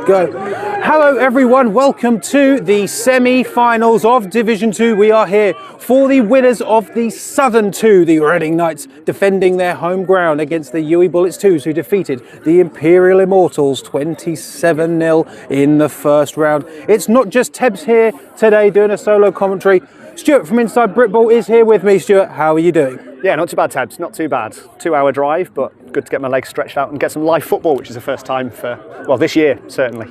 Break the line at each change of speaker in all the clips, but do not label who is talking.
Go. Hello everyone, welcome to the semi-finals of Division 2. We are here for the winners of the Southern 2, the Reading Knights, defending their home ground against the UWE Bullets 2s, who defeated the Imperial Immortals 27-0 in the first round. It's not just Tebs here today doing a solo commentary. Stuart from Inside Britball is here with me. Stuart, how are you doing?
Yeah, not too bad, Tebs, not too bad. 2-hour drive, but good to get my legs stretched out and get some live football, which is the first time for, well, this year, certainly.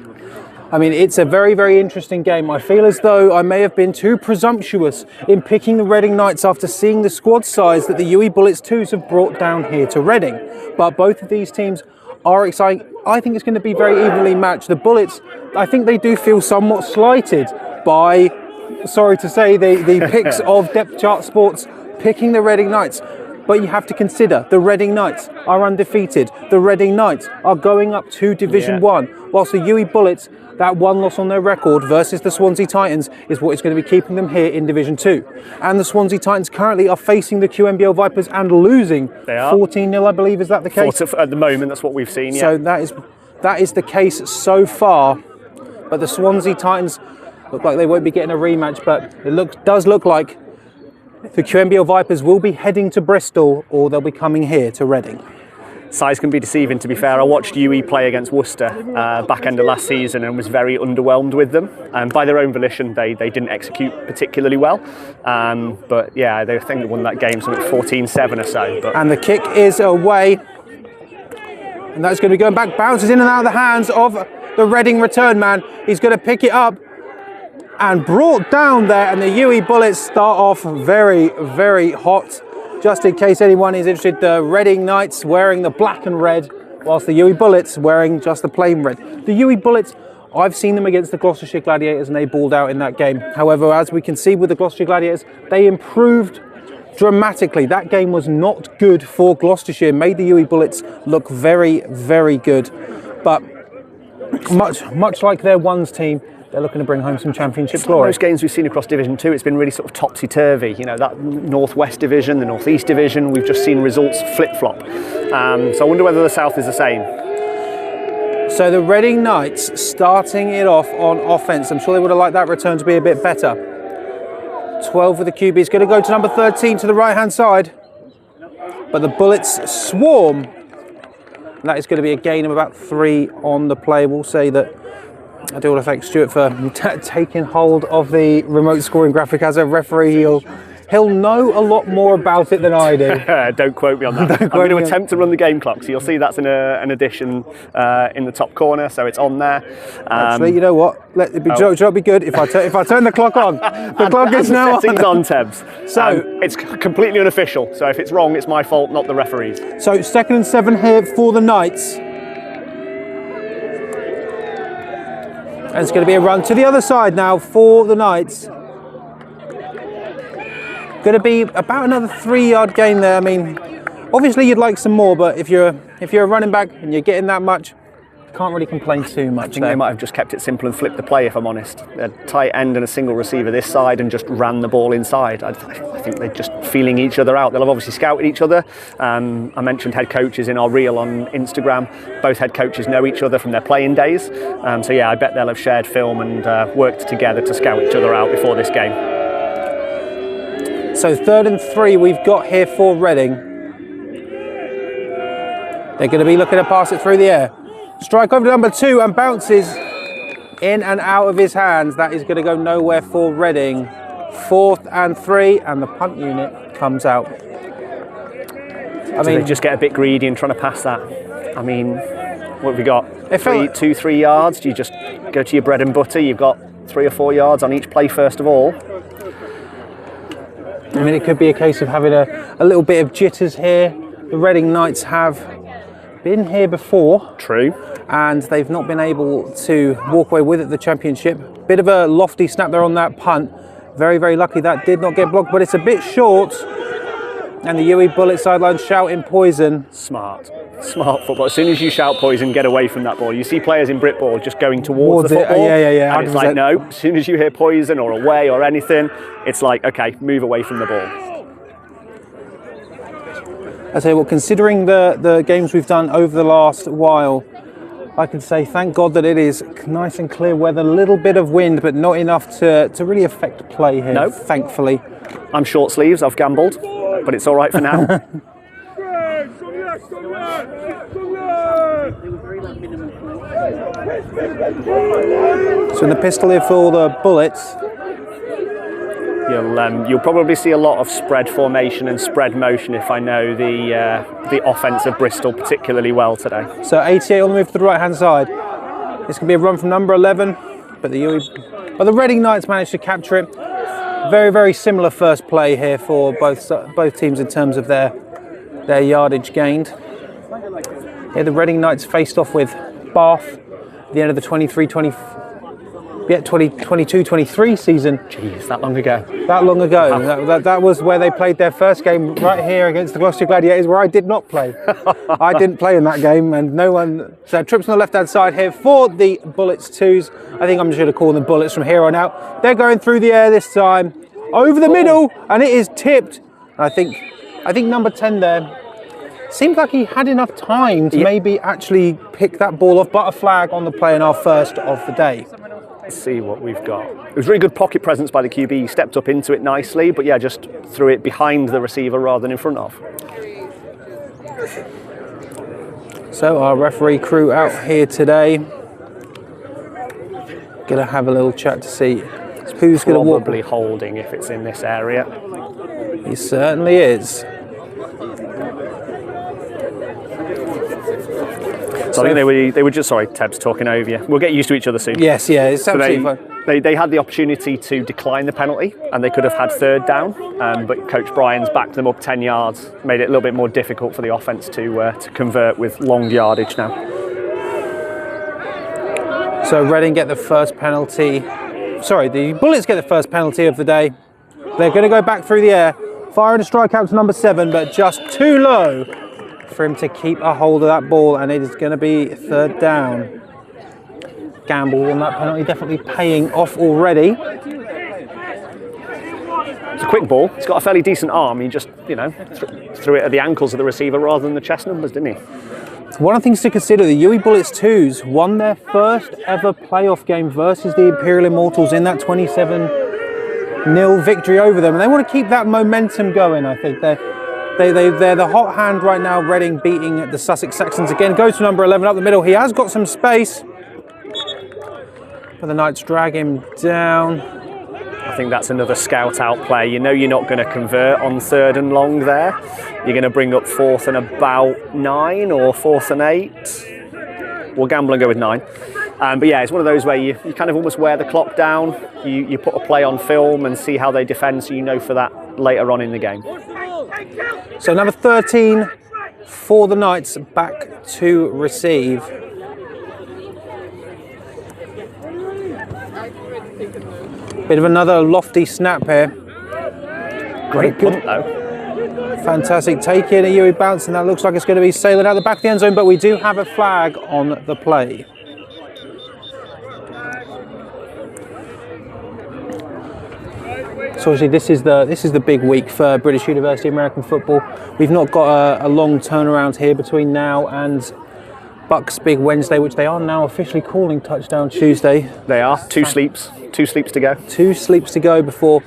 I mean, it's a very, very interesting game. I feel as though I may have been too presumptuous in picking the Reading Knights after seeing the squad size that the UWE Bullets 2s have brought down here to Reading. But both of these teams are exciting. I think it's going to be very evenly matched. The Bullets, I think they do feel somewhat slighted by, sorry to say, the picks of Depth Chart Sports picking the Reading Knights. But you have to consider the Reading Knights are undefeated. The Reading Knights are going up to Division 1, whilst the UWE Bullets, that one loss on their record versus the Swansea Titans is what is going to be keeping them here in Division 2. And the Swansea Titans currently are facing the QMBL Vipers and losing 14-0, I believe. Is that the case?
At the moment, that's what we've seen, yeah.
So that is the case so far. But the Swansea Titans look like they won't be getting a rematch, but it does look like the QMBL Vipers will be heading to Bristol, or they'll be coming here to Reading.
Size can be deceiving, to be fair. I watched UWE play against Worcester back end of last season and was very underwhelmed with them. By their own volition, they didn't execute particularly well. But yeah, I think they won that game, something 14-7 or so. But.
And the kick is away. And that's going to be going back, bounces in and out of the hands of the Reading return man. He's going to pick it up and brought down there. And the UWE Bullets start off very, very hot. Just in case anyone is interested, the Reading Knights wearing the black and red, whilst the UWE Bullets wearing just the plain red. The UWE Bullets, I've seen them against the Gloucestershire Gladiators and they balled out in that game. However, as we can see with the Gloucestershire Gladiators, they improved dramatically. That game was not good for Gloucestershire, made the UWE Bullets look very, very good. But much like their ones team, they're looking to bring home some championship glory.
Most games we've seen across Division 2, it's been really sort of topsy-turvy. You know, that Northwest Division, the Northeast Division, we've just seen results flip-flop. So I wonder whether the South is the same.
So the Reading Knights starting it off on offence. I'm sure they would have liked that return to be a bit better. 12 for the QB. It's going to go to number 13 to the right-hand side. But the Bullets swarm. And that is going to be a gain of about 3 on the play. We'll say that I do want to thank Stuart for taking hold of the remote scoring graphic as a referee. He'll know a lot more about it than I do.
Don't quote me on that. I'm going to attempt to run the game clock, so you'll see that's an addition in the top corner, so it's on there.
Actually, you know what? It'll be good if I turn the clock on. The clock is now on.
Settings on, Tebs. So it's completely unofficial. So if it's wrong, it's my fault, not the referee's.
So 2nd and 7 here for the Knights. And it's going to be a run to the other side now for the Knights. Going to be about another 3-yard gain there. I mean, obviously you'd like some more, but if you're a running back and you're getting that much, can't really complain too much.
I think they might have just kept it simple and flipped the play, if I'm honest. A tight end and a single receiver this side and just ran the ball inside. I think they're just feeling each other out. They'll have obviously scouted each other. I mentioned head coaches in our reel on Instagram. Both head coaches know each other from their playing days. So yeah, I bet they'll have shared film and worked together to scout each other out before this game.
So 3rd and 3 we've got here for Reading. They're going to be looking to pass it through the air. Strike over to number 2 and bounces in and out of his hands. That is going to go nowhere for Reading. 4th and 3 and the punt unit comes out.
They just get a bit greedy and trying to pass that. I mean, what have we got? 2-3 yards? Do you just go to your bread and butter? You've got 3 or 4 yards on each play first of all.
I mean, it could be a case of having a little bit of jitters here. The Reading Knights have been here before.
True.
And they've not been able to walk away with it, the championship. Bit of a lofty snap there on that punt. Very, very lucky that did not get blocked, but it's a bit short. And the UWE Bullet sideline shouting poison.
Smart football. As soon as you shout poison, get away from that ball. You see players in Britball just going towards the football.
Yeah.
And it's like, no, as soon as you hear poison or away or anything, it's like, okay, move away from the ball.
I say, well, considering the games we've done over the last while, I can say thank God that it is nice and clear weather, a little bit of wind, but not enough to really affect play here,
Nope.
thankfully.
I'm short sleeves, I've gambled, but it's all right for now.
So in the pistol here for the Bullets.
You'll probably see a lot of spread formation and spread motion if I know the offence of Bristol particularly well today.
So 88 on the move to the right-hand side. This could be a run from number 11, but the Reading Knights managed to capture it. Very, very similar first play here for both teams in terms of their yardage gained. Here the Reading Knights faced off with Bath at the end of the 22-23 season.
Jeez, that long ago.
That long ago. That was where they played their first game, right here against the Gloucester Gladiators, where I did not play. I didn't play in that game, and no one. So trips on the left-hand side here for the Bullets 2s. I think I'm just going to call them Bullets from here on out. They're going through the air this time, over the middle, and it is tipped. I think number 10 there seemed like he had enough time to maybe actually pick that ball off, but a flag on the play in our first of the day.
Let's see what we've got. It was really good pocket presence by the QB. He stepped up into it nicely, but yeah, just threw it behind the receiver rather than in front of.
So our referee crew out here today. Gonna have a little chat to see who's going to walk.
Probably holding if it's in this area.
He certainly is.
So I think they were just, sorry, Teb's talking over you. We'll get used to each other soon.
Yes, yeah, it's absolutely fine.
They had the opportunity to decline the penalty and they could have had third down, but Coach Bryan's backed them up 10 yards, made it a little bit more difficult for the offence to convert with long yardage now.
So Reading get the first penalty. Sorry, the Bullets get the first penalty of the day. They're going to go back through the air, firing a strike out to number 7, but just too low for him to keep a hold of that ball, and it is going to be third down. Gamble on that penalty, definitely paying off already.
It's a quick ball. He's got a fairly decent arm. He just, threw it at the ankles of the receiver rather than the chest numbers, didn't he?
One of the things to consider, the UWE Bullets 2s won their first ever playoff game versus the Imperial Immortals in that 27-0 victory over them, and they want to keep that momentum going. I think they're the hot hand right now. Reading beating the Sussex Saxons again. Goes to number 11 up the middle. He has got some space, but the Knights drag him down.
I think that's another scout out play. You know you're not going to convert on third and long there. You're going to bring up fourth and about 9 or fourth and 8. We'll gamble and go with 9. But yeah, it's one of those where you kind of almost wear the clock down. You put a play on film and see how they defend, so you know for that later on in the game.
So number 13 for the Knights back to receive. Bit of another lofty snap here.
Great punt though.
Fantastic take in a UWE bounce, and that looks like it's going to be sailing out the back of the end zone, but we do have a flag on the play. So obviously this is the big week for British University American football. We've not got a long turnaround here between now and Bucks Big Wednesday, which they are now officially calling Touchdown Tuesday.
They are. Two sleeps to go.
2 sleeps to go before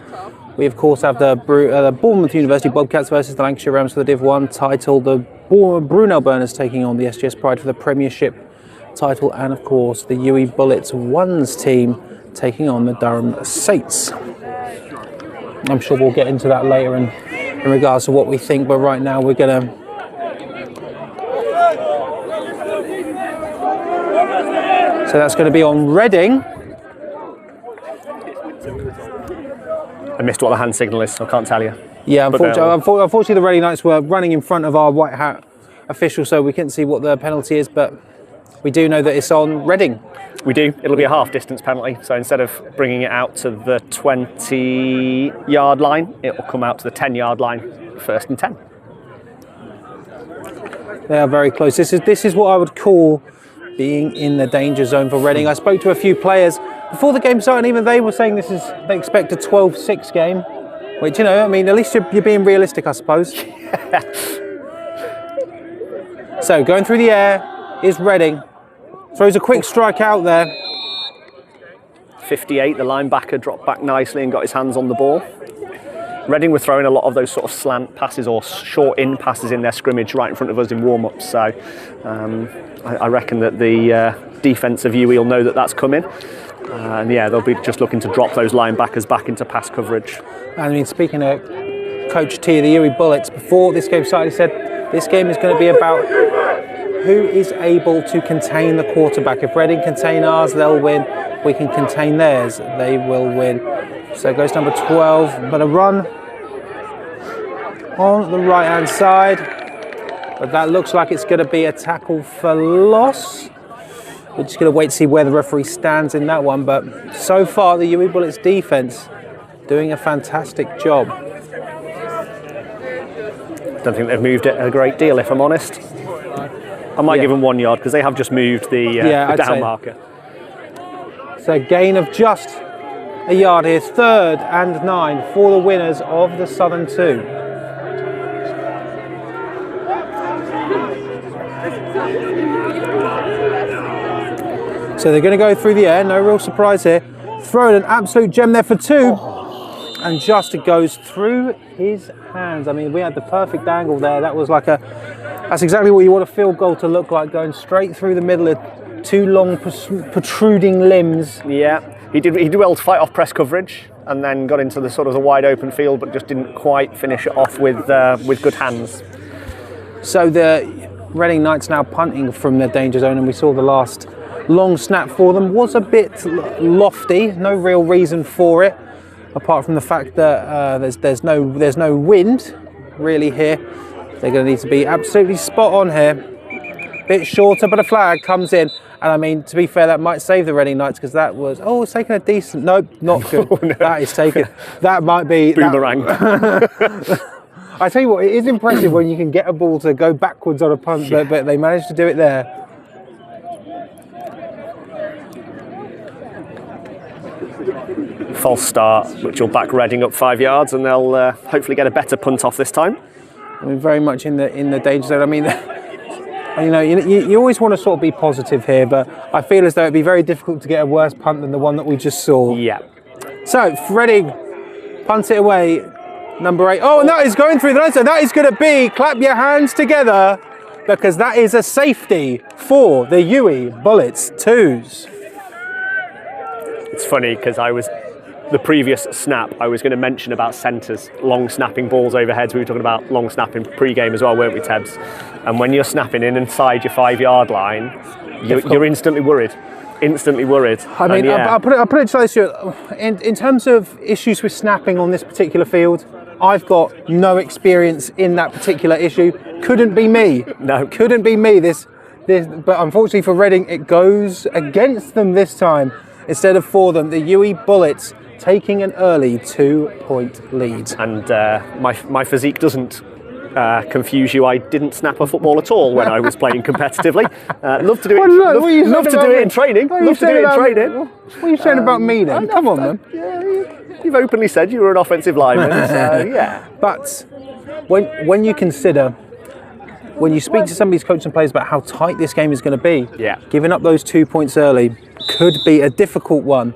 we, of course, have the Bournemouth University Bobcats versus the Lancashire Rams for the Div 1 title. The Brunel Burners taking on the SGS Pride for the Premiership title, and of course the UWE Bullets 1s team taking on the Durham Saints. I'm sure we'll get into that later in regards to what we think, but right now we're going to... So that's going to be on Reading.
I missed what the hand signal is, so I can't tell you.
Yeah, unfortunately the Reading Knights were running in front of our white hat official, so we couldn't see what the penalty is, but we do know that it's on Reading.
We do. It'll be a half distance penalty, so instead of bringing it out to the 20-yard line, it will come out to the 10-yard line, first and 10.
They are very close. This is what I would call being in the danger zone for Reading. I spoke to a few players before the game started, and even they were saying they expect a 12-6 game, which, I mean, at least you're being realistic, I suppose. So going through the air is Reading. Throws a quick strike out there.
58, the linebacker dropped back nicely and got his hands on the ball. Reading were throwing a lot of those sort of slant passes or short in passes in their scrimmage right in front of us in warm-ups. So I reckon that the defence of UWE will know that that's coming. And yeah, they'll be just looking to drop those linebackers back into pass coverage.
I mean, speaking of Coach T of the UWE Bullets, before this game started, he said this game is going to be about who is able to contain the quarterback. If Reading contain ours, they'll win. If we can contain theirs, they will win. So it goes number 12, but a run on the right-hand side. But that looks like it's going to be a tackle for loss. We're just going to wait to see where the referee stands in that one. But so far, the UWE Bullets defence doing a fantastic job.
Don't think they've moved it a great deal, if I'm honest. I might give them 1 yard because they have just moved the down marker.
So gain of just a yard here. 3rd and 9 for the winners of the Southern 2. So they're going to go through the air, no real surprise here. Throwing an absolute gem there for 2. And just it goes through his hands. I mean, we had the perfect angle there. That was like that's exactly what you want a field goal to look like, going straight through the middle of 2 long protruding limbs.
Yeah, he did well to fight off press coverage and then got into the sort of the wide open field, but just didn't quite finish it off with good hands.
So the Reading Knights now punting from their danger zone, and we saw the last long snap for them was a bit lofty. No real reason for it, apart from the fact that there's no wind really here. They're going to need to be absolutely spot on here. Bit shorter, but a flag comes in. And I mean, to be fair, that might save the Reading Knights because that was, it's taken a decent, nope, not good. Oh, no. That is taken, that might be.
Boomerang.
I tell you what, it is impressive when you can get a ball to go backwards on a punt, but they managed to do it there.
False start, which will back Reading up 5 yards, and they'll hopefully get a better punt off this time.
I mean, very much in the danger zone. I mean, you always want to sort of be positive here, but I feel as though it'd be very difficult to get a worse punt than the one that we just saw.
Yeah.
So Reading punts it away, number 8. Oh, and that is going through the line. So that is going to be, clap your hands together, because that is a safety for the UWE Bullets 2s.
It's funny because the previous snap, I was going to mention about centres, long snapping balls overheads. We were talking about long snapping pre-game as well, weren't we, Tebs? And when you're snapping inside your 5 yard line, you're instantly worried. Instantly worried.
I mean, I'll put it to this. In terms of issues with snapping on this particular field, I've got no experience in that particular issue. Couldn't be me.
No.
Couldn't be me. This, but unfortunately for Reading, it goes against them this time instead of for them. The UWE Bullets taking an early 2-point lead.
And my physique doesn't confuse you. I didn't snap a football at all when I was playing competitively. Love to do it. Love to do it in training. Love to do it in training.
What are you saying about me then? Come on, then.
Yeah, you've openly said you were an offensive lineman. So yeah.
But when you consider, when you speak to some of these coaches and players about how tight this game is going to be, giving up those 2 points early could be a difficult one.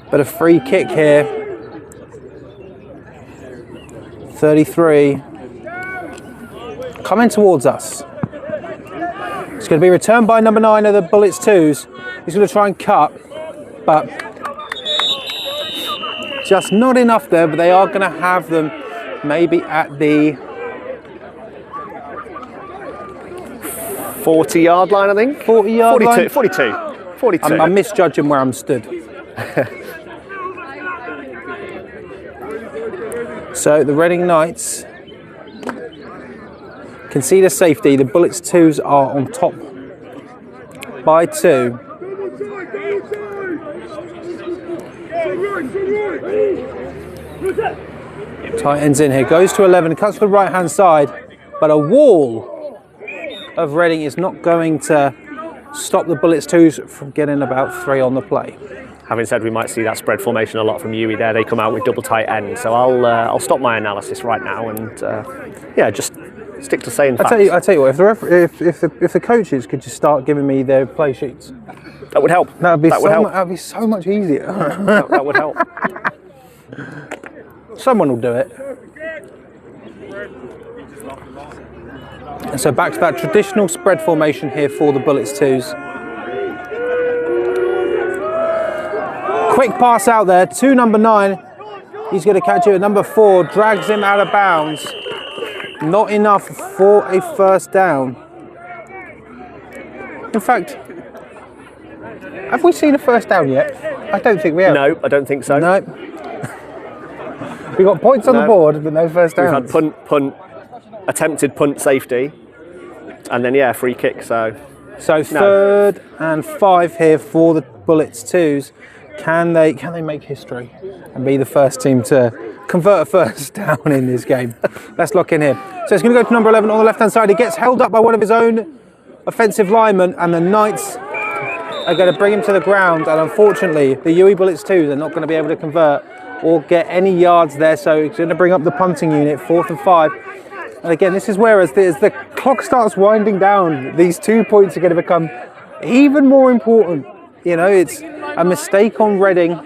But a free kick here. 33. Coming towards us. It's going to be returned by number 9 of the Bullets 2s. He's going to try and cut, but just not enough there. But they are going to have them maybe at the
40 yard line, I think.
40 yard line?
42.
I'm misjudging where I'm stood. So the Reading Knights concede a safety. The Bullets 2s are on top by 2. Tight ends in here. Goes to 11. Cuts to the right hand side. But a wall of Reading is not going to stop the Bullets 2s from getting about 3 on the play.
Having said we might see that spread formation a lot from UWE there, they come out with double tight ends. So I'll stop my analysis right now and just Stick to saying
I
facts.
tell you what. If the coaches could just start giving me their play sheets,
That would help.
that'd be so much easier.
That would help.
Someone will do it. And so back to that traditional spread formation here for the Bullets 2s. Quick pass out there to number 9. He's going to catch it at number 4. Drags him out of bounds. Not enough for a first down. In fact, have we seen a first down yet? I don't think we have.
No, I don't think so.
No. We got points on the board, but no first downs.
We've had punt, attempted punt safety, and then free kick. So
3rd and 5 here for the Bullets 2s. Can they make history and be the first team to convert a first down in this game? Let's lock in here. So it's going to go to number 11 on the left-hand side. He gets held up by one of his own offensive linemen, and the Knights are going to bring him to the ground. And unfortunately, the UWE Bullets 2s are not going to be able to convert or get any yards there. So it's going to bring up the punting unit, 4th and 5. And again, this is where as the clock starts winding down, these 2 points are going to become even more important. You know, it's a mistake on Reading.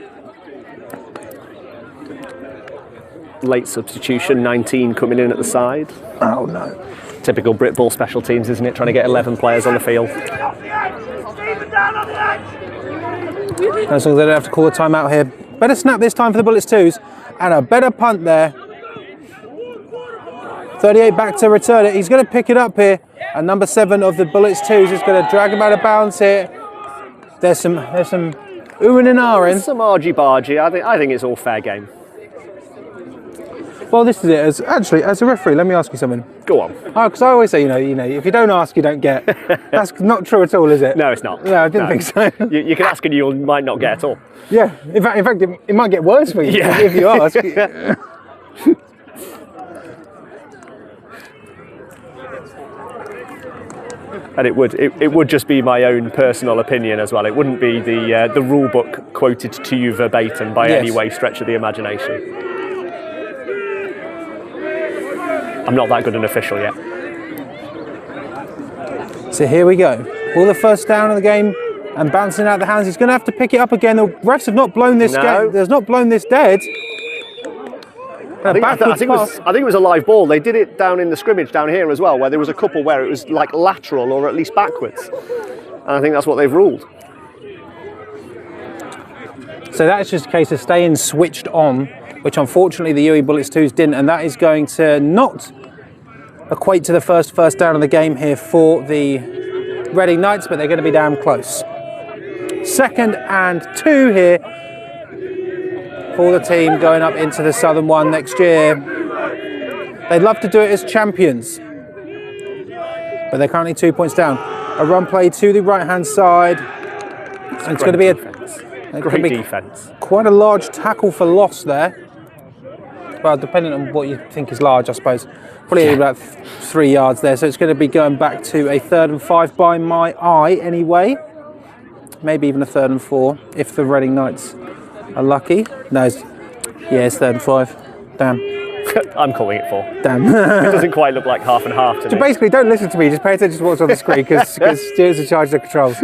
late substitution, 19 coming in at the side.
Oh no.
Typical Brit Ball special teams, isn't it? Trying to get 11 players on the field.
As long as they don't have to call a timeout here. Better snap this time for the Bullets 2s, and a better punt there. 38 back to return it. He's going to pick it up here, and number 7 of the Bullets 2s is going to drag him out of bounds here. There's some oohing and ahhing.
Some argy-bargy. I think it's all fair game.
Well, this is it. As a referee, let me ask you something.
Go on.
Oh, because I always say, you know, if you don't ask, you don't get. That's not true at all, is it?
No, it's not.
No, I didn't think so.
You can ask and you might not get at all.
Yeah. In fact, it might get worse for you if you ask.
And it would just be my own personal opinion as well. It wouldn't be the rule book quoted to you verbatim by any way stretch of the imagination. I'm not that good an official yet.
So here we go. All the first down of the game and bouncing out the hands. He's going to have to pick it up again. The refs have not blown this game. There's not blown this dead.
I think it was a live ball. They did it down in the scrimmage down here as well, where there was a couple where it was like lateral or at least backwards. And I think that's what they've ruled.
So that's just a case of staying switched on, which unfortunately the UWE Bullets 2s didn't, and that is going to not equate to the first down of the game here for the Reading Knights, but they're going to be damn close. 2nd and 2 here for the team going up into the Southern One next year. They'd love to do it as champions, but they're currently 2 points down. A run play to the right-hand side. And it's going to be
great defense.
Quite a large tackle for loss there. Well, depending on what you think is large, I suppose. Probably about 3 yards there. So it's going to be going back to a 3rd and 5 by my eye anyway. Maybe even a 3rd and 4 if the Reading Knights are lucky. No, it's 3rd and 5. Damn.
I'm calling it 4.
Damn.
It doesn't quite look like half and half to me.
Basically, don't listen to me. Just pay attention to what's on the screen because Stuart's in charge of the controls.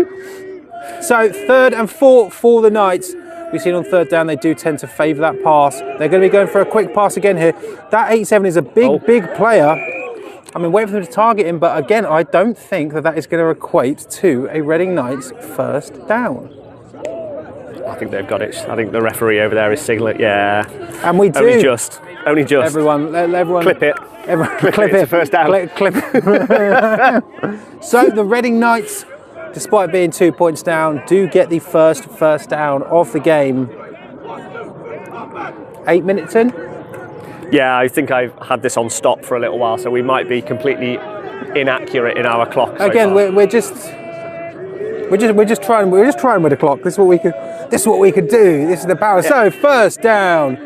So 3rd and 4 for the Knights. We've seen on 3rd down they do tend to favour that pass. They're going to be going for a quick pass again here. That 8-7 is a big player. I mean, wait for them to target him, but again, I don't think that is going to equate to a Reading Knights first down.
I think they've got it. I think the referee over there is signaling. Yeah.
And we do.
Only just.
Everyone
clip it.
Clip it.
It's a first down.
Clip it. So the Reading Knights, despite being 2 points down, do get the first down of the game. 8 minutes in?
Yeah, I think I've had this on stop for a little while, so we might be completely inaccurate in our clock.
Again, we're just trying with the clock. This is what we could do. This is the power. Yeah. So first down.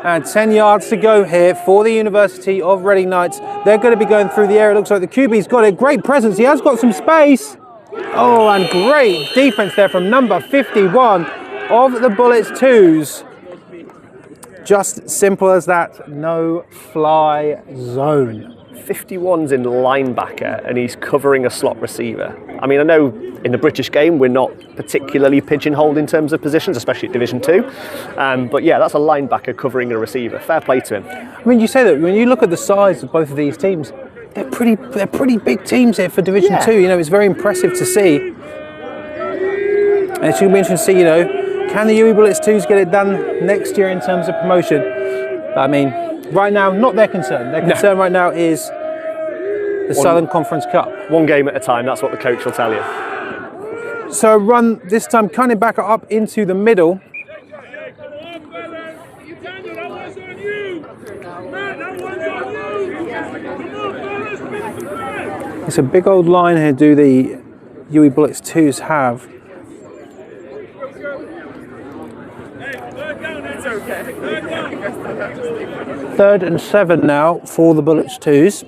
And 10 yards to go here for the University of Reading Knights. They're going to be going through the air. It looks like the QB's got a great presence. He has got some space. Oh, and great defense there from number 51 of the Bullets 2s. Just simple as that. No fly zone.
51's in linebacker and he's covering a slot receiver. I mean, I know in the British game we're not particularly pigeonholed in terms of positions, especially at Division 2. But yeah, that's a linebacker covering a receiver. Fair play to him.
I mean, you say that when you look at the size of both of these teams, they're pretty big teams here for Division 2. You know, it's very impressive to see. And it's going to be interesting to see, you know, can the UWE Bullets 2s get it done next year in terms of promotion? But I mean, right now, not their concern. Their concern right now is the Southern Conference Cup.
One game at a time, that's what the coach will tell you.
So run this time kind of back up into the middle. It's a big old line here, do the UWE Bullets 2s have. Third and 7 now for the Bullets 2s.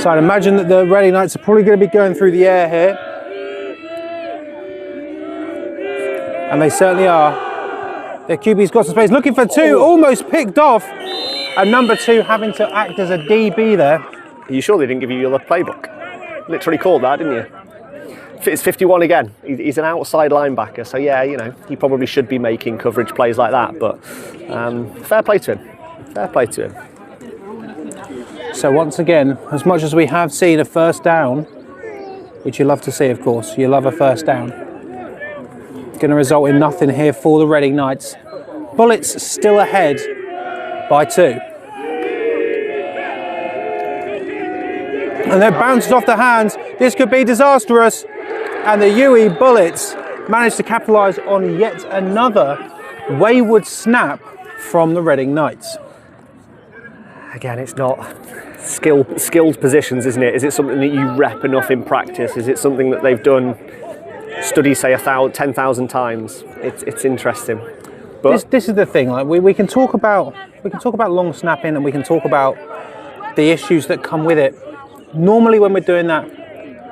So I'd imagine that the Reading Knights are probably going to be going through the air here. And they certainly are. Their QB's got some space, looking for 2, almost picked off. And number 2 having to act as a DB there.
Are you sure they didn't give you your playbook? Literally called that, didn't you? It's 51 again. He's an outside linebacker, so yeah, you know, he probably should be making coverage plays like that, but fair play to him. Fair play to him.
So once again, as much as we have seen a first down, which you love to see, of course, you love a first down, going to result in nothing here for the Reading Knights. Bullets still ahead by 2. And they're bounced off the hands. This could be disastrous. And the UWE Bullets managed to capitalise on yet another wayward snap from the Reading Knights.
Again, it's not skilled positions, isn't it? Is it something that you rep enough in practice? Is it something that they've done, studied, say, 10,000 times? It's interesting. But
this is the thing. Like we can talk about long snapping, and we can talk about the issues that come with it. Normally, when we're doing that,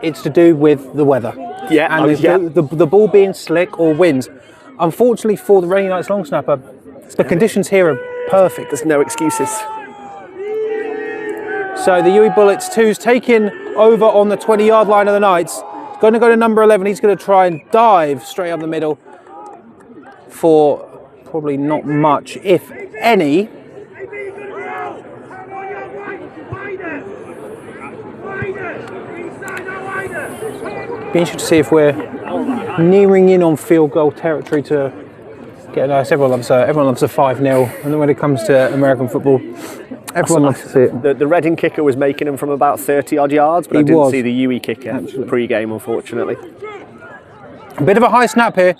it's to do with the weather.
Yeah,
and the ball being slick or wind. Unfortunately for the Reading Knights long snapper, the conditions here are perfect.
There's no excuses.
So the UWE Bullets 2's taking over on the 20-yard line of the Knights. Going to go to number 11. He's going to try and dive straight up the middle for probably not much, if any. Be interesting to see if we're nearing in on field goal territory to get nice. Everyone loves a 5-0, and then when it comes to American football, everyone loves to see it.
The Reading kicker was making them from about 30-odd yards, but I didn't see the UWE kicker pre-game, unfortunately.
A bit of a high snap here.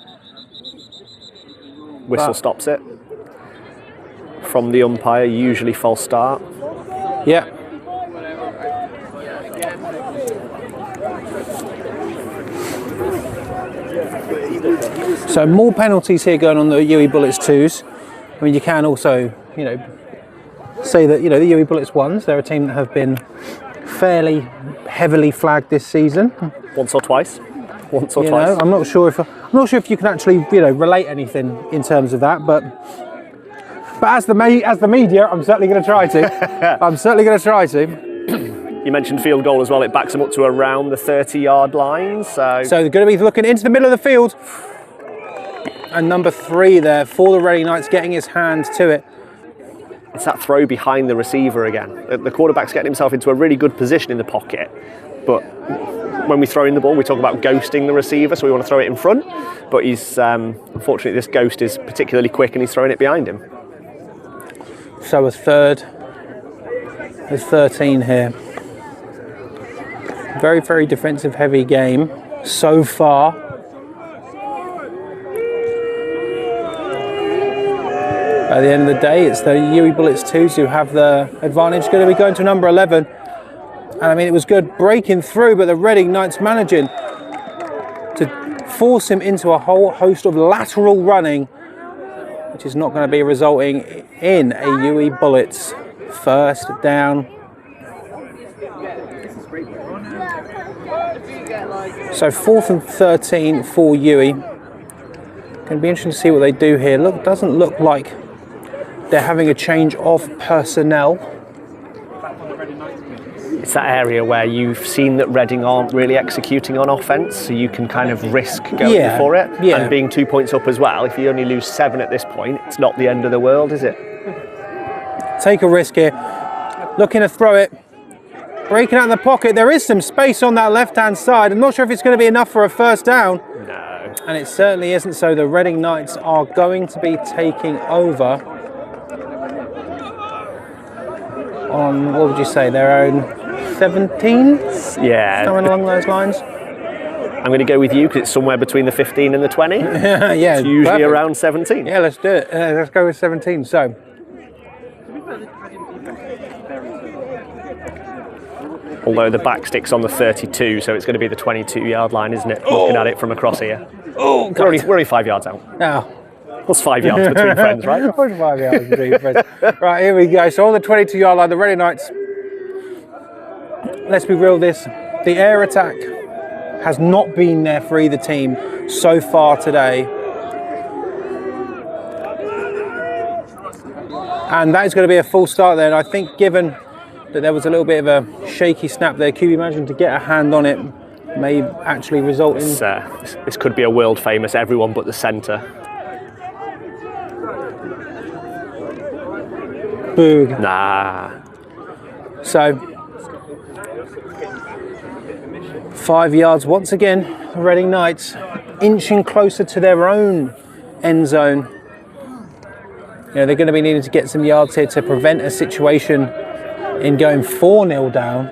Whistle stops it. From the umpire, usually false start.
Yeah. So more penalties here going on the UWE Bullets 2s. I mean, you can also, you know, say that, you know, the UWE Bullets 1s, they're a team that have been fairly heavily flagged this season.
Once or twice. Once or
you
twice.
Know, I'm not sure if you can actually, you know, relate anything in terms of that, but as the media, I'm certainly going to try to. I'm certainly going to try to.
You mentioned field goal as well. It backs them up to around the 30-yard line. So
they're going to be looking into the middle of the field. And number 3 there for the Reading Knights, getting his hand to it.
It's that throw behind the receiver again. The quarterback's getting himself into a really good position in the pocket, but when we throw in the ball, we talk about ghosting the receiver, so we want to throw it in front. But he's unfortunately, this ghost is particularly quick, and he's throwing it behind him.
So a third. There's 13 here. Very, very defensive heavy game so far. At the end of the day, it's the UWE Bullets 2s who have the advantage. Going to be going to number 11. And I mean, it was good breaking through, but the Reading Knights managing to force him into a whole host of lateral running, which is not going to be resulting in a UWE Bullets first down. So 4th and 13 for UWE. Going to be interesting to see what they do here. Look, doesn't look like they're having a change of personnel.
It's that area where you've seen that Reading aren't really executing on offence, so you can kind of risk going for it. And being 2 points up as well, if you only lose 7 at this point, it's not the end of the world, is it?
Take a risk here. Looking to throw it. Breaking out in the pocket. There is some space on that left-hand side. I'm not sure if it's going to be enough for a first down.
No.
And it certainly isn't, so the Reading Knights are going to be taking over on, what would you say, their own 17?
Yeah.
Somewhere along those lines.
I'm going to go with you because it's somewhere between the 15 and the 20.
Yeah,
it's usually perfect. Around 17.
Yeah, let's do it. Let's go with 17. So,
although the back stick's on the 32, so it's going to be the 22-yard line, isn't it? Looking at it from across here.
Oh,
we're only 5 yards out.
Oh.
What's 5 yards between friends, right?
What's 5 yards between friends? Right, here we go. So on the 22-yard line, the Reading Knights. Let's be real, the air attack has not been there for either team so far today. And that is going to be a full start there. And I think given that there was a little bit of a shaky snap there, QB managing to get a hand on it may actually result in...
This could be a world famous everyone but the centre.
Boog.
Nah.
So... 5 yards once again, the Reading Knights inching closer to their own end zone. You know, they're going to be needing to get some yards here to prevent a situation in going 4-0 down.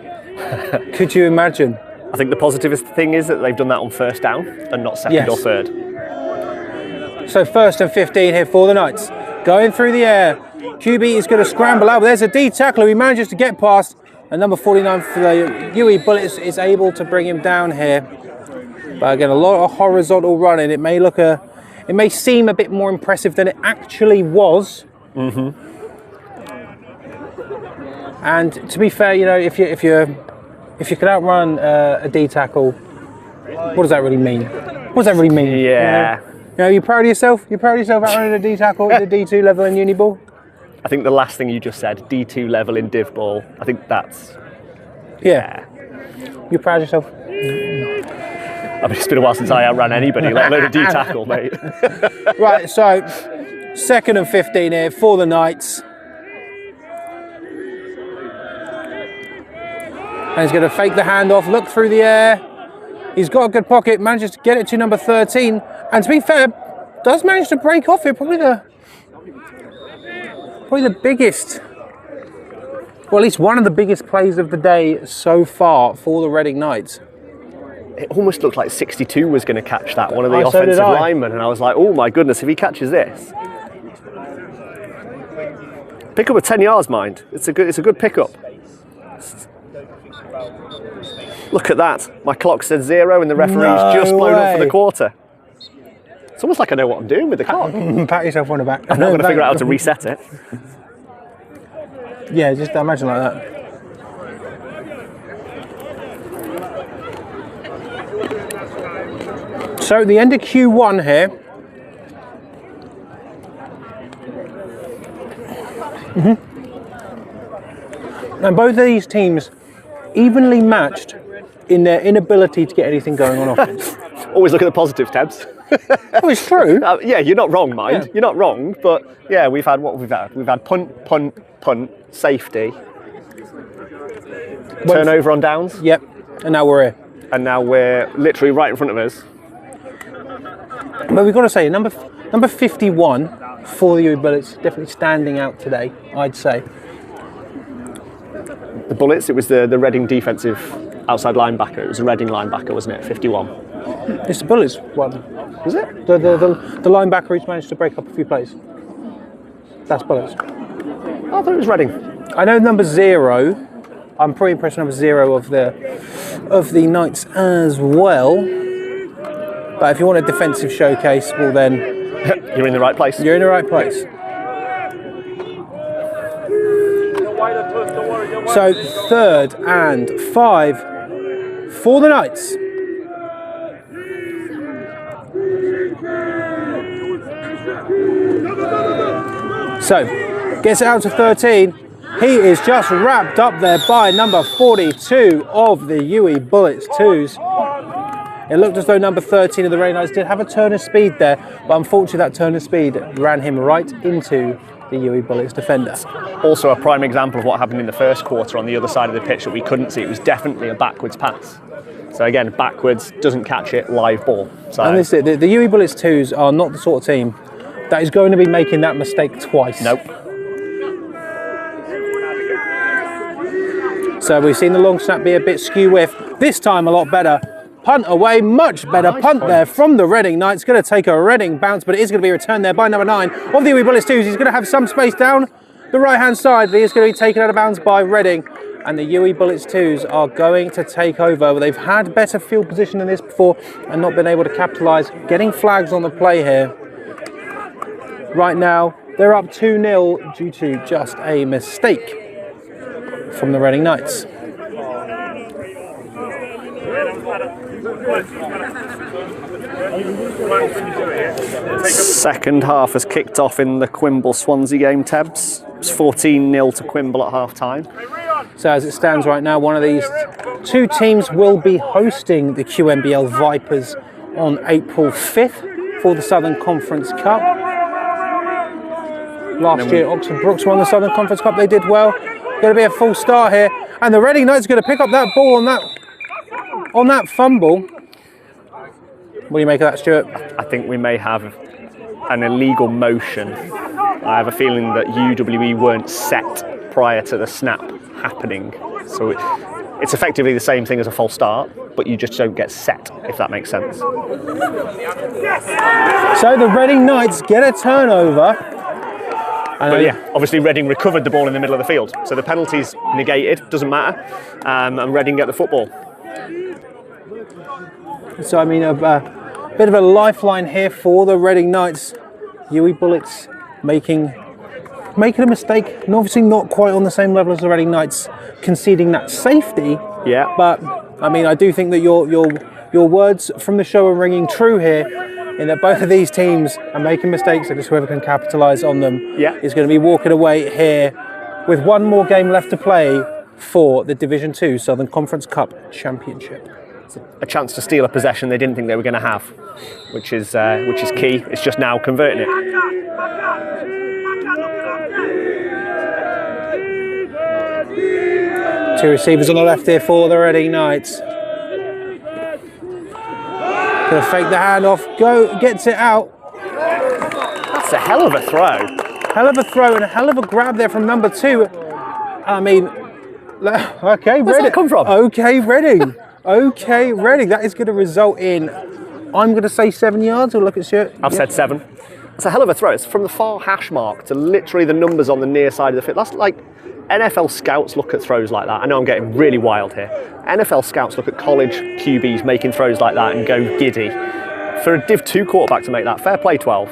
Could you imagine?
I think the positive thing is that they've done that on first down and not second or third.
So 1st and 15 here for the Knights. Going through the air. QB is going to scramble out. There's a D tackler who manages to get past. And number 49 for the UWE Bullets is able to bring him down here. But again, a lot of horizontal running. It may seem a bit more impressive than it actually was. Mm-hmm. And to be fair, you know, if you can outrun a D tackle, what does that really mean? What does that really mean?
Yeah.
You know, you proud of yourself? You proud of yourself outrunning a D tackle at the D2 level in uni ball?
I think the last thing you just said, D2 level in div ball, I think that's...
Yeah. You proud of yourself?
I mean, it's been a while since I outran anybody, let alone a D tackle, mate.
Right, so 2nd and 15 here for the Knights. And he's going to fake the handoff, look through the air. He's got a good pocket, manages to get it to number 13. And to be fair, does manage to break off it, probably the biggest, well, at least one of the biggest plays of the day so far for the Reading Knights.
It almost looked like 62 was going to catch that, one of the offensive linemen, and I was like, oh my goodness, if he catches this. Pick up a 10 yards, mind. It's a good pickup. Look at that. My clock said 0 and the referee's just blown up for the quarter. It's almost like I know what I'm doing with the clock.
Pat yourself on the back.
I'm not going to figure out how to reset it.
Yeah, just imagine like that. So the end of Q1 here. And both of these teams evenly matched in their inability to get anything going on offense.
Always look at the positives, Tebs.
Oh, it's true.
Yeah, you're not wrong, mind.
Yeah.
You're not wrong, but yeah, we've had what we've had. We've had punt, safety, turnover on downs.
Yep, and now we're here.
And now we're literally right in front of us.
But we've got to say, number 51 for the UWE Bullets, definitely standing out today, I'd say.
The Bullets, it was the Reading defensive outside linebacker. It was a Reading linebacker, wasn't it? 51.
It's the Bullets one.
Was it?
The linebacker who's managed to break up a few plays. That's Bullets.
I thought it was Reading.
I know number 0. I'm pretty impressed with number 0 of the Knights as well. But if you want a defensive showcase, well then...
You're in the right place.
You're in the right place. So 3rd and 5 for the Knights. So, gets it out to 13. He is just wrapped up there by number 42 of the UWE Bullets 2s. It looked as though number 13 of the Reading Knights did have a turn of speed there, but unfortunately that turn of speed ran him right into the UWE Bullets defender.
Also a prime example of what happened in the first quarter on the other side of the pitch that we couldn't see. It was definitely a backwards pass. So again, backwards, doesn't catch it, live ball. So. And
this is it. The UWE Bullets 2s are not the sort of team that is going to be making that mistake twice.
Nope.
So we've seen the long snap be a bit skew whiff. This time a lot better. Punt away, much better punt there from the Reading Knights. Going to take a Reading bounce, but it is going to be returned there by number 9 of the UWE Bullets 2s. He's going to have some space down the right-hand side, but he is going to be taken out of bounds by Reading. And the UWE Bullets 2s are going to take over. They've had better field position than this before and not been able to capitalise. Getting flags on the play here. Right now, they're up 2-0 due to just a mistake from the Reading Knights.
Second half has kicked off in the Quimble-Swansea game, Tebs. It's 14-0 to Quimble at half-time.
So as it stands right now, one of these two teams will be hosting the QMBL Vipers on April 5th for the Southern Conference Cup. Last year, Oxford Brooks won the Southern Conference Cup. They did well. Going to be a full start here. And the Reading Knights are going to pick up that ball on that fumble. What do you make of that, Stuart?
I think we may have an illegal motion. I have a feeling that UWE weren't set prior to the snap happening. So it's effectively the same thing as a false start, but you just don't get set, if that makes sense.
So the Reading Knights get a turnover.
But yeah, obviously Reading recovered the ball in the middle of the field. So the penalty's negated, doesn't matter, and Reading get the football.
So I mean, a bit of a lifeline here for the Reading Knights. UWE Bullets making a mistake, and obviously not quite on the same level as the Reading Knights conceding that safety.
Yeah.
But I mean, I do think that your words from the show are ringing true here, in that both of these teams are making mistakes, and just whoever can capitalise on them is going to be walking away here with one more game left to play for the Division 2 Southern Conference Cup Championship.
A chance to steal a possession they didn't think they were going to have, which is key. It's just now converting it.
Two receivers on the left here for the Reading Knights. Gonna fake the handoff, gets it out.
That's a hell of a throw.
Hell of a throw and a hell of a grab there from number 2. I mean, okay,
where's that come from?
Okay, Reading. Okay, Reading. That is going to result in, I'm going to say 7 yards. Or look at Stuart.
I've said 7. It's a hell of a throw. It's from the far hash mark to literally the numbers on the near side of the field. That's like NFL scouts look at throws like that. I know I'm getting really wild here. NFL scouts look at college QBs making throws like that and go giddy. For a Div 2 quarterback to make that, fair play 12.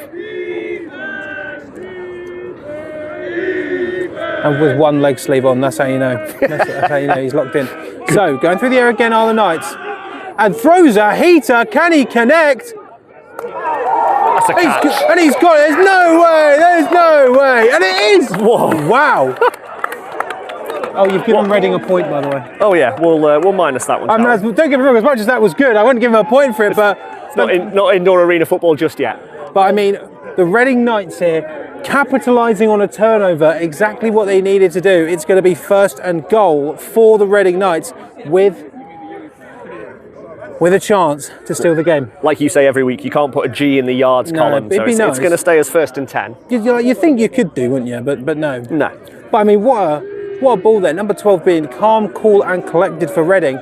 And with one leg sleeve on, that's how you know. That's how you know he's locked in. So, going through the air again are the Knights. And throws a heater. Can he connect?
That's a catch.
And he's got it. There's no way. There's no way. And it is.
Whoa.
Wow. Oh, you've given Reading a point, by the way.
Oh yeah, we'll minus that one.
Don't get me wrong. As much as that was good, I wouldn't give him a point for it. But
not indoor arena football just yet.
But I mean, the Reading Knights here capitalising on a turnover, exactly what they needed to do. It's going to be 1st and goal for the Reading Knights with a chance to steal the game.
Like you say every week, you can't put a G in the yards column, so it's going to stay as 1st and 10.
You think you could do, wouldn't you? But no.
No.
But I mean, what a ball there. Number 12 being calm, cool, and collected for Reading.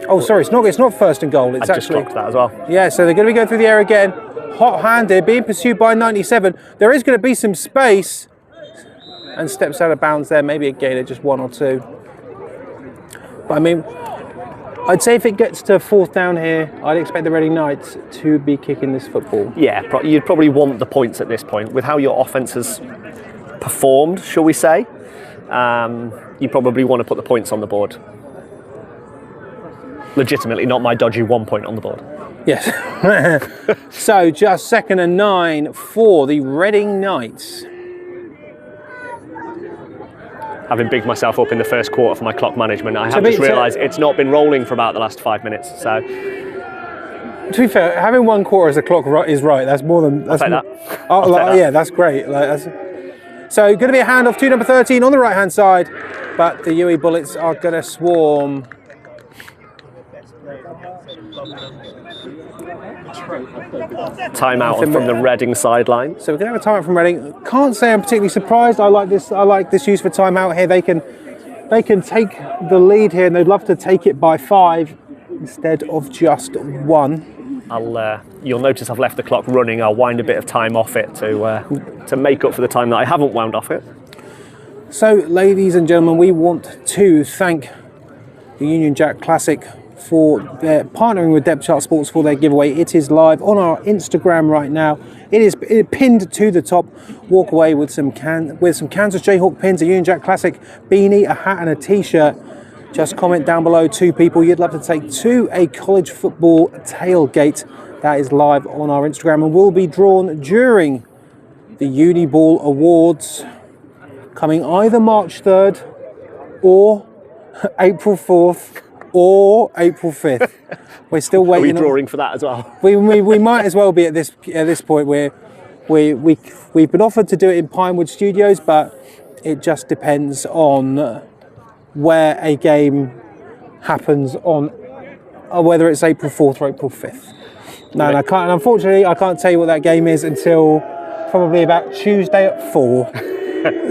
Oh, sorry, it's not 1st and goal. It's
I just clocked that as well.
Yeah, so they're going to be going through the air again. Hot-handed, being pursued by 97. There is going to be some space, and steps out of bounds there. Maybe a gain of just 1 or 2. But I mean, I'd say if it gets to 4th down here, I'd expect the Reading Knights to be kicking this football.
Yeah, you'd probably want the points at this point with how your offense has performed, shall we say. you probably want to put the points on the board. Legitimately, not my dodgy 1 point on the board.
Yes. So just 2nd and 9 for the Reading Knights.
Having bigged myself up in the first quarter for my clock management, I have just realised it's not been rolling for about the last 5 minutes. So,
to be fair, having 1 quarter as a clock is right. That's more than. That's
I'll take that.
Oh, like, yeah, that's great. So, going to be a handoff to number 13 on the right-hand side, but the UWE Bullets are going to swarm.
Timeout from the Reading sideline.
So we're going to have a timeout from Reading. Can't say I'm particularly surprised. I like this use for timeout here. They can take the lead here, and they'd love to take it by 5 instead of just 1.
You'll notice I've left the clock running. I'll wind a bit of time off it to make up for the time that I haven't wound off it.
So, ladies and gentlemen, we want to thank the Union Jack Classic for their partnering with Depth Chart Sports for their giveaway. It is live on our Instagram right now. It is pinned to the top. Walk away with some Kansas Jayhawk pins, a Union Jack Classic beanie, a hat and a t-shirt. Just comment down below 2 people you'd love to take to a college football tailgate. That is live on our Instagram and will be drawn during the Uni Ball Awards coming either March 3rd or April 4th or April 5th. We're still waiting.
Are we drawing for that as well?
We might as well be at this point where we've been offered to do it in Pinewood Studios, but it just depends on where a game happens on, or whether it's April 4th or April 5th. No, and I can't. Unfortunately, I can't tell you what that game is until probably about Tuesday at 4.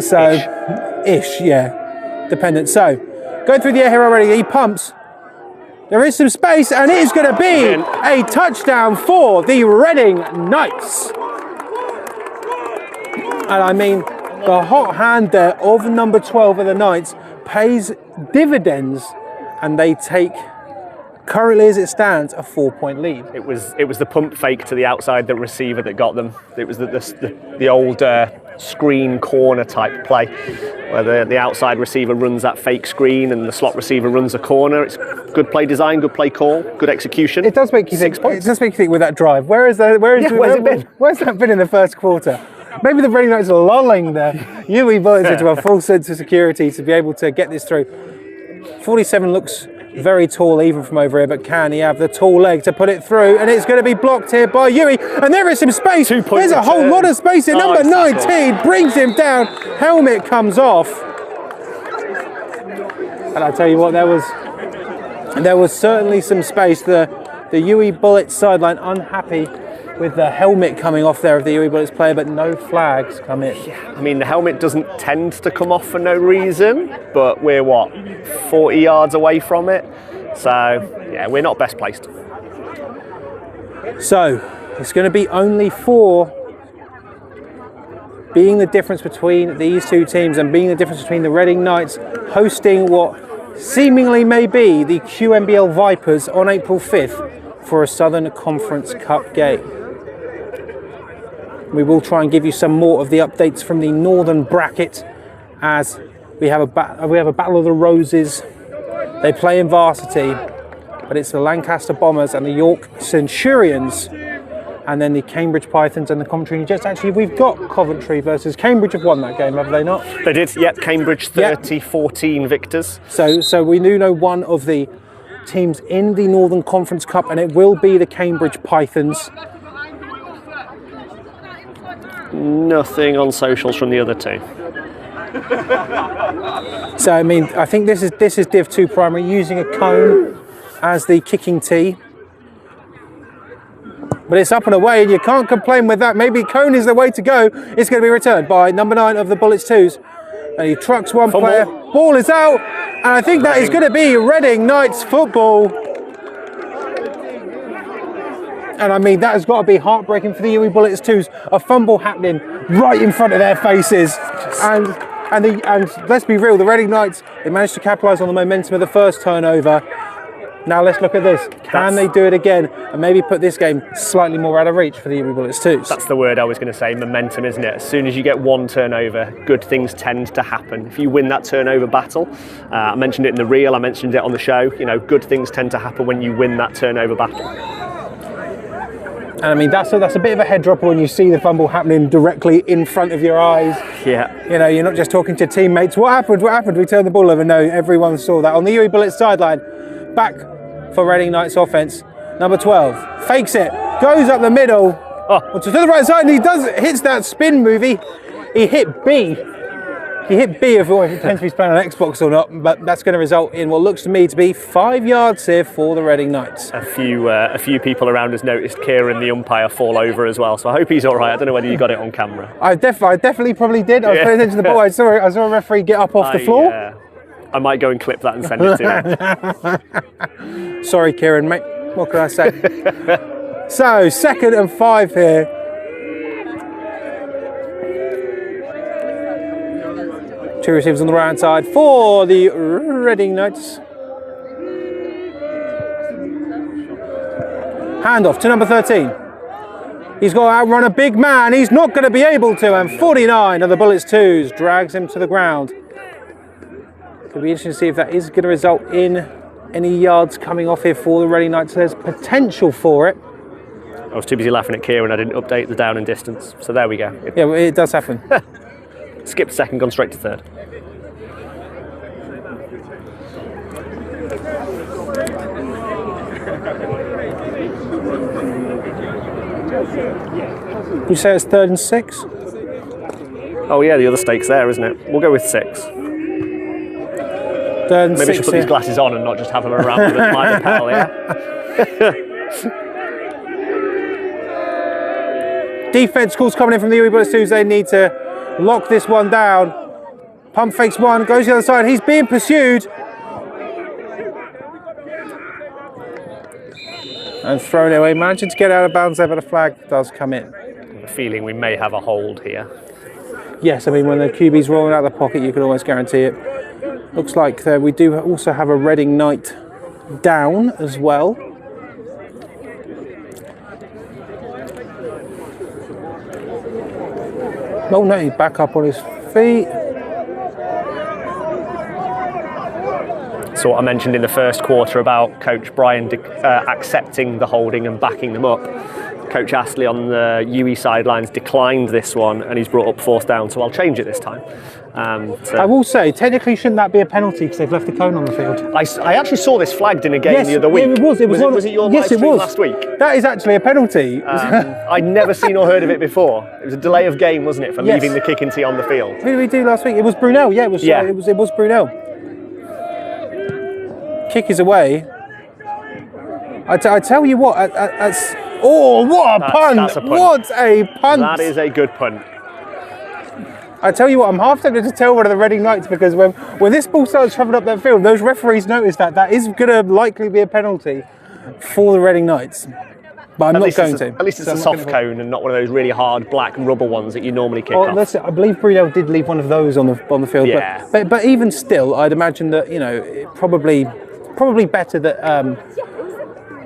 So, ish, yeah, dependent. So, going through the air here already. He pumps. There is some space, and it is going to be a touchdown for the Reading Knights. And I mean, the hot hand there of number 12 of the Knights pays dividends, and they take, currently as it stands, a 4-point lead.
It was the pump fake to the outside the receiver that got them. It was the old screen corner type play, where the outside receiver runs that fake screen and the slot receiver runs a corner. It's good play design, good play call, good execution.
It does make you think. It does make you think with that drive. Where's that been in the first quarter? Maybe the Reading Knights are lulling the UWE Bullets into a full sense of security to be able to get this through. 47 looks very tall even from over here, but can he have the tall leg to put it through? And it's going to be blocked here by UWE, and there is some space. There's a whole lot of space here. Number 19 brings him down. Helmet comes off. And I tell you what, there was certainly some space. The UWE Bullets sideline unhappy with the helmet coming off there of the UWE Bullets player, but no flags come in.
Yeah, I mean, the helmet doesn't tend to come off for no reason, but we're, 40 yards away from it? So, yeah, we're not best placed.
So, it's going to be only 4 being the difference between these 2 teams and being the difference between the Reading Knights hosting what seemingly may be the QMBL Vipers on April 5th for a Southern Conference Cup game. We will try and give you some more of the updates from the Northern bracket as we have a Battle of the Roses. They play in varsity, but it's the Lancaster Bombers and the York Centurions, and then the Cambridge Pythons and the Coventry Jets. Actually, we've got Coventry versus Cambridge have won that game, have they not?
They did, yep. Cambridge 30-14 victors.
So we do know one of the teams in the Northern Conference Cup, and it will be the Cambridge Pythons.
Nothing on socials from the other 2.
So I mean, I think this is Div 2 primary, using a cone as the kicking tee. But it's up and away, and you can't complain with that. Maybe cone is the way to go. It's going to be returned by number 9 of the Bullets 2s. And he trucks one player. Ball is out, and I think that is going to be Reading Knights football. And I mean, that has got to be heartbreaking for the UWE Bullets 2s. A fumble happening right in front of their faces. And let's be real, the Reading Knights, they managed to capitalise on the momentum of the first turnover. Now let's look at this. Can they do it again and maybe put this game slightly more out of reach for the UWE Bullets 2s?
That's the word I was going to say, momentum, isn't it? As soon as you get one turnover, good things tend to happen. If you win that turnover battle, I mentioned it in the reel, I mentioned it on the show, you know, good things tend to happen when you win that turnover battle.
And I mean, that's a bit of a head dropper when you see the fumble happening directly in front of your eyes.
Yeah.
You know, you're not just talking to teammates. What happened? What happened? We turned the ball over. No, everyone saw that. On the UWE Bullets sideline, back for Reading Knights offense. Number 12 fakes it, goes up the middle, to the right side, and he hits that spin move. He hit B. He hit B if it depends if he's playing on Xbox or not, but that's going to result in what looks to me to be 5 yards here for the Reading Knights.
A few people around us noticed Kieran, the umpire, fall over as well, so I hope he's all right. I don't know whether you got it on camera.
I definitely probably did. I was paying attention to the ball. I saw a referee get up off the floor.
I might go and clip that and send it to him.
Sorry, Kieran, mate. What can I say? So, 2nd and 5 here. Two receivers on the right hand side for the Reading Knights. Handoff to number 13. He's got to outrun a big man. He's not going to be able to. And 49 of the Bullets 2s drags him to the ground. It'll be interesting to see if that is going to result in any yards coming off here for the Reading Knights. There's potential for it.
I was too busy laughing at Kieran. I didn't update the down and distance. So there we go.
Yeah, well, it does happen.
Skipped 2nd, gone straight to 3rd.
You say it's 3rd and 6?
Oh yeah, the other stake's there, isn't it? We'll go with 6.
3rd and 6.
Maybe I should put these glasses on and not just have them around with my lapel, yeah?
Defense calls coming in from the UWE Bullets 2s. They need to lock this one down. Pump fakes one, goes to the other side. He's being pursued. And thrown away. Managing to get out of bounds there, but a flag does come in.
I have a feeling we may have a hold here.
Yes, I mean, when the QB's rolling out of the pocket, you can almost guarantee it. Looks like we do also have a Reading Knight down as well. Oh no, he's back up on his feet.
So what I mentioned in the first quarter about Coach Brian accepting the holding and backing them up. Coach Astley on the UWE sidelines declined this one and he's brought up 4th down, so I'll change it this time.
I will say, technically shouldn't that be a penalty because they've left the cone on the field?
I actually saw this flagged in a game the other week.
Yeah, it was.
Was it your live stream last week?
That is actually a penalty.
I'd never seen or heard of it before. It was a delay of game, wasn't it, for leaving the kicking tee on the field?
Who did we do last week? It was Brunel. Yeah, it was. It was Brunel. Kick is away. I tell you what. Oh, what a punt!
That's a punt!
What a punt!
That is a good punt.
I tell you what, I'm half tempted to tell one of the Reading Knights because when this ball starts travelling up that field, those referees noticed that is going to likely be a penalty for the Reading Knights. But I'm not going to.
At least it's a soft cone and not one of those really hard black rubber ones that you normally kick off.
Listen, I believe Brunel did leave one of those on the field.
Yeah.
But even still, I'd imagine that probably better that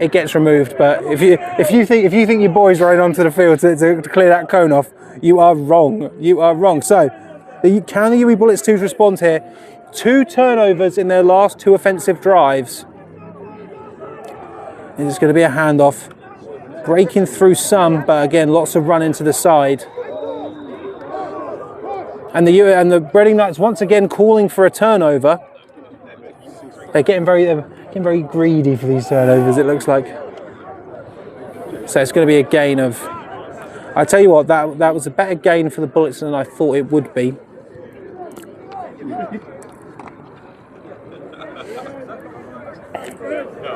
it gets removed. But if you think your boy's running onto the field to clear that cone off, you are wrong. You are wrong. So, can the UWE Bullets 2s respond here? 2 turnovers in their last 2 offensive drives. It's going to be a handoff. Breaking through some, but again, lots of running to the side. And the Reading Knights once again calling for a turnover. They're getting very greedy for these turnovers, it looks like. So it's going to be a gain of... I tell you what, that was a better gain for the Bullets than I thought it would be.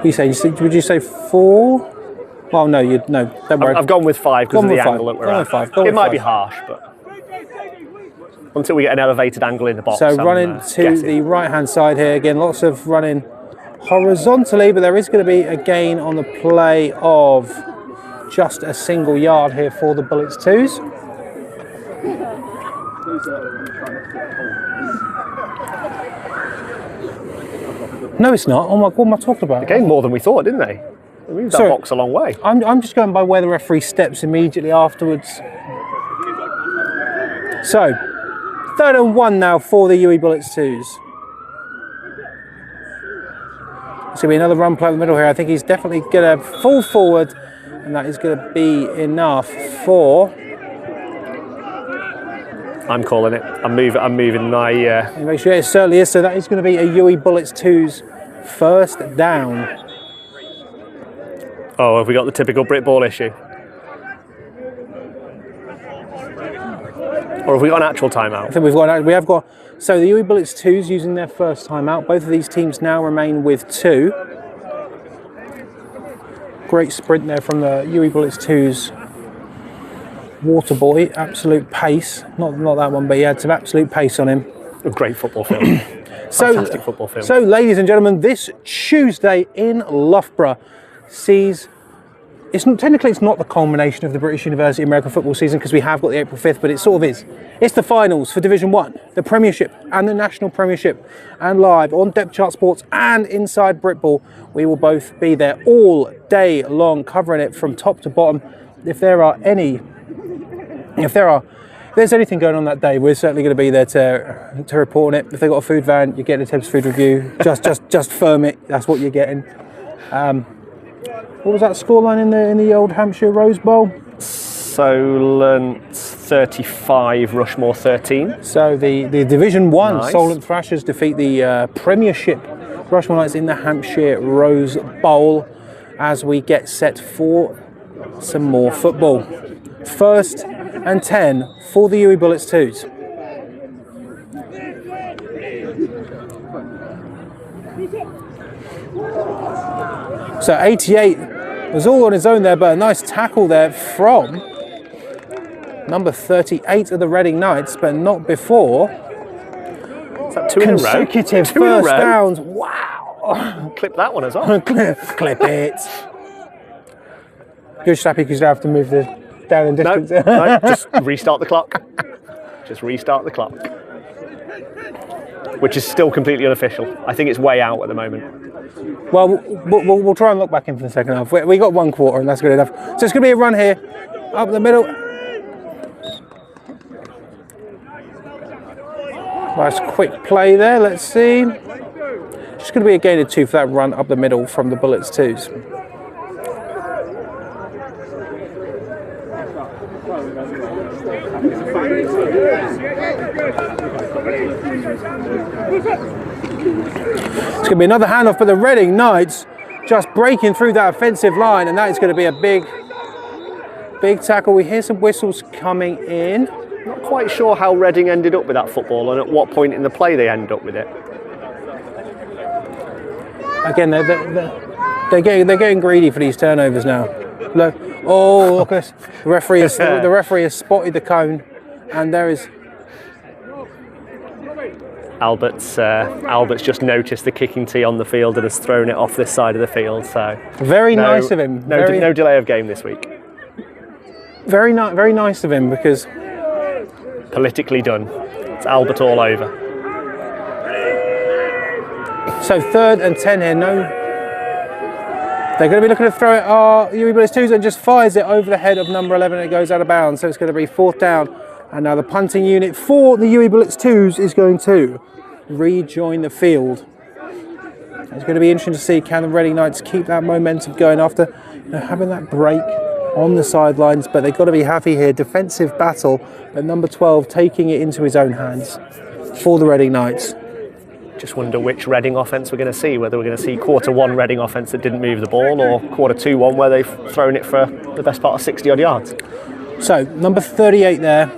Would you say 4? Well, no, don't worry.
I've gone with 5 because of the angle that we're at. It might be harsh, but until we get an elevated angle in the box.
So running to the right-hand side here again, lots of running horizontally, but there is going to be a gain on the play of just a single yard here for the Bullets 2s. No, it's not. Oh my, what am I talking about?
They gained more than we thought, didn't they? They moved that box a long way.
I'm just going by where the referee steps immediately afterwards. So, 3rd and 1 now for the UWE Bullets 2s. It's going to be another run play in the middle here. I think he's definitely going to fall forward, and that is going to be enough for...
I'm calling it. I'm moving my...
Make sure it certainly is. So that is going to be a UWE Bullets 2's first down.
Oh, have we got the typical Brit ball issue? Or have we got an actual timeout?
I think we have got. So the UWE Bullets 2's using their first timeout. Both of these teams now remain with 2. Great sprint there from the UWE Bullets 2's Waterboy. Absolute pace. Not that one, but he had some absolute pace on him.
A great football film. Fantastic football film.
So, ladies and gentlemen, this Tuesday in Loughborough sees. It's not the culmination of the British University American football season, because we have got the April 5th, but it sort of is. It's the finals for Division 1, the Premiership and the National Premiership, and live on Depth Chart Sports and Inside Britball. We will both be there all day long, covering it from top to bottom. If there's anything going on that day, we're certainly going to be there to report on it. If they've got a food van, you're getting a Tibbs food review. Just firm it. That's what you're getting. What was that scoreline in the old Hampshire Rose Bowl?
Solent 35, Rushmore 13.
So the Division 1
nice.
Solent Thrashers defeat the Premiership Rushmore Knights in the Hampshire Rose Bowl as we get set for some more football. 1st and 10 for the UWE Bullets 2's. So 88 was all on his own there, but a nice tackle there from number 38 of the Reading Knights, but not before.
Is that 2 in a row?
Consecutive first downs. Wow.
Clip that one as well.
Clip it. You're just happy because you don't have to move the down in distance.
No, just restart the clock. Just restart the clock. Which is still completely unofficial. I think it's way out at the moment.
Well, we'll try and look back in for the second half. We got 1 quarter, and that's good enough. So it's going to be a run here, up the middle. Nice quick play there. Let's see. Just going to be a gain of 2 for that run up the middle from the Bullets 2's. It's going to be another handoff, but the Reading Knights just breaking through that offensive line, and that is going to be a big tackle. We hear some whistles coming in.
Not quite sure how Reading ended up with that football and at what point in the play they end up with it.
Again, they're getting greedy for these turnovers now. Look, look at this. The referee has spotted the cone, and there is.
Albert's just noticed the kicking tee on the field and has thrown it off this side of the field. So
very nice of him.
No delay of game this week.
Very nice of him, because
politically done. It's Albert all over.
So 3rd and 10 here. No, they're going to be looking to throw it. UWE Bullets 2's and just fires it over the head of number 11. And it goes out of bounds. So it's going to be 4th down. And now the punting unit for the UWE Bullets 2's is going to rejoin the field. It's going to be interesting to see, can the Reading Knights keep that momentum going after having that break on the sidelines, but they've got to be happy here. Defensive battle, but number 12 taking it into his own hands for the Reading Knights.
Just wonder which Reading offence we're going to see, whether we're going to see quarter 1 Reading offence that didn't move the ball, or quarter 2 one where they've thrown it for the best part of 60 odd yards.
So number 38 there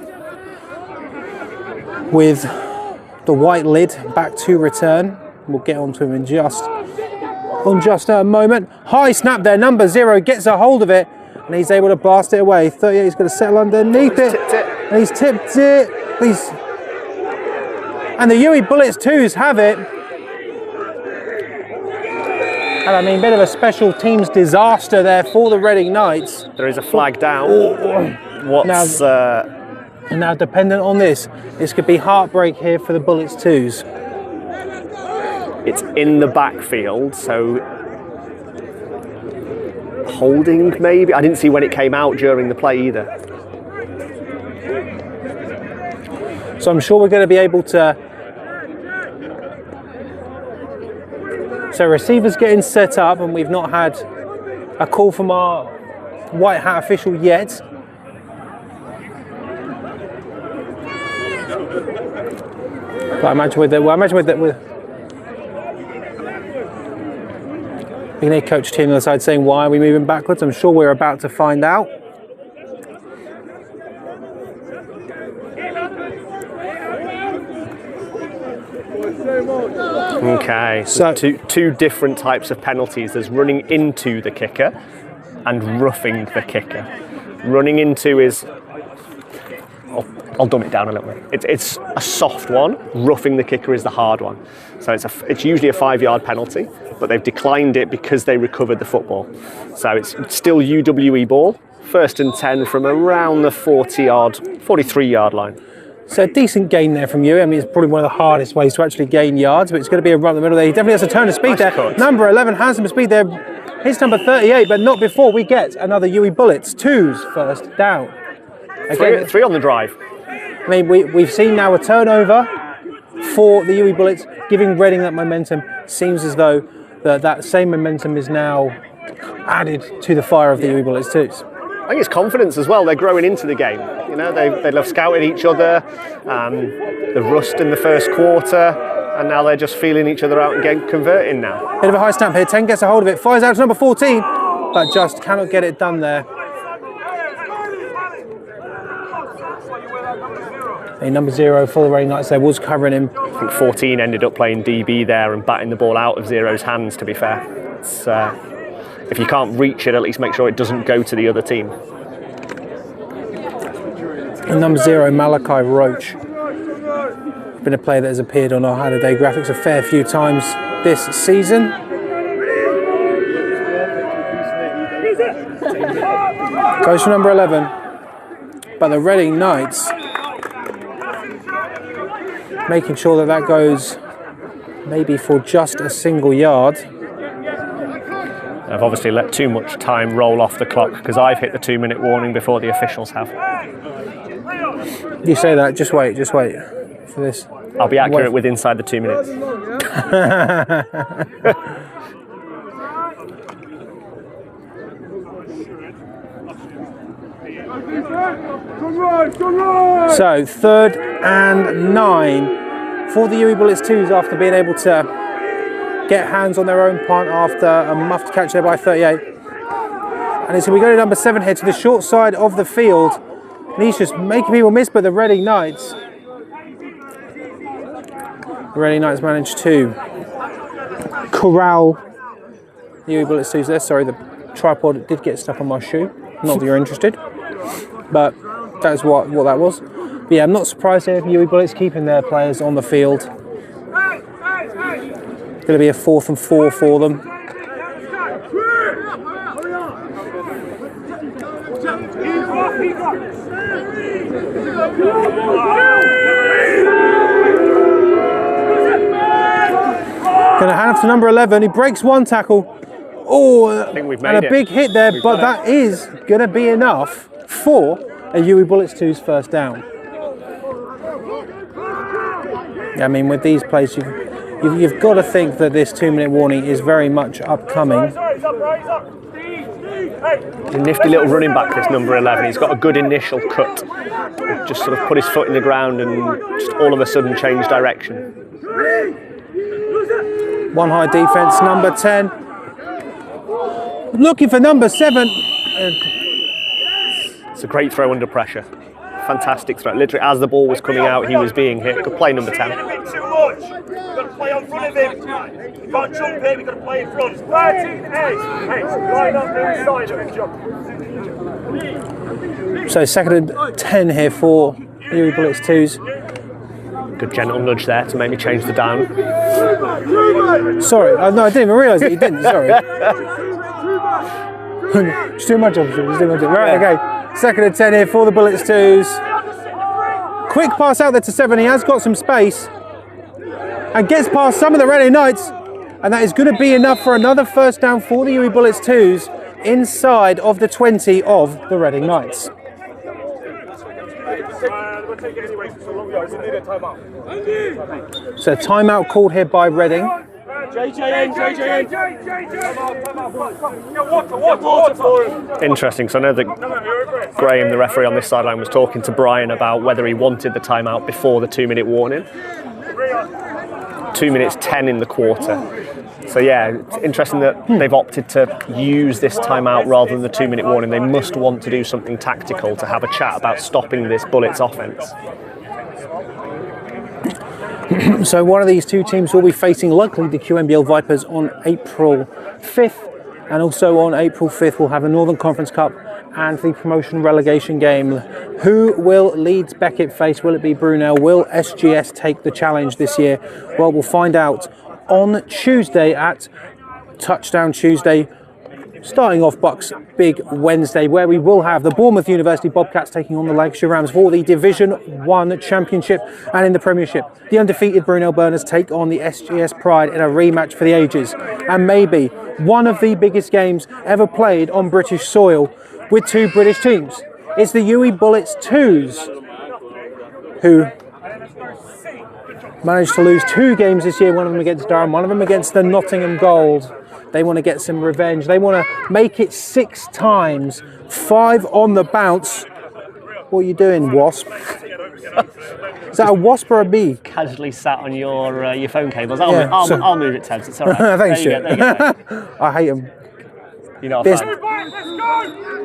with the white lid back to return. We'll get onto him in just a moment. High snap there, number 0 gets a hold of it and he's able to blast it away. 38 is going to settle underneath it. And he's tipped it. And the UWE Bullets 2's have it. And I mean, bit of a special teams disaster there for the Reading Knights.
There is a flag down.
Now, dependent on this could be heartbreak here for the Bullets 2's.
It's in the backfield, so holding maybe? I didn't see when it came out during the play either.
So I'm sure we're going to be able to... So receivers getting set up, and we've not had a call from our white hat official yet. But I imagine with we can hear Coach Tim on the side saying, why are we moving backwards? I'm sure we're about to find out.
Okay, so two different types of penalties. There's running into the kicker and roughing the kicker. Running into is, I'll dumb it down a little bit. It's a soft one. Roughing the kicker is the hard one. So it's usually a 5-yard penalty, but they've declined it because they recovered the football. So it's still UWE ball, 1st and 10 from around the 43-yard line.
So a decent gain there from you. I mean, it's probably one of the hardest ways to actually gain yards, but it's going to be a run in the middle there. He definitely has a turn of speed there.
Cut.
Number 11 has some speed there. His number 38, but not before we get another UWE Bullets. 2's first down.
Again, three on the drive.
I mean, we've seen now a turnover for the UWE Bullets, giving Reading that momentum. Seems as though that same momentum is now added to the fire of the UWE Bullets 2's.
I think it's confidence as well. They're growing into the game. You know, they love scouting each other. The rust in the first quarter, and now they're just feeling each other out and getting converting now.
Bit of a high snap here. 10 gets a hold of it, fires out to number 14, but just cannot get it done there. A number 0 for the Reading Knights there was covering him.
I think 14 ended up playing DB there and batting the ball out of 0's hands, to be fair. It's, if you can't reach it, at least make sure it doesn't go to the other team.
And number 0, Malachi Roach. Been a player that has appeared on our How to Day graphics a fair few times this season. Goes for number 11. But the Reading Knights making sure that goes maybe for just a single yard.
I've obviously let too much time roll off the clock because I've hit the 2-minute warning before the officials have.
You say that, just wait for this.
I'll be accurate with inside the 2 minutes.
So 3rd and 9 for the UWE Bullets 2's after being able to get hands on their own punt after a muffed catch there by 38. And so we go to number 7 here to the short side of the field. And he's just making people miss, but the Reading Knights managed to corral the UWE Bullets 2's there. Sorry, the tripod did get stuck on my shoe. Not that you're interested, but that's what that was. But yeah, I'm not surprised here if UWE Bullets keeping their players on the field. Going to be a 4th and 4 for them. Going to hand off to number 11. He breaks one tackle. Oh,
I think we've
made and a big hit there, but that is going to be enough for a UWE Bullets 2's first down. I mean, with these plays, you've got to think that this 2-minute warning is very much upcoming.
A nifty little running back, this number 11. He's got a good initial cut. Just sort of put his foot in the ground and just all of a sudden change direction.
One high defense, number 10. Looking for number 7.
It's a great throw under pressure. Fantastic throw. Literally, as the ball was coming out, he was being hit. Good play, number 10.
Too much. We've got to play on front of him. You can't jump here. We've got to play in front. 13 Hey, line up the inside of him, jump.
So 2nd and 10 here for UWE Bullets 2's.
Good gentle nudge there to make me change the down.
Sorry, no, I didn't even realise that you didn't. Sorry. It's too much, obviously. It's too much. Right, okay. 2nd and 10 here for the Bullets 2's. Quick pass out there to 7. He has got some space. and gets past some of the Reading Knights, and that is going to be enough for another first down for the UWE Bullets 2s inside of the 20 of the Reading Knights. So timeout called here by Reading.
Interesting, so I know that Graham, the referee on this sideline, was talking to Brian about whether he wanted the timeout before the 2-minute warning. 2 minutes 10 in the quarter. So yeah, it's interesting that they've opted to use this timeout rather than the 2-minute warning. They must want to do something tactical to have a chat about stopping this Bullets offence.
So one of these two teams will be facing likely the QMBL Vipers on April 5th, and also on April 5th we'll have the Northern Conference Cup and the promotion relegation game. Who will Leeds Beckett face? Will it be Brunel? Will SGS take the challenge this year? Well, we'll find out on Tuesday at Touchdown Tuesday, starting off Bucks Big Wednesday, where we will have the Bournemouth University Bobcats taking on the Lancashire Rams for the Division 1 Championship, and in the Premiership, the undefeated Brunel Burners take on the SGS Pride in a rematch for the ages, and maybe one of the biggest games ever played on British soil with two British teams. It's the UWE Bullets 2s who managed to lose 2 games this year, one of them against Durham, one of them against the Nottingham Gold. They want to get some revenge. They want to make it 6 times, 5 on the bounce. What are you doing, Wasp? Is that a wasp or a bee?
Casually sat on your phone cables. I'll move it, Tebs. It's all right.
Thanks, Stuart. I hate them.
You're not a fan?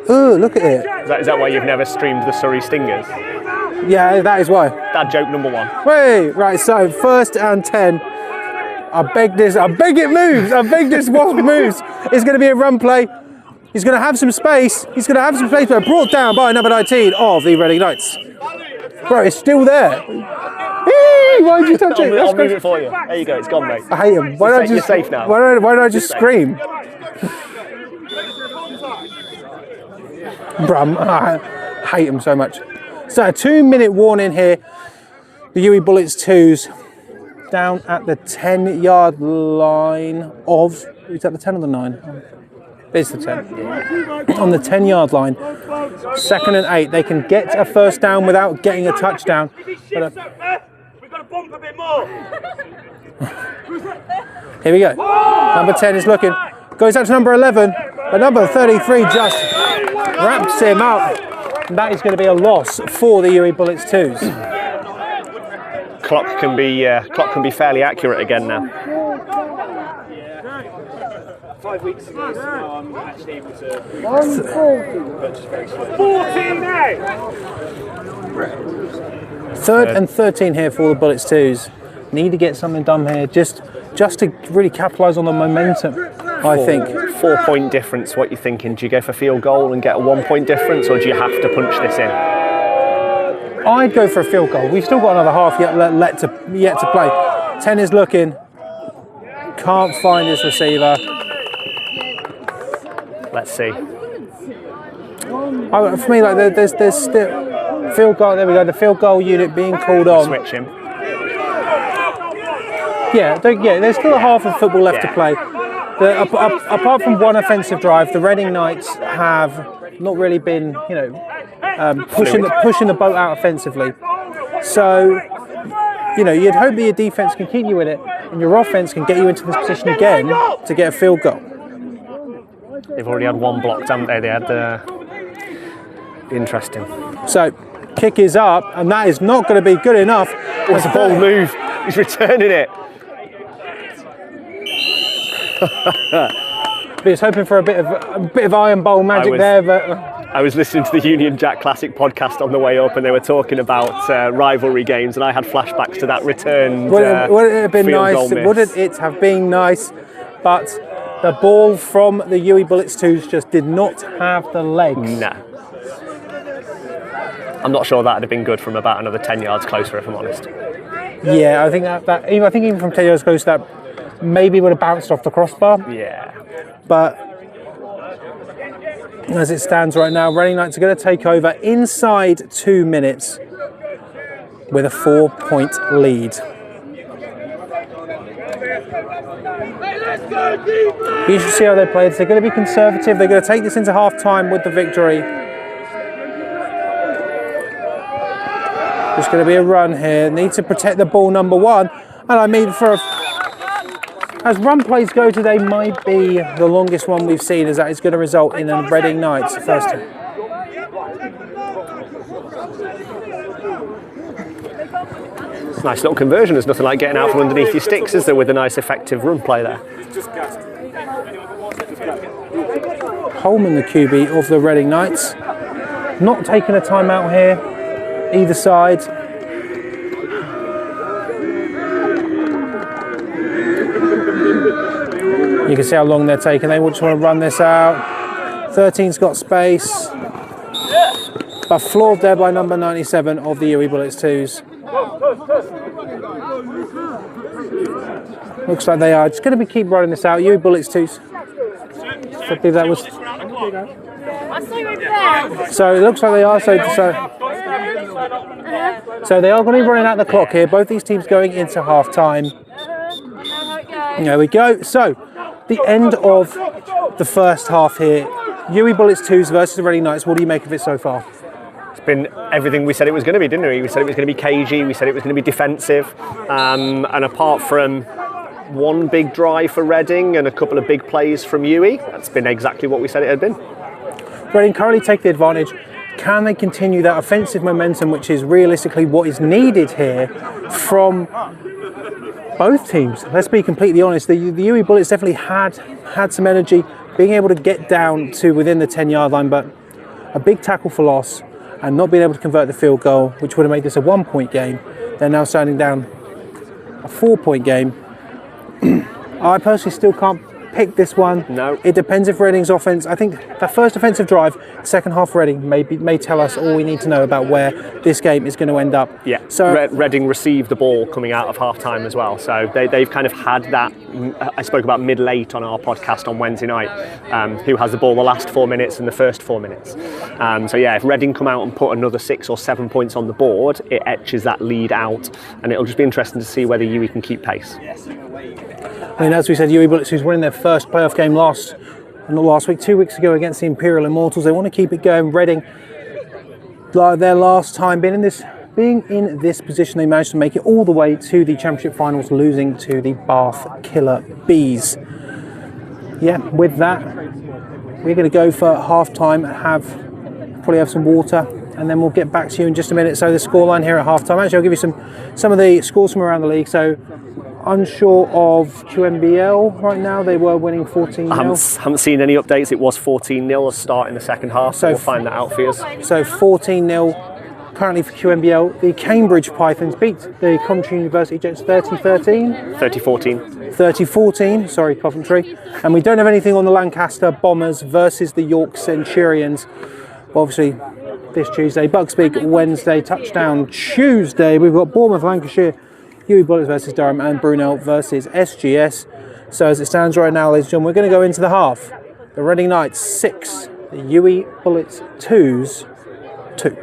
Oh, look at it.
Is that why you've never streamed the Surrey Stingers?
Yeah, that is why.
Dad joke number 1.
Wait, right, so 1st and 10. I beg it moves. I beg this Wasp moves. It's going to be a run play. He's going to have some space. But brought down by number 19 of the Reading Knights. Bro, it's still there. Why did you touch it?
I'll move it for you. There you go, it's gone, mate.
I hate him.
You're safe now.
Why don't I just scream? Brum, I hate him so much. So a 2-minute warning here. The UWE Bullets 2s down at the 10-yard line of, is that the 10 or the 9? It's the 10. On the 10-yard line, 2nd and 8. They can get a first down without getting a touchdown.
We've got to bump a bit more.
Here we go. Number 10 is looking. Goes out to number 11. But number 33 just wraps him up. And that is going to be a loss for the UWE Bullets 2s.
Clock can be fairly accurate again now.
5 weeks ago, so I'm actually able to purchase very slowly. 14 now!
3rd and 13 here for the Bullets 2s. Need to get something done here just to really capitalise on the momentum, I think.
4-point difference, what you thinking? Do you go for field goal and get a 1-point difference, or do you have to punch this in?
I'd go for a field goal. We've still got another half yet to play. 10 is looking. Can't find his receiver.
Let's see.
For me, like there's still field goal. There we go. The field goal unit being called on.
Switch him.
Yeah. There's still a half of football left to play. Apart from one offensive drive, the Reading Knights have not really been, pushing the boat out offensively. So, you'd hope that your defense can keep you in it, and your offense can get you into this position again to get a field goal.
They've already had one blocked, haven't they? They had interesting.
So, kick is up, and that is not going to be good enough.
It's a bold move. He's returning it.
But he's hoping for a bit of Iron Bowl magic there. But
I was listening to the Union Jack Classic podcast on the way up, and they were talking about rivalry games, and I had flashbacks to that return.
Would it have been nice? Would it have been nice? But the ball from the UWE Bullets 2s just did not have the legs.
Nah. I'm not sure that'd have been good from about another 10 yards closer, if I'm honest.
Yeah, I think even from 10 yards close, that maybe would have bounced off the crossbar.
Yeah.
But as it stands right now, Reading Knights are going to take over inside 2 minutes with a 4-point lead. You should see how they play. They're going to be conservative. They're going to take this into half-time with the victory. There's going to be a run here. Need to protect the ball, number one. And I mean, as run plays go today, might be the longest one we've seen, as that is going to result in a Reading Knights first.
Nice little conversion. There's nothing like getting out from underneath your sticks, is there, with a nice effective run play there.
Holman, the QB of the Reading Knights, not taking a timeout here, either side. You can see how long they're taking. They just want to run this out. 13's got space, but floored there by number 97 of the UWE Bullets 2s. Looks like they are just going to keep running this out. UWE Bullets 2s. I believe that was. So it looks like they are. So they are going to be running out the clock here. Both these teams going into half time. There we go. So the end of the first half here. UWE Bullets 2s versus the Reading Knights. What do you make of it so far?
It's been everything we said it was going to be, didn't we? We said it was going to be cagey. We said it was going to be defensive. And apart from one big drive for Reading and a couple of big plays from UWE, that's been exactly what we said it had been.
Reading currently take the advantage. Can they continue that offensive momentum, which is realistically what is needed here from both teams? Let's be completely honest. The UWE Bullets definitely had some energy, being able to get down to within the 10-yard line, but a big tackle for loss and not being able to convert the field goal, which would have made this a 1-point game. They're now standing down a 4-point game. I personally still can't pick this one.
No.
It depends if Reading's offense. I think the first offensive drive, second half Reading may tell us all we need to know about where this game is going to end up.
Yeah.
So
Reading received the ball coming out of half time as well. So they've kind of had that. I spoke about mid-late on our podcast on Wednesday night. Who has the ball the last 4 minutes and the first 4 minutes. So yeah, if Reading come out and put another 6 or 7 points on the board, it etches that lead out, and it'll just be interesting to see whether UWE can keep pace.
I mean, as we said, UWE Bullets, who's winning their first playoff game not last week, 2 weeks ago against the Imperial Immortals. They want to keep it going. Reading, their last time being in this position, they managed to make it all the way to the championship finals, losing to the Bath Killer Bees. Yeah, with that, we're going to go for half time, probably have some water, and then we'll get back to you in just a minute. So the scoreline here at half time. Actually, I'll give you some of the scores from around the league. So unsure of QMBL right now. They were winning 14-0.
I haven't seen any updates. It was 14-0 to start in the second half, so we'll find that out for you.
So 14-0 currently for QMBL. The Cambridge Pythons beat the Coventry University Jets 30-13.
30-14.
30-14, sorry, Coventry. And we don't have anything on the Lancaster Bombers versus the York Centurions. Obviously, this Tuesday. Bugspeak Wednesday, touchdown Tuesday. We've got Bournemouth, Lancashire, UWE Bullets versus Durham, and Brunel versus SGS. So as it stands right now, ladies and gentlemen, we're going to go into the half. The Reading Knights 6, the UWE Bullets 2s 2.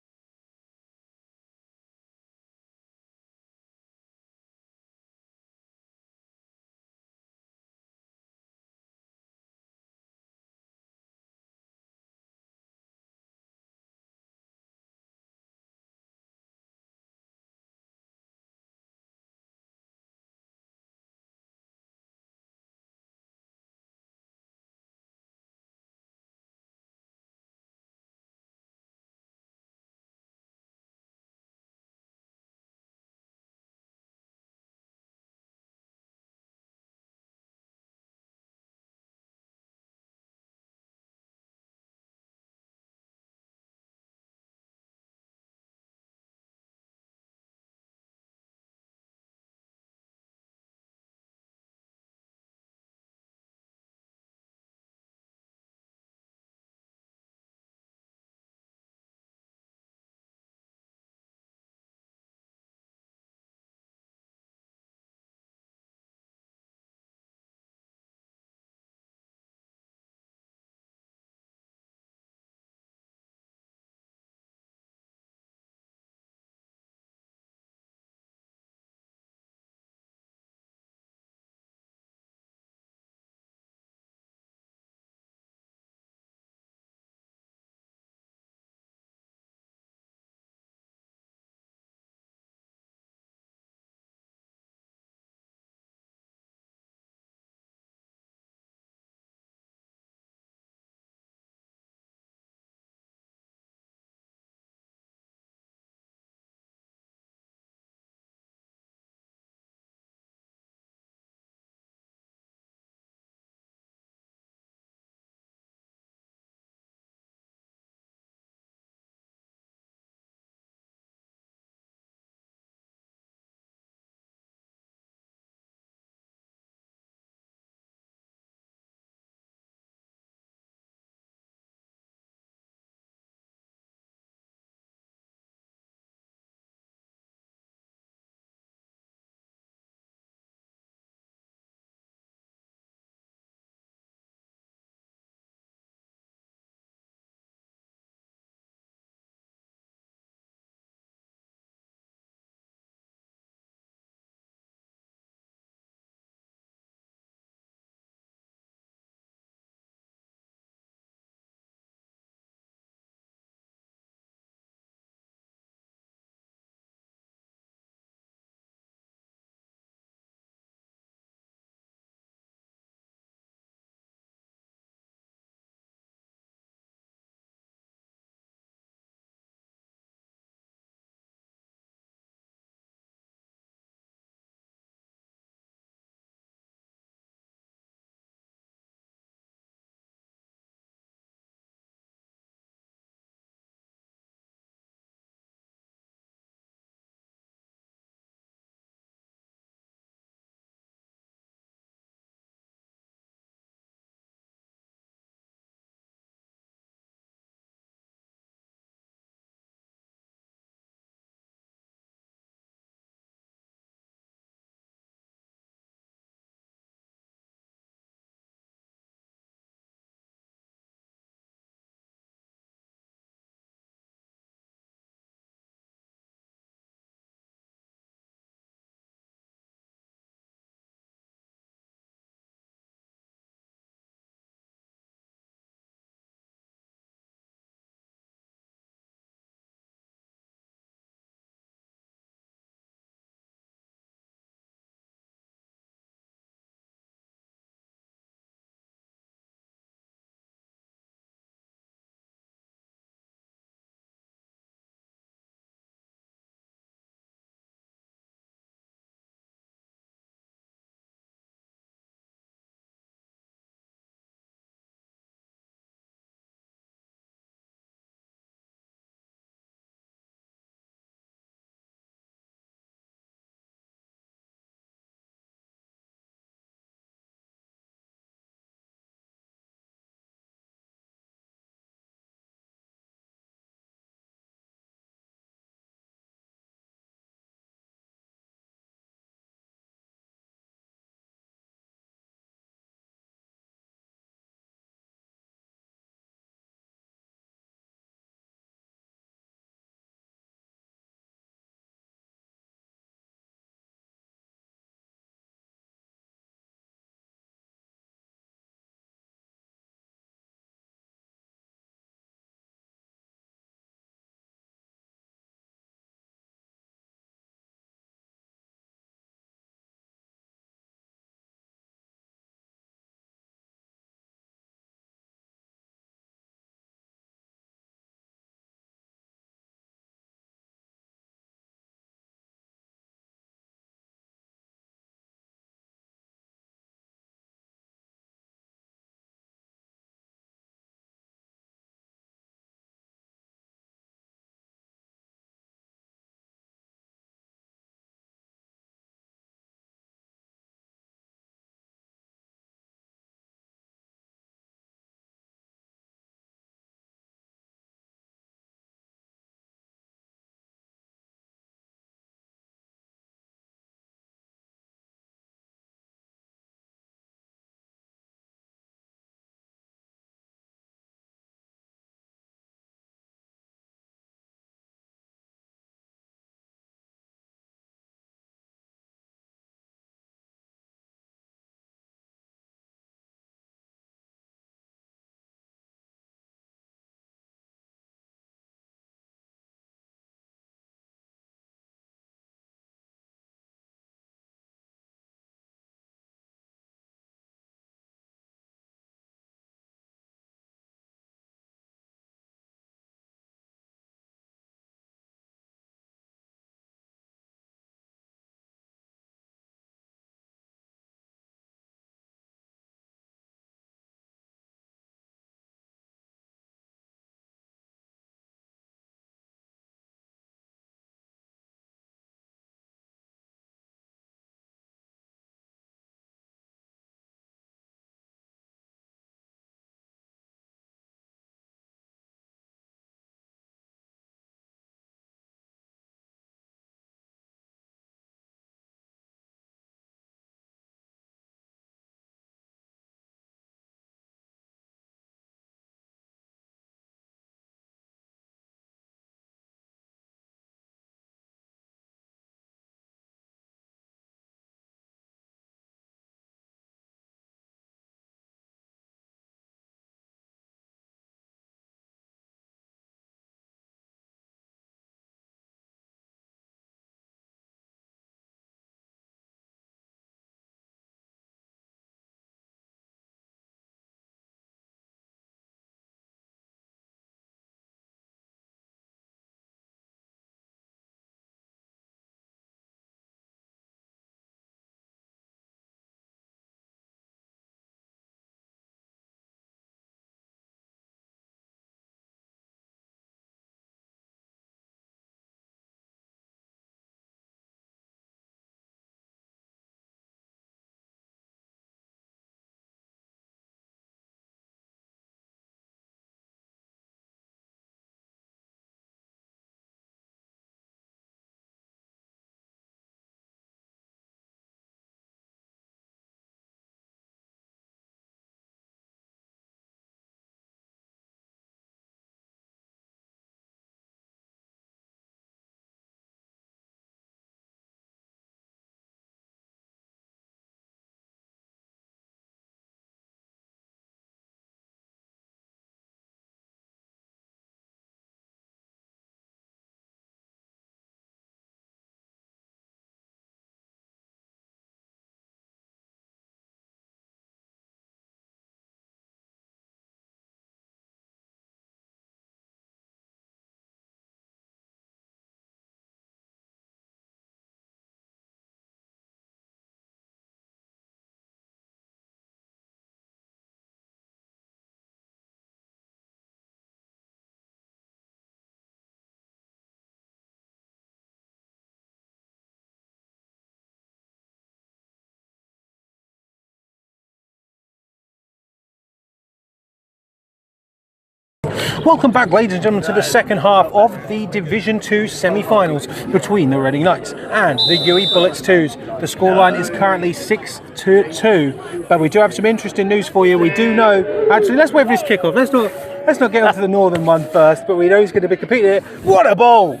Welcome back, ladies and gentlemen, to the second half of the Division 2 semi-finals between the Reading Knights and the UWE Bullets 2s. The scoreline is currently 6-2, but we do have some interesting news for you. We do know, actually, let's wait for this kickoff. Let's not get onto the northern one first, but we know he's going to be competing here. What a ball!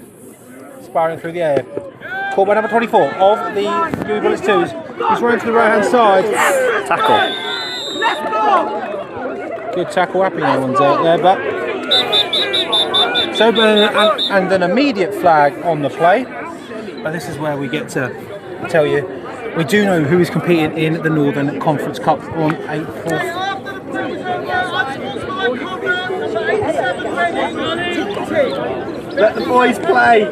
Sparring through the air. Caught by number 24 of the UWE Bullets 2s. He's running to the right-hand side.
Tackle.
Good tackle, happy no one's out there, but so and an immediate flag on the play. But this is where we get to tell you we do know who is competing in the Northern Conference Cup on April.
Let the boys play.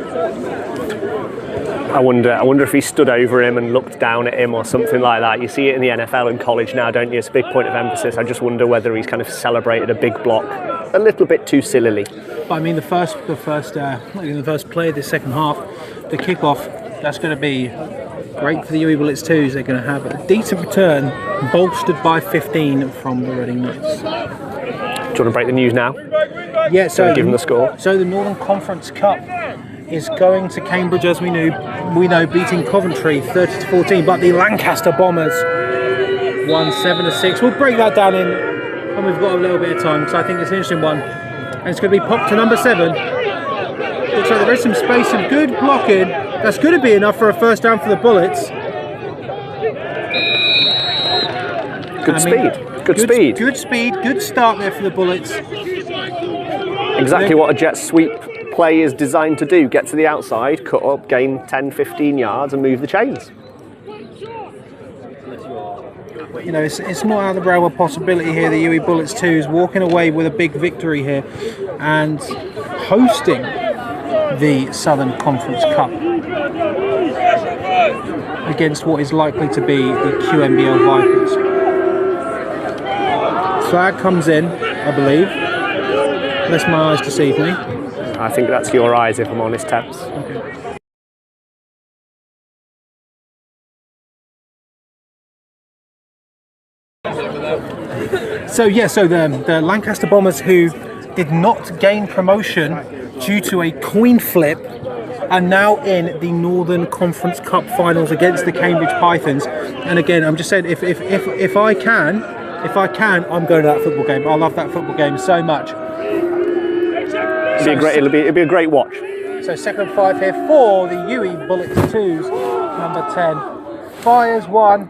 I wonder if he stood over him and looked down at him or something like that. You see it in the NFL and college now, don't you? It's a big point of emphasis. I just wonder whether he's kind of celebrated a big block a little bit too sillily.
But I mean, the first play of this second half, the kickoff, that's going to be great for the UWE Bullets 2s. They're going to have a decent return, bolstered by 15 from the Reading Knights.
Do you want to break the news now?
Yeah, so
give them the score.
So the Northern Conference Cup is going to Cambridge, as we know, beating Coventry 30-14, but the Lancaster Bombers won 7-6. We'll break that down in when we've got a little bit of time, because I think it's an interesting one. And it's going to be popped to number 7. Looks like there is some space and good blocking. That's going to be enough for a first down for the Bullets.
Good speed. Good
start there for the Bullets.
Exactly what a jet sweep play is designed to do. Get to the outside, cut up, gain 10-15 yards and move the chains.
You know, it's not out of the realm of possibility here. The UWE Bullets 2s walking away with a big victory here and hosting the Southern Conference Cup against what is likely to be the QMBL Vipers. Flag comes in, I believe, unless my eyes deceive me.
I think that's your eyes, if I'm honest, Tabs.
Okay. So the Lancaster Bombers, who did not gain promotion due to a coin flip, are now in the Northern Conference Cup finals against the Cambridge Pythons. And again, I'm just saying, if I can, I'm going to that football game. I love that football game so much.
It'll be a great watch.
So second 5 here for the UWE Bullets 2s, number 10. Fires one.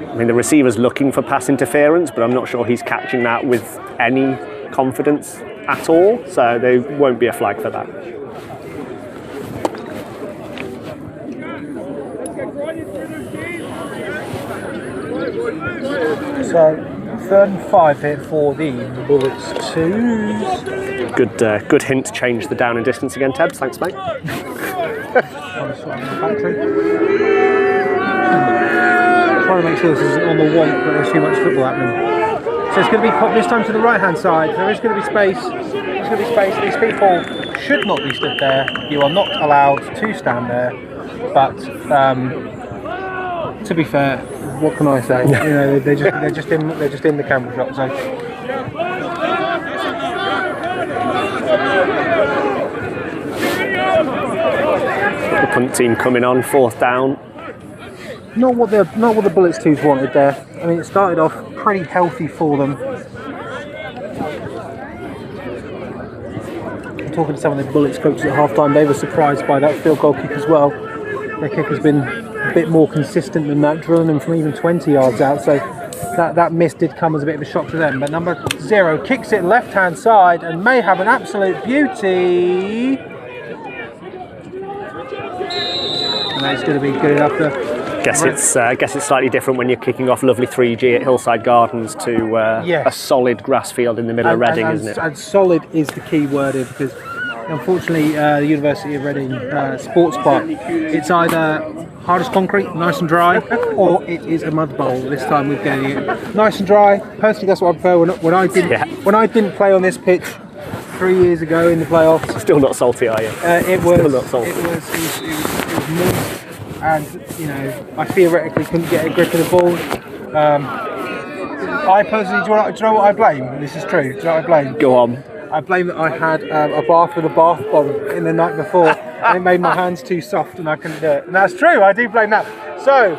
I mean, the receiver's looking for pass interference, but I'm not sure he's catching that with any confidence at all, so there won't be a flag for that.
So, 3rd and 5 here for the Bullets 2s.
Good hint to change the down and distance again, Tebs. Thanks, mate.
Trying to make sure this isn't on the wonk, but there's too much football happening. So it's going to be popped this time to the right-hand side. There is going to be space. There's going to be space. These people should not be stood there. You are not allowed to stand there. But to be fair, what can I say? You know, they're just in the camera shot. So
the punt team coming on, 4th down.
Not what the Bullets 2s wanted there. I mean, it started off pretty healthy for them. I'm talking to some of the Bullets coaches at half-time. They were surprised by that field goal kick as well. Their kick has been a bit more consistent than that, drilling them from even 20 yards out. So that miss did come as a bit of a shock to them. But number 0 kicks it left-hand side and may have an absolute beauty. And that's going to be good enough to...
Guess it's slightly different when you're kicking off lovely 3G at Hillside Gardens to a solid grass field in the middle of Reading, isn't it?
And solid is the key word here, because unfortunately the University of Reading sports park, it's either hard as concrete, nice and dry, or it is a mud bowl. This time we're getting it nice and dry. Personally, that's what I prefer. When I didn't play on this pitch 3 years ago in the playoffs.
Still not salty, are you?
It was.
Still not salty.
It was moist. And you know, I theoretically couldn't get a grip of the ball. I personally, do you know what I blame? This is true. Do you know what I blame?
Go on.
I blame that I had a bath with a bath bomb in the night before, and it made my hands too soft and I couldn't do it. And that's true, I do blame that. So,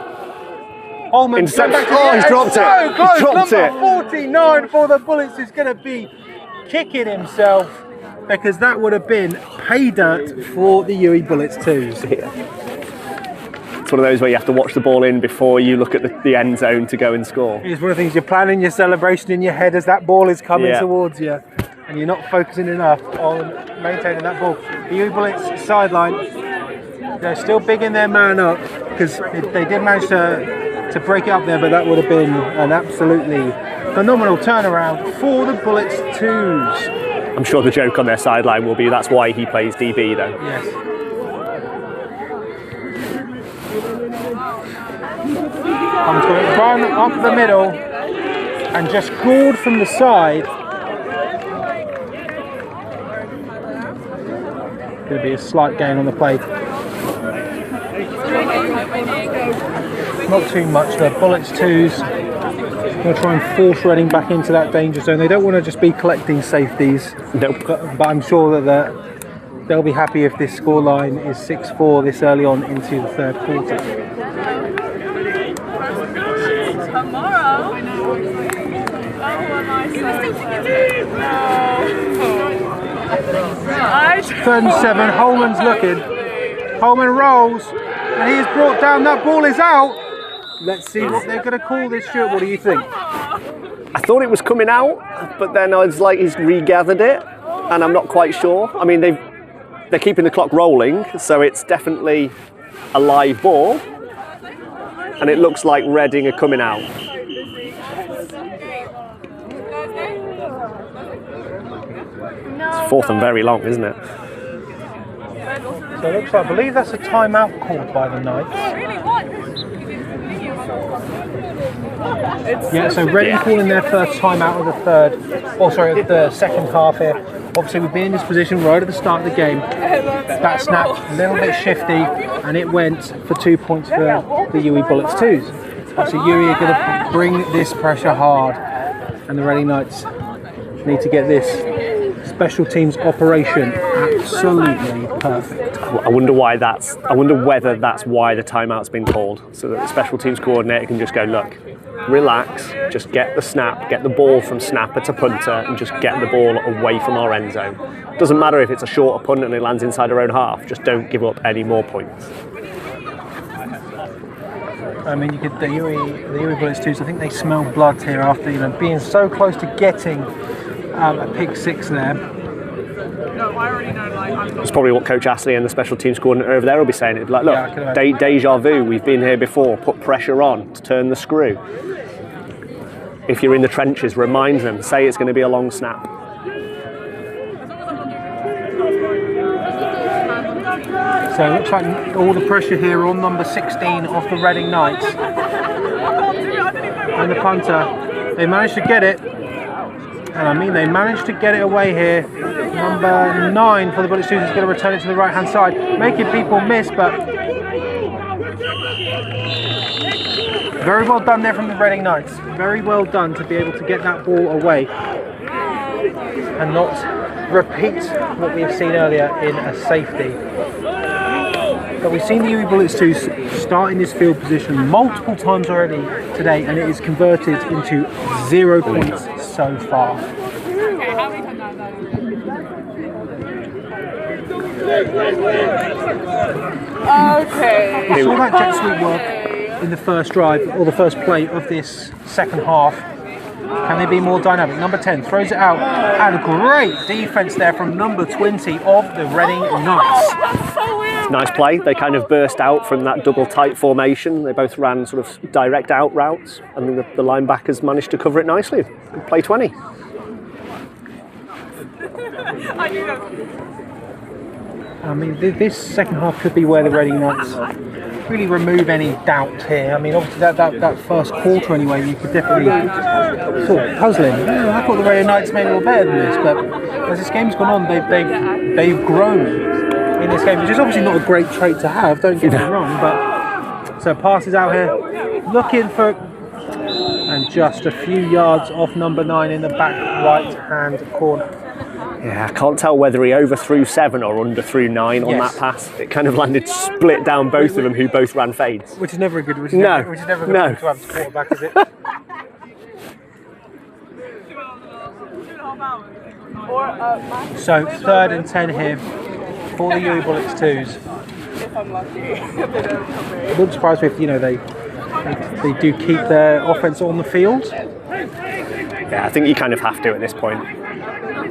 Holman,
interception. Oh, he's dropped it.
Close.
He's dropped
Number
it.
49 for the Bullets is going to be kicking himself, because that would have been pay dirt for the UWE Bullets 2s.
It's one of those where you have to watch the ball in before you look at the end zone to go and score.
It's one of the things, you're planning your celebration in your head as that ball is coming towards you, and you're not focusing enough on maintaining that ball. The UWE Bullets sideline, they're still bigging their man up, because they did manage to break it up there, but that would have been an absolutely phenomenal turnaround for the Bullets 2s.
I'm sure the joke on their sideline will be that's why he plays DB though.
Yes. Comes to it, run up the middle and just scored from the side. Going to be a slight gain on the play. Not too much. The Bullets 2s going to try and force Reading back into that danger zone. They don't want to just be collecting safeties.
Nope.
But I'm sure that they'll be happy if this scoreline is 6-4 this early on into the third quarter.
Tomorrow.
Third and 7, Holman's looking. Holman rolls, and he has brought down, that ball is out. Let's see what they're going to call this, Stuart. What do you think?
I thought it was coming out, but then I was like, he's regathered it, and I'm not quite sure. I mean, they're keeping the clock rolling, so it's definitely a live ball, and it looks like Reading are coming out. It's fourth and very long, isn't it?
So it looks like, I believe that's a timeout called by the Knights. Yeah, so Reading calling their first timeout of the second half here. Obviously, we've been in this position right at the start of the game. That snap, a little bit shifty, and it went for 2 points for the UWE Bullets 2s. So UWE are going to bring this pressure hard, and the Reading Knights need to get this special teams operation absolutely perfect.
I wonder why I wonder whether that's why the timeout's been called, so that the special teams coordinator can just go, look, relax, just get the snap, get the ball from snapper to punter, and just get the ball away from our end zone. Doesn't matter if it's a shorter punt and it lands inside our own half, just don't give up any more points.
I mean, the UWE Bullets 2s, I think they smell blood here after being so close to getting a pick 6 there.
No, I already know,
That's probably what Coach Astley and the special teams coordinator over there will be saying. It'd be like, look, deja vu, we've been here before, put pressure on to turn the screw. If you're in the trenches, remind them, say it's going to be a long snap.
So it looks like all the pressure here on number 16 of the Reading Knights. And the punter, they managed to get it. And I mean, they managed to get it away here. Number 9 for the Bullets 2s is going to return it to the right hand side, making people miss, but very well done there from the Reading Knights. Very well done to be able to get that ball away and not repeat what we've seen earlier in a safety. But we've seen the UWE Bullets 2 start in this field position multiple times already today, and it is converted into 0 points so far.
Okay.
We saw that jet sweep work in the first drive, or the first play of this second half. Can they be more dynamic? Number 10 throws it out, and great defense there from number 20 of the Reading Knights.
Nice play. They kind of burst out from that double tight formation. They both ran sort of direct out routes, and then the linebackers managed to cover it nicely. Good play 20.
I mean, this second half could be where the Reading Knights really remove any doubt here. I mean, obviously that first quarter anyway, you could definitely sort of puzzling. I thought the Reading Knights maybe were better than this, but as this game's gone on, they've grown in this game, which is obviously not a great trait to have, don't get me wrong, but so passes out here, looking for, and just a few yards off number 9 in the back right-hand corner.
Yeah, I can't tell whether he overthrew 7 or underthrew 9 on that pass. It kind of landed split down both of them, who both ran fades.
Which is never a good. Which is
No,
never good
no.
to have as a quarterback, is it? So 3rd and 10 here for the UWE Bullets 2s.
If I'm lucky.
It wouldn't surprise me if they do keep their offense on the field.
Yeah, I think you kind of have to at this point.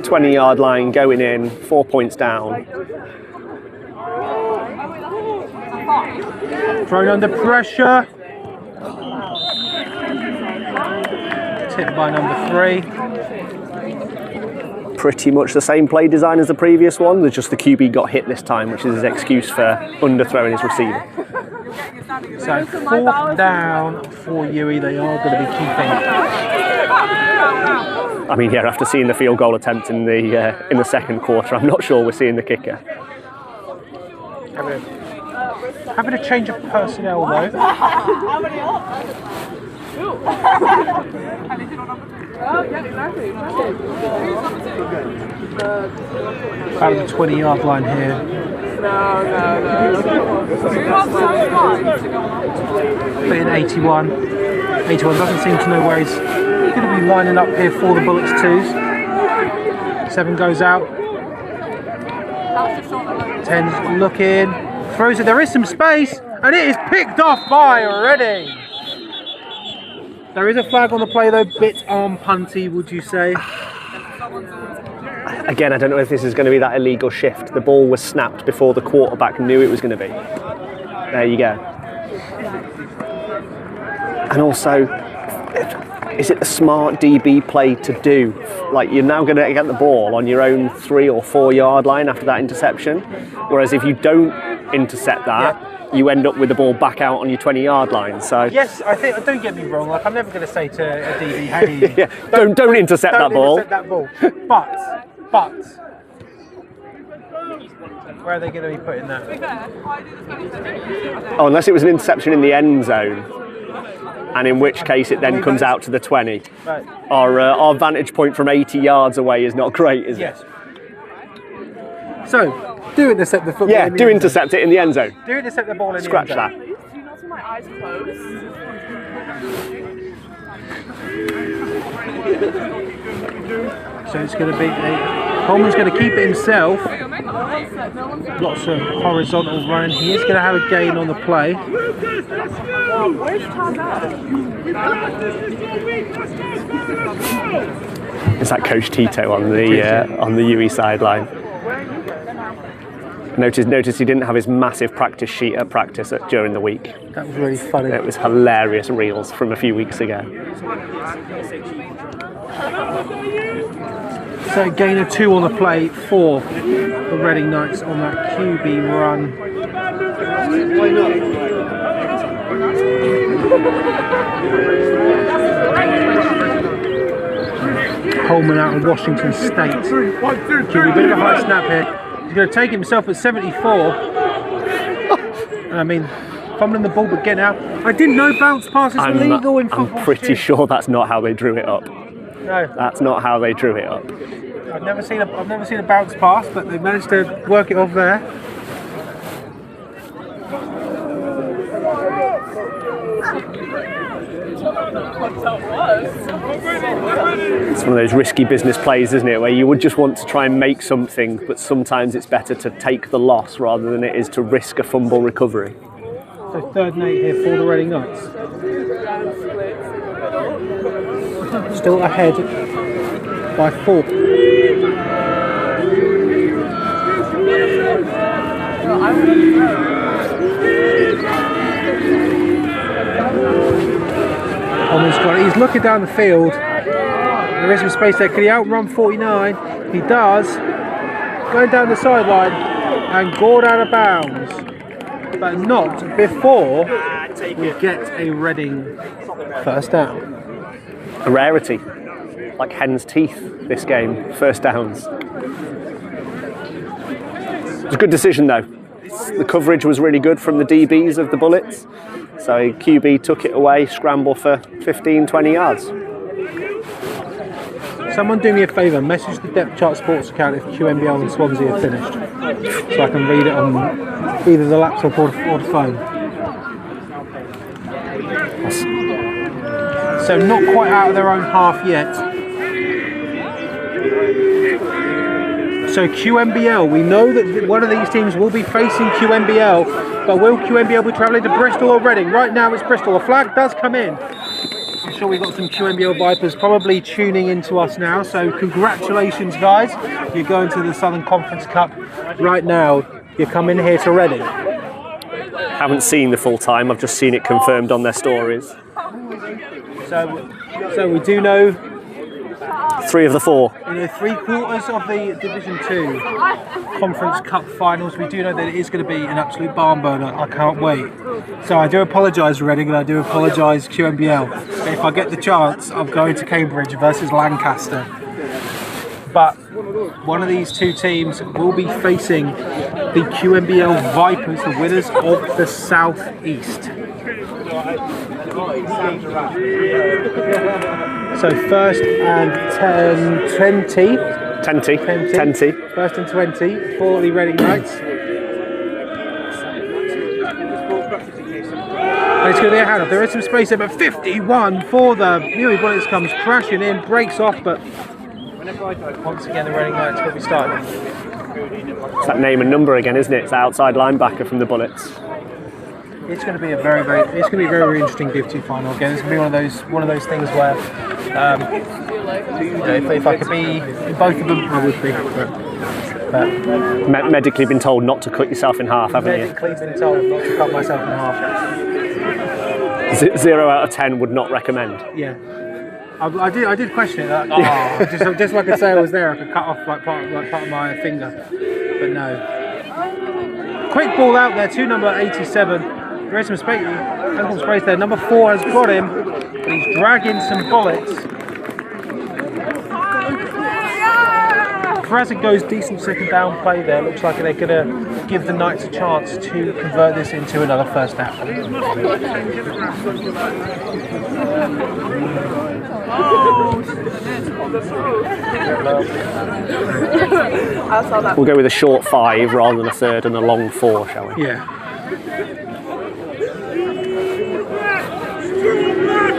20-yard line going in, 4 points down.
Thrown under pressure. Tipped by number 3.
Pretty much the same play design as the previous one. There's just the QB got hit this time, which is his excuse for underthrowing his receiver.
So 4th down for UWE. They are going to be keeping.
I mean, yeah, after seeing the field goal attempt in the second quarter, I'm not sure we're seeing the kicker.
Having a change of personnel though. Out of the 20-yard line here. Playing 81. 81 doesn't seem to know where he's going to be lining up here for the Bullets 2s. 7 goes out. 10's looking. Throws it. There is some space, and it is picked off by Reading. There is a flag on the play though, bit arm punty, would you say?
Again, I don't know if this is going to be that illegal shift. The ball was snapped before the quarterback knew it was going to be. There you go. And also, is it a smart DB play to do? Like, you're now going to get the ball on your own 3 or 4 yard line after that interception. Whereas if you don't intercept that, you end up with the ball back out on your 20-yard line. So
yes, I think. Don't get me wrong. Like, I'm never going to say to a DB, "Hey,
yeah, don't intercept that ball."
Intercept that ball. But where are they going to be putting that?
Oh, unless it was an interception in the end zone, and in which case it then comes out to the 20.
Right.
Our vantage point from 80 yards away is not great, is it?
So, do intercept the football.
Yeah, do intercept it in the end zone.
Do intercept the ball in
Scratch
the end
that.
Do you not see my eyes closed?
So it's going to be Coleman's going to keep it himself. Lots of horizontal running. He is going to have a gain on the play.
Where's Tom at?
It's that Coach Tito on the UWE sideline. Notice he didn't have his massive practice sheet at practice during the week.
That was really funny.
It was hilarious reels from a few weeks ago.
So gain of 2 on the play for the Reading Knights on that QB run. Coleman out of Washington State. QB, bit of a high snap here. He's going to take himself at 74. I mean, fumbling the ball but getting out. I didn't know bounce passes were legal in football.
I'm pretty sure that's not how they drew it up.
No,
that's not how they drew it up.
I've never seen a bounce pass, but they managed to work it off there.
It's one of those risky business plays, isn't it, where you would just want to try and make something, but sometimes it's better to take the loss rather than it is to risk a fumble recovery.
So 3rd and 8 here for the Reading Knights. Still ahead by 4. Coleman's got it. He's looking down the field. There is some space there. Can he outrun 49? He does. Going down the sideline and gored out of bounds. But not before we get a Reading 1st down.
A rarity. Like hen's teeth, this game. 1st downs. It was a good decision though. The coverage was really good from the DBs of the Bullets. So QB took it away, scramble for 15, 20 yards.
Someone do me a favour, message the Depth Chart Sports account if QMBL and Swansea are finished, so I can read it on either the laptop or the phone. So not quite out of their own half yet. So QMBL, we know that one of these teams will be facing QMBL, but will QMBL be travelling to Bristol or Reading? Right now it's Bristol. A flag does come in. I'm sure we've got some QMBL Vipers probably tuning into us now, so congratulations guys. You're going to the Southern Conference Cup right now. You're coming here to Reading.
Haven't seen the full time, I've just seen it confirmed on their stories.
So we do know
3 of the 4.
in the 3/4 of the Division 2 Conference Cup finals. We do know that it is going to be an absolute barn burner. I can't wait. So I do apologise Reading, and I do apologise QMBL. But if I get the chance, I'm going to Cambridge versus Lancaster. But one of these two teams will be facing the QMBL Vipers, the winners of the South East. So first and 20.
20.
First and 20 for the Reading Knights. And it's going to be a hand-up. There is some space there, but 51 for the UWE Bullets comes crashing in, breaks off, but once again the Reading Knights will be starting.
It's that name and number again, isn't it? It's the outside linebacker from the Bullets.
It's going to be a very interesting Div 2 final again. It's going to be one of those things where, if I could be in both of them, I would be. But
Medically been told not to cut yourself in half, haven't you?
medically been told not to cut myself in half.
0 out of 10 would not recommend.
Yeah, I did question it. Just so I could say I was there, I could cut off like part of my finger, but no. Quick ball out there to number 87. There is some space there. Number 4 has got him, but he's dragging some bullets. For as it goes, decent second down play there. Looks like they're going to give the Knights a chance to convert this into another first down.
We'll go with a short 5 rather than a third and a long 4, shall we?
Yeah.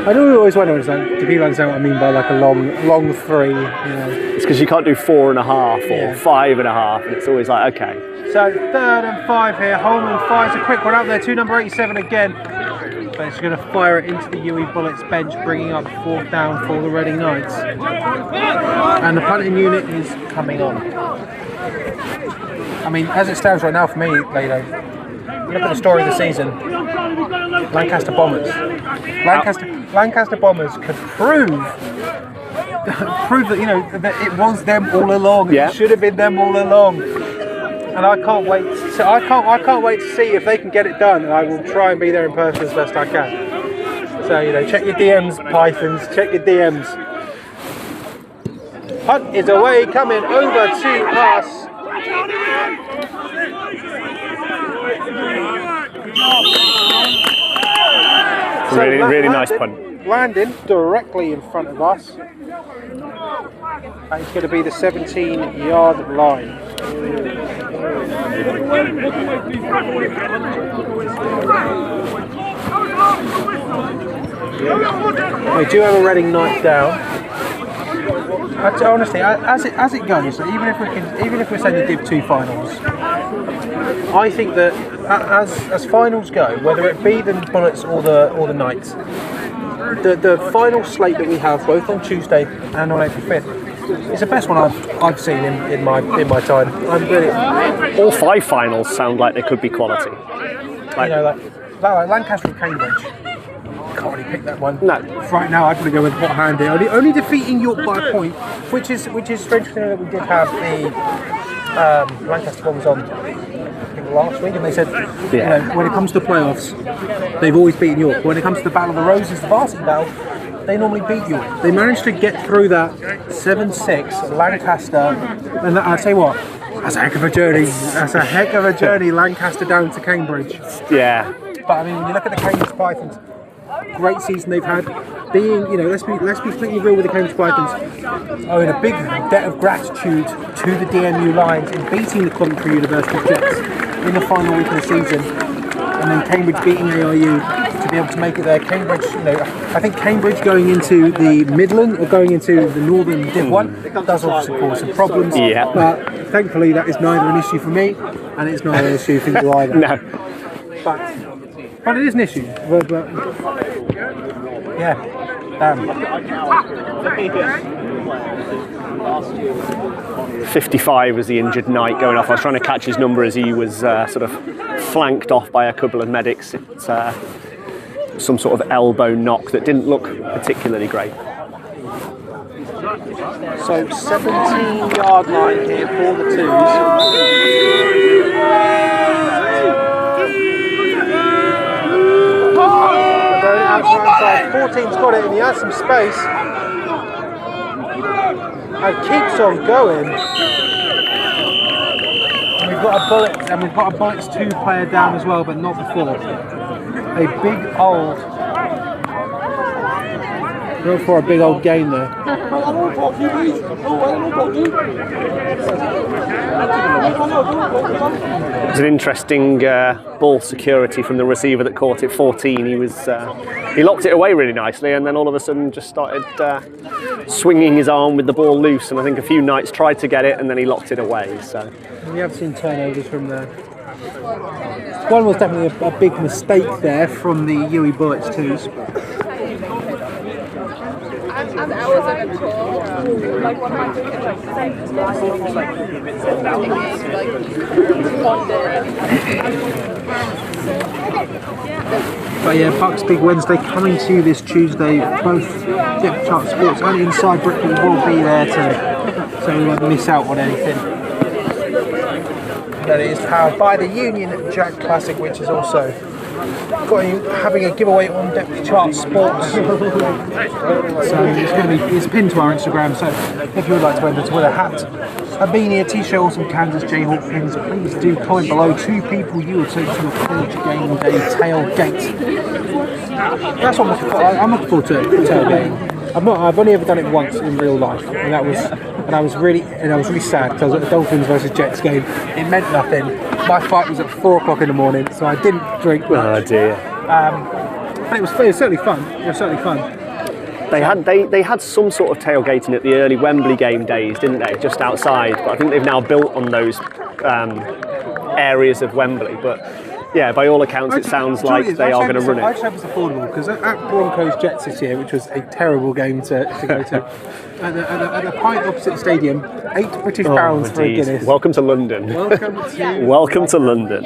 I do always wonder, do people understand what I mean by like a long 3? You know?
It's because you can't do 4.5 or 5.5, and it's always like, okay.
So 3rd and 5 here. Holman fires a quick one up there to number 87 again, but it's going to fire it into the UWE Bullets bench, bringing up 4th down for the Reading Knights. And the punting unit is coming on. I mean, as it stands right now for me, look at the story of the season. Lancaster Bombers. Lancaster Bombers could prove that that it was them all along.
Yeah.
It should have been them all along. And I can't wait. I can't wait to see if they can get it done. And I will try and be there in person as best I can. So check your DMs, Pythons. Check your DMs. Punt is away, coming over to us.
Really nice punt.
Landing directly in front of us. And it's going to be the 17-yard line. We do have a Reading Knight down. Honestly, as it goes, even if we're saying the Div 2 finals, I think that as finals go, whether it be the Bullets or the Knights, the final slate that we have both on Tuesday and on April 5th is the best one I've seen in my time. I'm really,
all 5 finals sound like they could be quality.
like Lancaster and Cambridge. Can't really pick that one.
No.
Right now, I'd probably go with hot hand here. Only defeating York by a point, which is strange to know that we did have the Lancaster Bombers on last week, and they said, when it comes to playoffs, they've always beaten York. When it comes to the Battle of the Roses, the varsity battle, they normally beat York. They managed to get through that 7-6 Lancaster, and I'll tell you what, that's a heck of a journey. That's a heck of a journey, Lancaster down to Cambridge.
Yeah.
But I mean, when you look at the Cambridge Pythons, great season they've had. Being, you know, let's be completely real with the Cambridge Pythons. Owing a big debt of gratitude to the DMU Lions in beating the Coventry University Jets in the final week of the season, and then Cambridge beating AIU to be able to make it there. Cambridge, you know, I think Cambridge going into the Midland or going into the Northern Div 1 does obviously cause some problems.
Yeah.
But thankfully that is neither an issue for me, and it's neither an issue for you either.
No.
But it is an issue. But yeah, damn.
55 was the injured Knight going off. I was trying to catch his number as he was sort of flanked off by a couple of medics. It's some sort of elbow knock that didn't look particularly great.
So 17-yard line here for the twos. Outside, 14's got it and he has some space and keeps on going. And we've got a Bullets 2 player down as well, but not before. A big old, go for a big old gain there.
It was an interesting ball security from the receiver that caught it. 14. He locked it away really nicely, and then all of a sudden just started swinging his arm with the ball loose. And I think a few Knights tried to get it, and then he locked it away. So
we have seen turnovers from there. One was definitely a big mistake there from the UWE Bullets 2s.
As I was in a tour, like one of my favorite
But yeah, Bucks Big Wednesday coming to you this Tuesday. Both Depth Chart Sports and Inside Brickley will be there so we won't miss out on anything. But it is powered by the Union Jack Classic, which is also having a giveaway on Depth Chart Sports. So it's pinned to our Instagram. So if you would like to enter to win a hat, a beanie, a t-shirt, or some Kansas Jayhawk pins, please do comment below. 2 people you will take to a college game day tailgate. That's what I'm looking for. I'm looking forward to a tailgate. I've only ever done it once in real life, and I was really sad because I was at the Dolphins versus Jets game. It meant nothing. My fight was at 4 o'clock in the morning, so I didn't drink much.
oh dear.
But it was certainly fun. It was certainly fun.
They had some sort of tailgating at the early Wembley game days, didn't they? Just outside. But I think they've now built on those areas of Wembley. But yeah, by all accounts, it sounds like they are going to run it.
I just hope it's affordable, because at Broncos Jets this year, which was a terrible game to go to, at the pint opposite the stadium, £8 British for a Guinness.
Welcome to London. Welcome to London.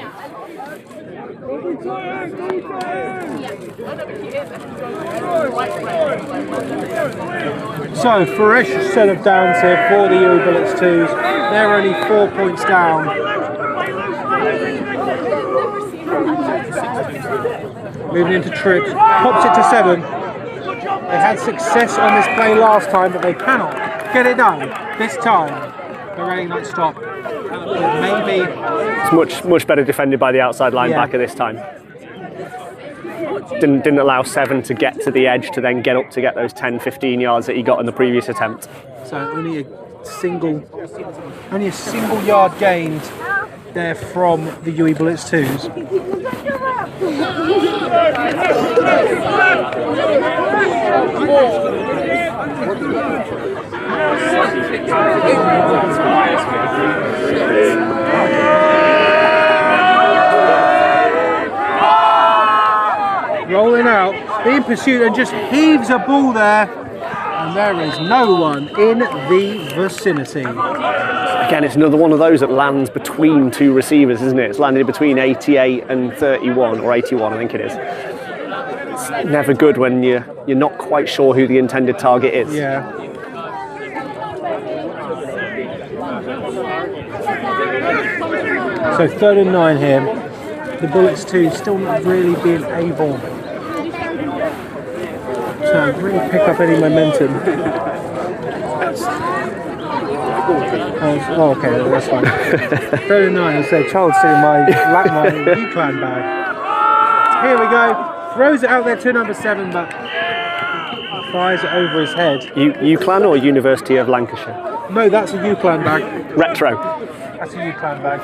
So, fresh set of downs here for the UWE Bullets 2s. They're only 4 points down. Moving into trips, pops it to 7. They had success on this play last time, but they cannot get it done this time. The Reading Knights stop. Maybe
It's much better defended by the outside linebacker this time. Didn't allow 7 to get to the edge to then get up to get those 10-15 yards that he got in the previous attempt.
so. Only a single yard gained there from the UWE Bullets 2s. Rolling out, being pursued, and just heaves a ball there, and there is no one in the vicinity.
Again, it's another one of those that lands between 2 receivers, isn't it? It's landed between 88 and 31, or 81, I think it is. It's never good when you're not quite sure who the intended target is.
Yeah. So 3rd and 9 here. The Bullets 2 still not really being able to really pick up any momentum. Oh, okay, that's fine. 3rd and 9, so child stealing my U-Clan bag. Here we go. Throws it out there to number 7, but fires it over his head.
UCLan or University of Lancashire?
No, that's a UCLan bag.
Retro.
That's a UCLan bag.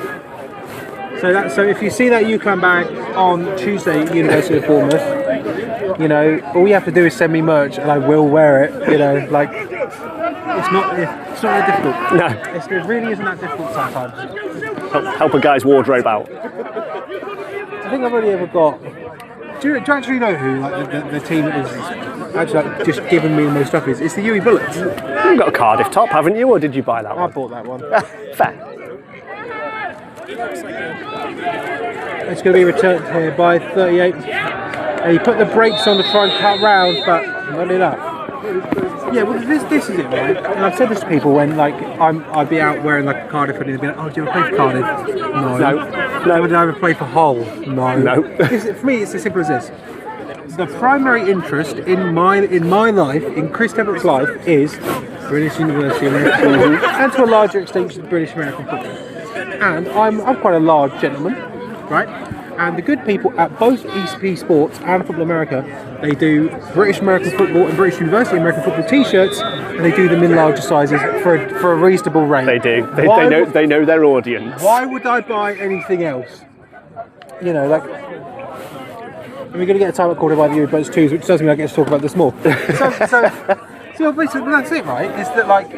So if you see that UCLan bag on Tuesday at University of Bournemouth, you know, all you have to do is send me merch and I will wear it. You know, like it's not that difficult.
No.
It really isn't that difficult sometimes.
Help a guy's wardrobe out.
I think I've only ever got. Do you actually know who like the team that is actually like, just giving me the most stuff is? It's the UWE Bullets.
You've got a Cardiff top, haven't you, or did you buy that one?
I bought that one.
Fair.
It's going to be returned here by 38. And he put the brakes on to try and cut round, but not enough. Yeah, well, this is it, right? And I've said this to people when, like, I'd be out wearing like a Cardiff hoodie and they'd be like, "Oh, do you ever play for Cardiff?" No. Would I ever play for Hull? No. For me, it's as simple as this. The primary interest in my life, in Chris Tebbutt's life, is British University American football, and to a larger extent, British American football. And I'm quite a large gentleman, right? And the good people at both ECP Sports and Football America, they do British American football and British University American football T-shirts, and they do them in larger sizes for a reasonable rate.
They do. They know their audience.
Why would I buy anything else? You know, like. And we're going to get a time recorded by the UWE Bullets 2s, which does mean I get to talk about this more. So basically, that's it, right? Is that like,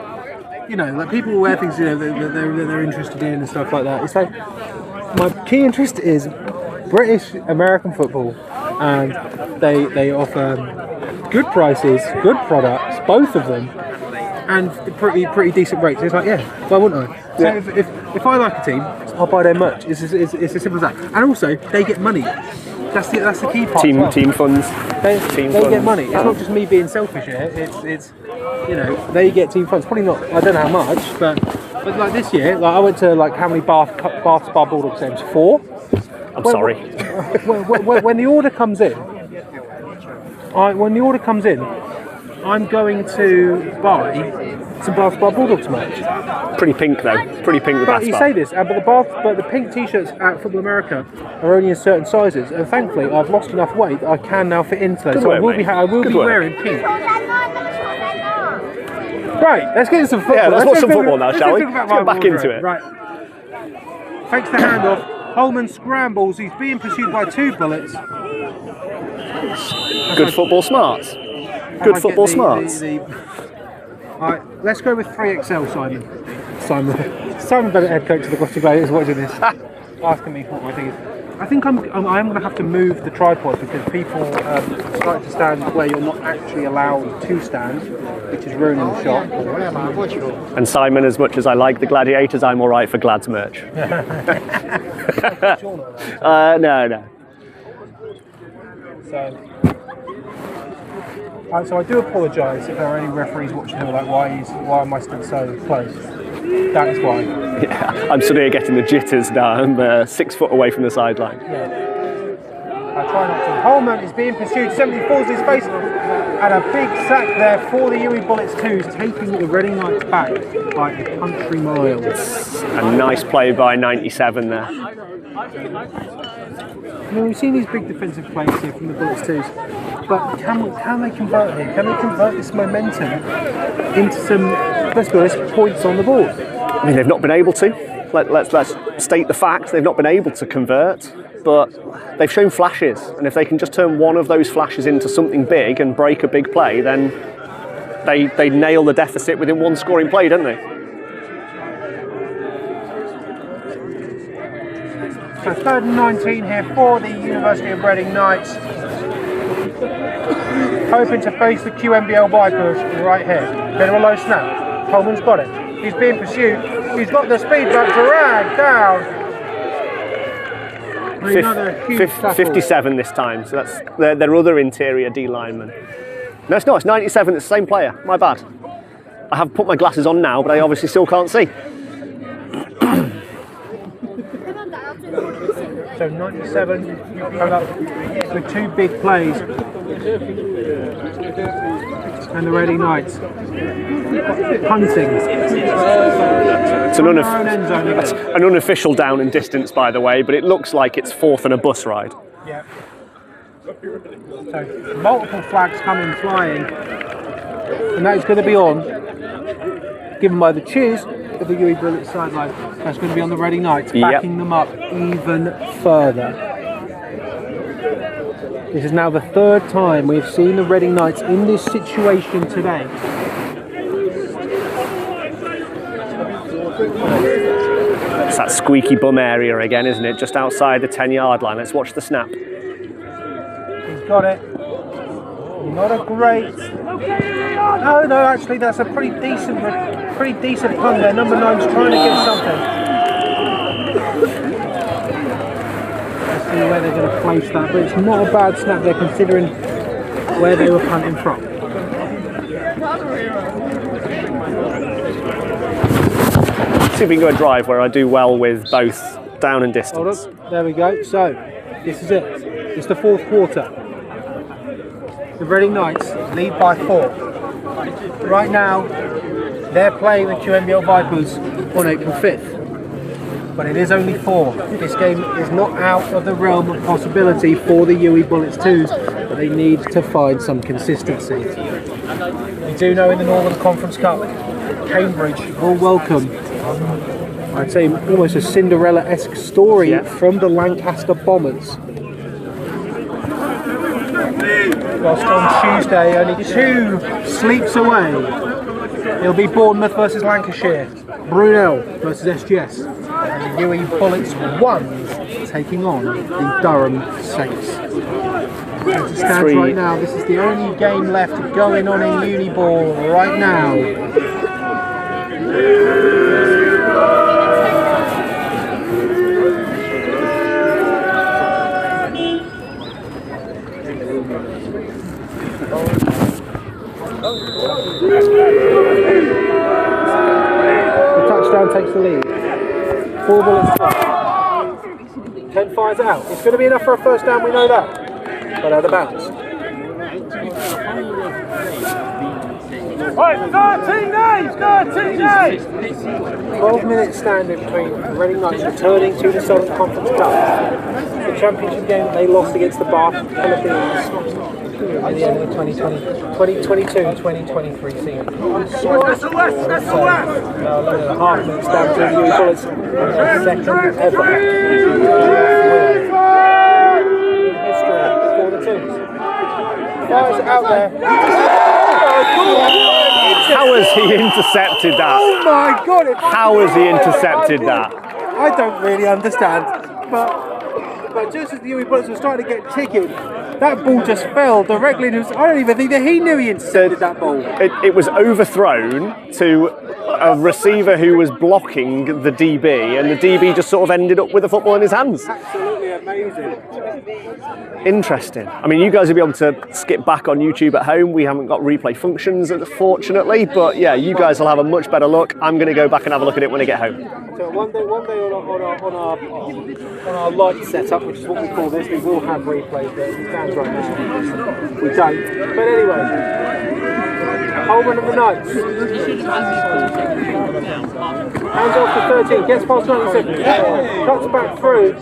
you know, like people wear things, you know, that they're interested in and stuff like that. It's like my key interest is British American football, and they offer good prices, good products, both of them, and pretty decent rates. It's like, yeah, why wouldn't I? So if I like a team, I'll buy their merch. It's as simple as that. And also, they get money. That's the key part.
Team funds.
They get money. It's not just me being selfish here. It's you know, they get team funds. Probably not. I don't know how much, but like this year, like I went to like how many Bath Spa Bulldogs games? 4.
I'm sorry.
When the order comes in, I'm going to buy some Bath Spa Bulldogs merch.
Pretty pink though. Pretty pink with Bath
But you
Spa.
say this, but the pink T-shirts at Football America are only in certain sizes, and thankfully I've lost enough weight that I can now fit into those.
Good
So
work,
I will be wearing pink. Right, let's get into some football.
Yeah, let's watch some football now, shall we?
Let's
get back into it.
Right. Takes the handoff. Holman scrambles. He's being pursued by 2 bullets.
Good football smarts. Good football smarts.
Alright, let's go with 3XL, Simon Bennett, head coach of the Gloucester Gladiators, watching this, asking me what my thing is. I think I am going to have to move the tripod because people start to stand where you're not actually allowed to stand, which is ruining the shot.
And Simon, as much as I like the Gladiators, I'm all right for Glad's merch. No.
So I do apologise if there are any referees watching who are like, why am I stood so close? That is why.
Yeah, I'm suddenly getting the jitters now. I'm 6 foot away from the sideline.
Yeah. I try not to. Holman is being pursued, 70 falls in space, and a big sack there for the UWE Bullets 2s, taking the Reading Knights back by a country mile.
A nice play by 97 there.
You know, we've seen these big defensive plays here from the Bullets 2s, but can they convert here? Can they convert this momentum into some, let's be honest, points on the board?
I mean, they've not been able to. Let's state the fact, they've not been able to convert, but they've shown flashes, and if they can just turn one of those flashes into something big and break a big play, then they nail the deficit within one scoring play, don't they?
So 3rd and 19 here for the University of Reading Knights. Hoping to face the QMBL Vipers right here. Bit of a low snap. Coleman's got it. He's being pursued. He's got the speed back, dragged down. Another huge tackle.
57 this time, so that's their other interior D lineman. No, it's not. It's 97. It's the same player. My bad. I have put my glasses on now, but I obviously still can't see.
So 97 coming up with 2 big plays. And the Reading Knights punting.
It's an unofficial down and distance, by the way, but it looks like it's 4th and a bus ride.
Yeah. So multiple flags coming flying, and that is going to be on, given by the cheers of the UWE Bullets sideline. That's going to be on the Reading Knights, backing them up even further. This is now the third time we've seen the Reading Knights in this situation today.
It's that squeaky bum area again, isn't it? Just outside the 10-yard line. Let's watch the snap.
He's got it. Not a great. No, actually, that's a pretty decent punt there. Number 9's trying to get something. Let's see where they're going to place that, but it's not a bad snap there considering where they were punting from.
See if we can go a drive where I do well with both down and distance.
Hold on. There we go. So, this is it. It's the fourth quarter. The Reading Knights lead by 4. Right now, they're playing the QMBL Vipers on April 5th. But it is only 4. This game is not out of the realm of possibility for the UWE Bullets 2s, but they need to find some consistency. We do know in the Northern Conference Cup, Cambridge will welcome, I'd say, almost a Cinderella-esque story from the Lancaster Bombers. Whilst on Tuesday, only 2 sleeps away, it'll be Bournemouth versus Lancashire, Brunel versus SGS, and the UWE Bullets 1s taking on the Durham Saints. As it stands right now, this is the only game left going on in Uniball right now. The touchdown takes the lead. 4 bullets left. 10 fires out. It's going to be enough for a first down, we know that. But out of bounds.
Right, 13 days!
12 minutes standing between the Reading Knights returning to the Southern Conference Cup. The championship game they lost against the Bath Philippines at the end of the 2022-2023 season.
That's the West! That's the West!
Now 11.5 minutes down to the UWE Bullets, second ever win in history for the Twos. Fires out there.
How has he intercepted that?
Oh my God!
How has he intercepted that?
I don't really understand, but just as the UWE Bullets were starting to get ticking, that ball just fell directly into his. I don't even think that he knew he intercepted that ball.
It was overthrown to a receiver who was blocking the DB, and the DB just sort of ended up with the football in his hands.
Absolutely amazing.
Interesting. I mean, you guys will be able to skip back on YouTube at home. We haven't got replay functions, fortunately, but yeah, you guys will have a much better look. I'm going to go back and have a look at it when I get home.
So one day on our light setup, which is what we call this, we will have replays, but it stands right now we don't. But anyway, Holman of the Knights. Hands off to 13, gets past 97, cuts back through.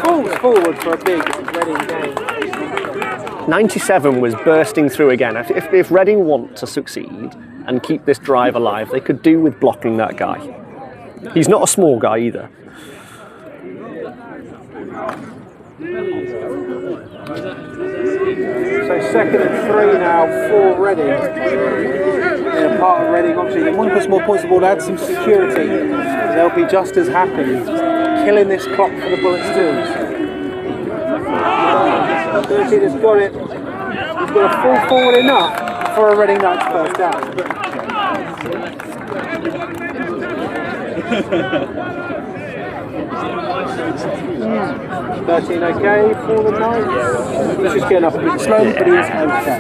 Falls forward for a big Reading game.
97 was bursting through again. If Reading want to succeed and keep this drive alive, they could do with blocking that guy. He's not a small guy either.
So second and 3 now for Reading. They're part of Reading, obviously. They want to put some more points on the board, add some security. They'll be just as happy killing this clock for the Bullets 2s. 13 has got it. He's got to fall forward enough for a Reading Knights first down. 13 okay for the Knights. He's just getting up a bit slow, but he is okay.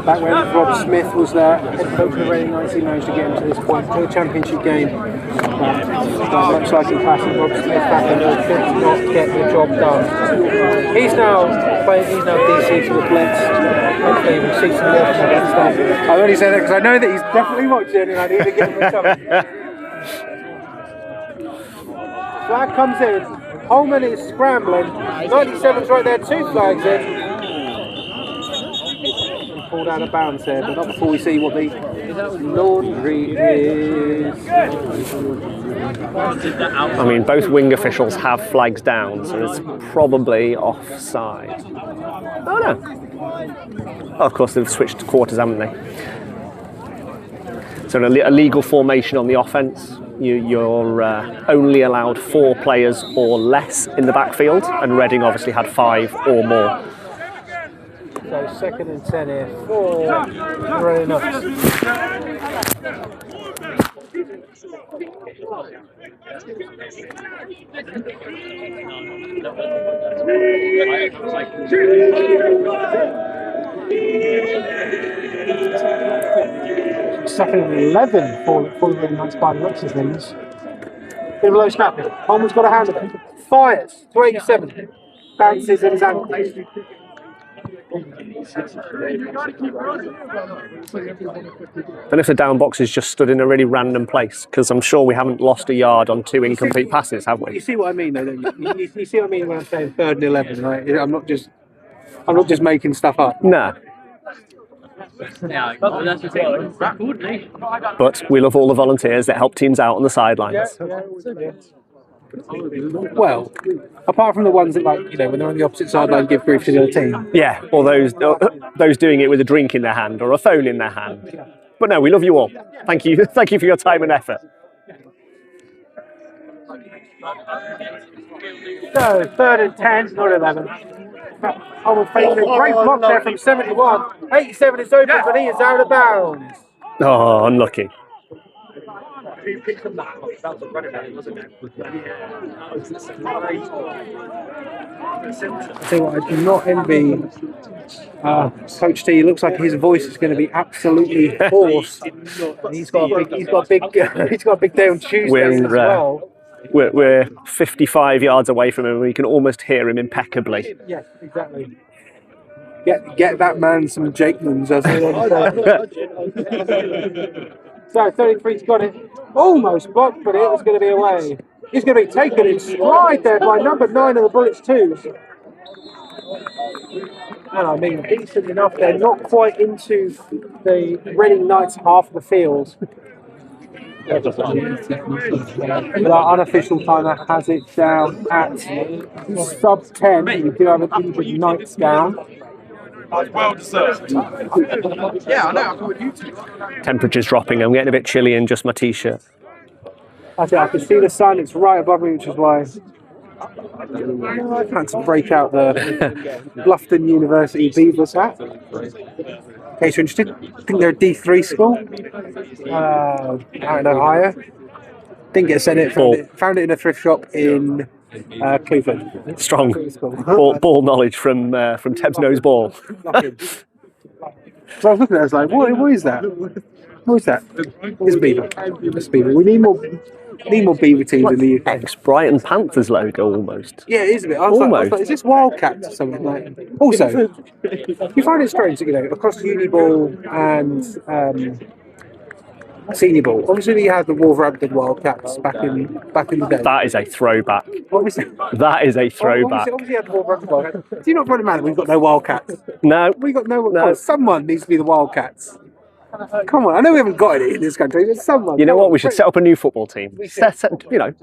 Back when Rob Smith was there, head coach of the Reading Knights, he managed to get him to this point to a championship game. Much like in classic, Rob Smith back in the did not get the job done. He's now DC for the Blitz. hopefully we'll see some more from against them. I only say that because I know that he's definitely watching and I need to get him a something. Flag comes in. Holman is scrambling. 97's right there, 2 flags in. Pulled out of bounds there, but not before we see what the laundry is.
I mean, both wing officials have flags down, so it's probably offside. Oh no. Oh, of course, they've switched to quarters, haven't they? So a legal formation on the offence. You're only allowed 4 players or less in the backfield, and Reading obviously had 5 or more.
So 2nd and 10 here for Grey Nuts. Second and 11 for the Grey Nuts by the looks of things. Bit of a low snap here. Holman's got a hand of it. Fires to 87. Bounces at his ankle.
And if the down box is just stood in a really random place, because I'm sure we haven't lost a yard on 2 incomplete passes, have we?
You see what I mean, though, don't you? You see what I mean when I'm saying 3rd and 11, right? I'm not just making stuff up.
No. But we love all the volunteers that help teams out on the sidelines.
Well, apart from the ones that, like, you know, when they're on the opposite sideline, give grief to the other team.
Yeah, or those doing it with a drink in their hand or a phone in their hand. But no, we love you all. Thank you for your time and effort.
So 3rd and 10, not 11. Oh, facing a great block there from 71. 87 is open, but he is out of bounds.
Oh, unlucky.
Who picked up that? That was a running back, wasn't it?
I tell you what, I do not envy Coach T. Looks like his voice is going to be absolutely hoarse. He's got a big day on Tuesday as well.
We're 55 yards away from him. We can almost hear him impeccably.
Yes, exactly. Get that man some Jakemans, as So 33's got it. Almost blocked, but it was going to be away. He's going to be taken in stride there by number 9 of the Bullets 2s. And I mean, decent enough. They're not quite into the Reading Knights half of the field. The unofficial timer has it down at sub 10. We do have an injured Knights down.
Well deserved. Yeah, I know.
Temperature's dropping. I'm getting a bit chilly in just my t-shirt.
I can see the sun. It's right above me, which is why I can't break out the Bluffton University Beavers hat. In case you're interested, I think they're a D3 school out in Ohio. Didn't get sent it. Found it in a thrift shop in Cleveland.
Strong ball knowledge from Teb's nose ball.
So I was looking at it, I was like, what is that? What is that? It's Beaver. It's Beaver. We need more Beaver teams in the UK.
Ex-Brighton Panthers logo almost.
Yeah, it is a bit. I was like, is this Wildcats or something like that? Also, you find it strange that, you know, across Uni Ball and Senior Ball, obviously you had the Wolverhampton Wildcats back in the day.
That is a throwback.
Obviously,
that is a throwback.
Obviously you had the Wolverhampton Wildcats. Do you not find it mad that we've got no Wildcats?
No.
We've got no. Someone needs to be the Wildcats. Come on, I know we haven't got it in this country, but someone.
You know what? We should set up a new football team. You know,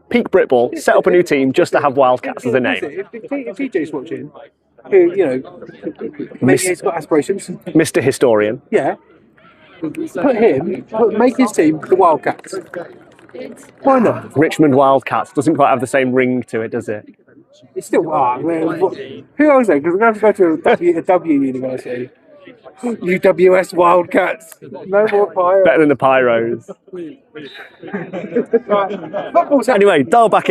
peak Britball, set up a new team just to have Wildcats as a name.
If TJ's watching, who, you know, maybe he's got aspirations.
Mr. Historian.
Yeah. Make his team the Wildcats. Why not?
Richmond Wildcats doesn't quite have the same ring to it, does it?
It's still, who else then? Because we're going to have to go to a W university. UWS Wildcats. No more Pyros.
Better than the Pyros.
Right.
Anyway, dial back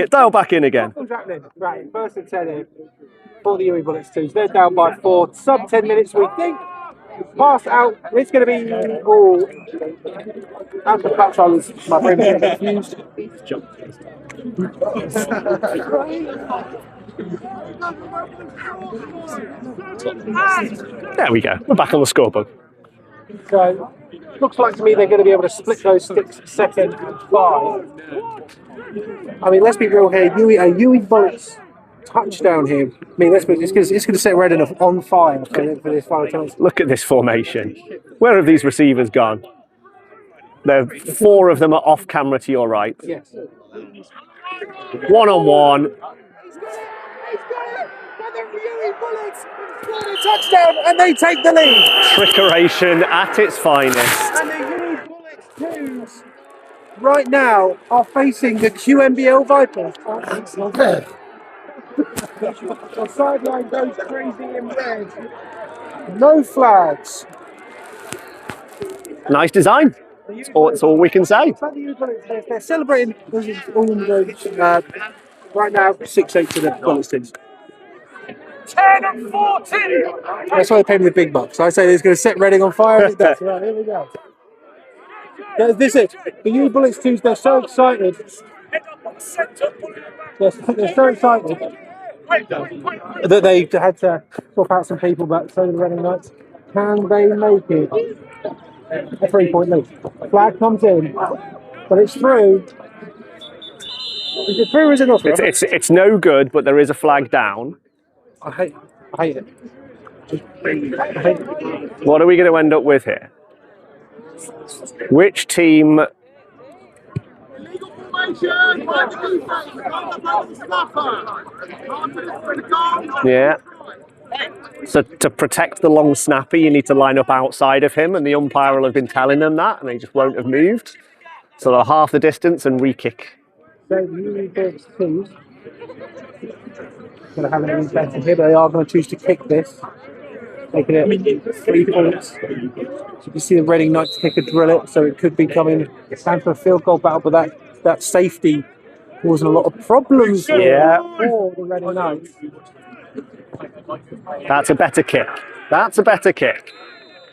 in again.
Football's happening. Right, 1st and 10 here for the UWE Bullets 2s. They're down by 4. Sub 10 minutes, we think. Pass out. It's going to be all out of touch. My brain was confused.
There we go. We're back on the scoreboard.
So, looks like to me they're going to be able to split those sticks second and 5. I mean, let's be real here. UWE Bullets touchdown here. I mean, it's going to set Reading on fire for this final chance.
Look at this formation. Where have these receivers gone? There, 4 of them are off camera to your right.
Yes.
1-on-1.
Touchdown, and they take the lead.
Trickeration at its finest.
And the UWE Bullets 2s right now are facing the QMBL Vipers. The sideline goes crazy in red. No flags.
Nice design. That's all we can say.
They're celebrating right now 6-8 to the Bullets teams.
10 and 14.
That's why they pay me the big bucks. I say it's going to set Reading on fire. It does. Right, here we go. This is the UWE Bullets 2s. They're so excited. They're so excited that they had to swap out some people, but so did the Reading Knights. Can they make it? A 3-point lead. Flag comes in, but it's through. Is it through or is it not through?
It's no good, but there is a flag down.
I hate it.
What are we going to end up with here? Which team? Yeah. So to protect the long snapper, you need to line up outside of him, and the umpire will have been telling them that, and they just won't have moved. So they'll half the distance and re-kick.
So UWE Bullets 2 going to have an interception here, but they are going to choose to kick this, making it 3 points. So you can see the Reading Knights kicker drill it, so it could be coming down for a field goal battle, but that safety causing a lot of problems for the Reading Knights.
That's a better kick. That's a better kick.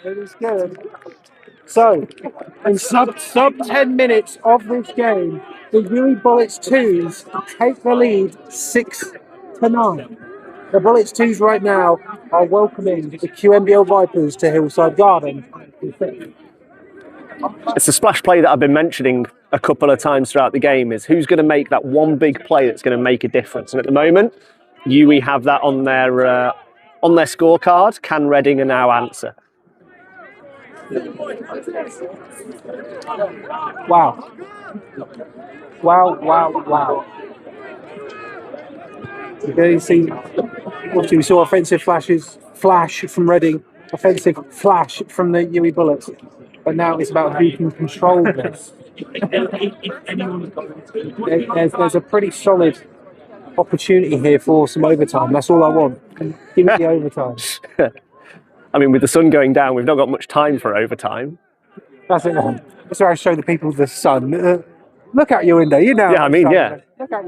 It is good. So, in sub 10 minutes of this game, the UWE Bullets 2s take the lead 6-9. The Bullets 2s right now are welcoming the QMBL Vipers to Hillside Garden.
It's a splash play that I've been mentioning a couple of times throughout the game, is who's going to make that one big play that's going to make a difference. And at the moment, UWE have that on their scorecard. Can Reading now answer?
Wow. We saw offensive flash from Reading, offensive flash from the UWE Bullets, but now it's about who can control this. There's a pretty solid opportunity here for some overtime. That's all I want. Give me the overtime.
I mean, with the sun going down, we've not got much time for overtime.
That's it. That's where I show the people the sun. Look out your window. You know.
Yeah, I mean, yeah.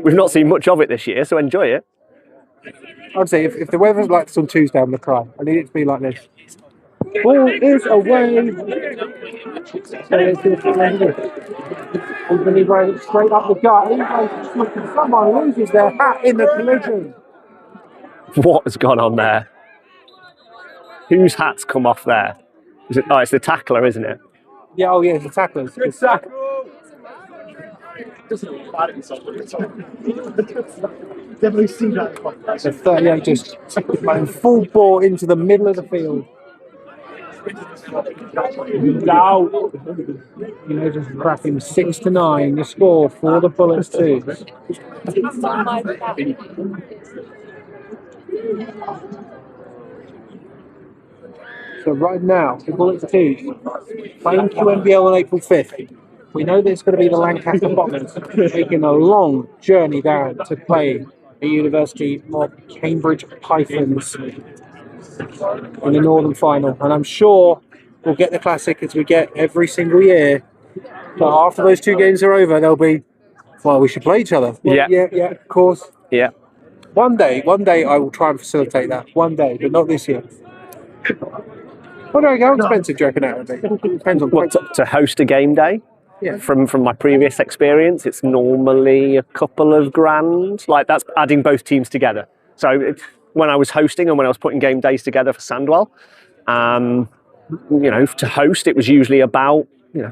We've not seen much of it this year, so enjoy it.
I'd say if the weather's like this on Tuesday, I'm going to cry. I need it to be like this. Ball is away. He's going to go straight up the gut. Someone loses their hat in the collision.
What has gone on there? Whose hat's come off there? Is it? Oh, it's the tackler, isn't it?
Yeah, oh yeah, it's the tacklers. It's
Definitely see that.
so 38 just running full ball into the middle of the field. Now, just cracking 6-9. The score for the Bullets 2s. So right now, the Bullets 2s playing QMBL on April 5th. We know that it's going to be the Lancaster Bombers making a long journey down to play the University of Cambridge Pythons in the Northern Final. And I'm sure we'll get the classic as we get every single year. But after those 2 games are over, they'll be, well, we should play each other. Well, yeah, of course.
Yeah.
One day I will try and facilitate that. One day, but not this year. What do I go? How expensive do you reckon that would be? Depends on
Well, to host a game day,
Yeah.
from my previous experience, it's normally a couple of grand. Like, that's adding both teams together. So when I was hosting and when I was putting game days together for Sandwell, to host, it was usually about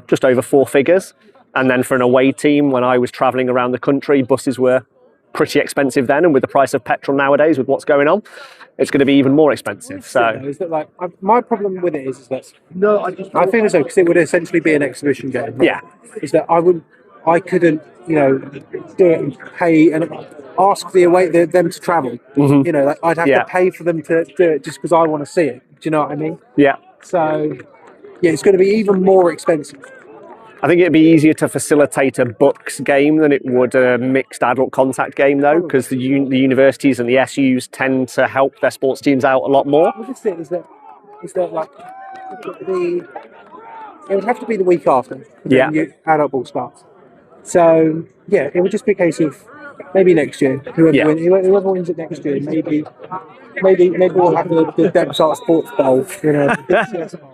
just over 4 figures. And then for an away team, when I was travelling around the country, buses were pretty expensive then, and with the price of petrol nowadays, with what's going on, it's going to be even more expensive. So,
is that like my problem with it is that
No,
I feel as though because it would essentially be an exhibition game. Right?
yeah,
Is that I couldn't, do it and pay and ask them to travel. Like I'd have
Yeah.
to pay for them to do it just because I want to see it. Do you know what I mean?
yeah.
So, yeah, it's going to be even more expensive.
I think it'd be easier to facilitate a books game than it would a mixed adult contact game, though, because the universities and the SUs tend to help their sports teams out a lot more.
Well, this thing is that like it would have to be the week after.
Yeah.
When adult ball starts. So yeah, it would just be a case of maybe next year. Whoever wins it next year, maybe we'll have the Depsart Sports Bowl. The DCS Bowl.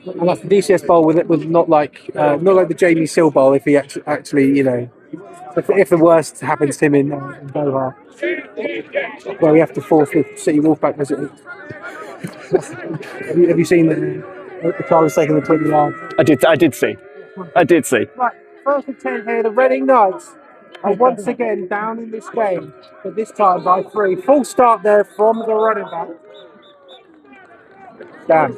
And that's the DCS Bowl with not like the Jamie Sill Bowl if he actually if the worst happens to him in Doha, where we have to force the City Wolfpack visit. have you seen the car was taking the 20 yard?
I did see.
Right, first and 10 here, the Reading Knights are once again down in this game, but this time by 3. Full start there from the running back. Damn.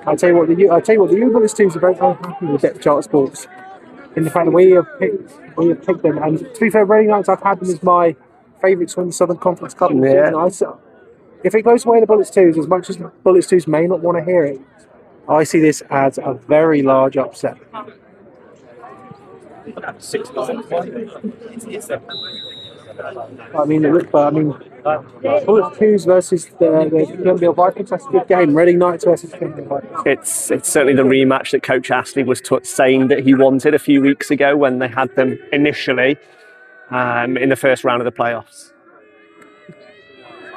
I tell you what, the UWE Bullets teams are very unhappy with Depth Chart Sports in the fact that we have picked them. And to be fair, Reading Knights, I've had them as my favourites from the Southern Conference Cup.
Yeah.
If it goes away the Bullets 2s, as much as Bullets 2s may not want to hear it, I see this as a very large upset. Bullets 2s versus the Glenville Vikings, that's a good game. Reading Knights versus Glenville Vikings.
It's certainly the rematch that Coach Astley was saying that he wanted a few weeks ago when they had them initially in the first round of the playoffs.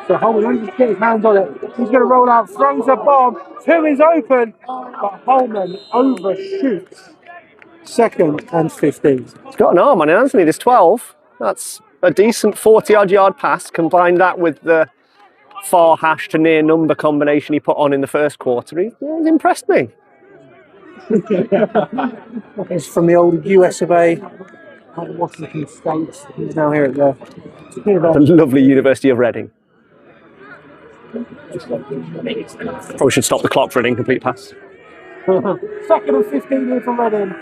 So Holman, he's get his hands on it. He's going to roll out, throws a bomb. 2 is open, but Holman overshoots. 2nd and 15.
He's got an arm on it, hasn't he? This 12. That's a decent 40-odd yard pass. Combine that with the far hash to near number combination he put on in the first quarter. He's impressed me.
It's from the old US of A, Washington State. He's now here at
The lovely University of Reading. Probably should stop the clock for an incomplete pass.
2nd and 15 here for Reading.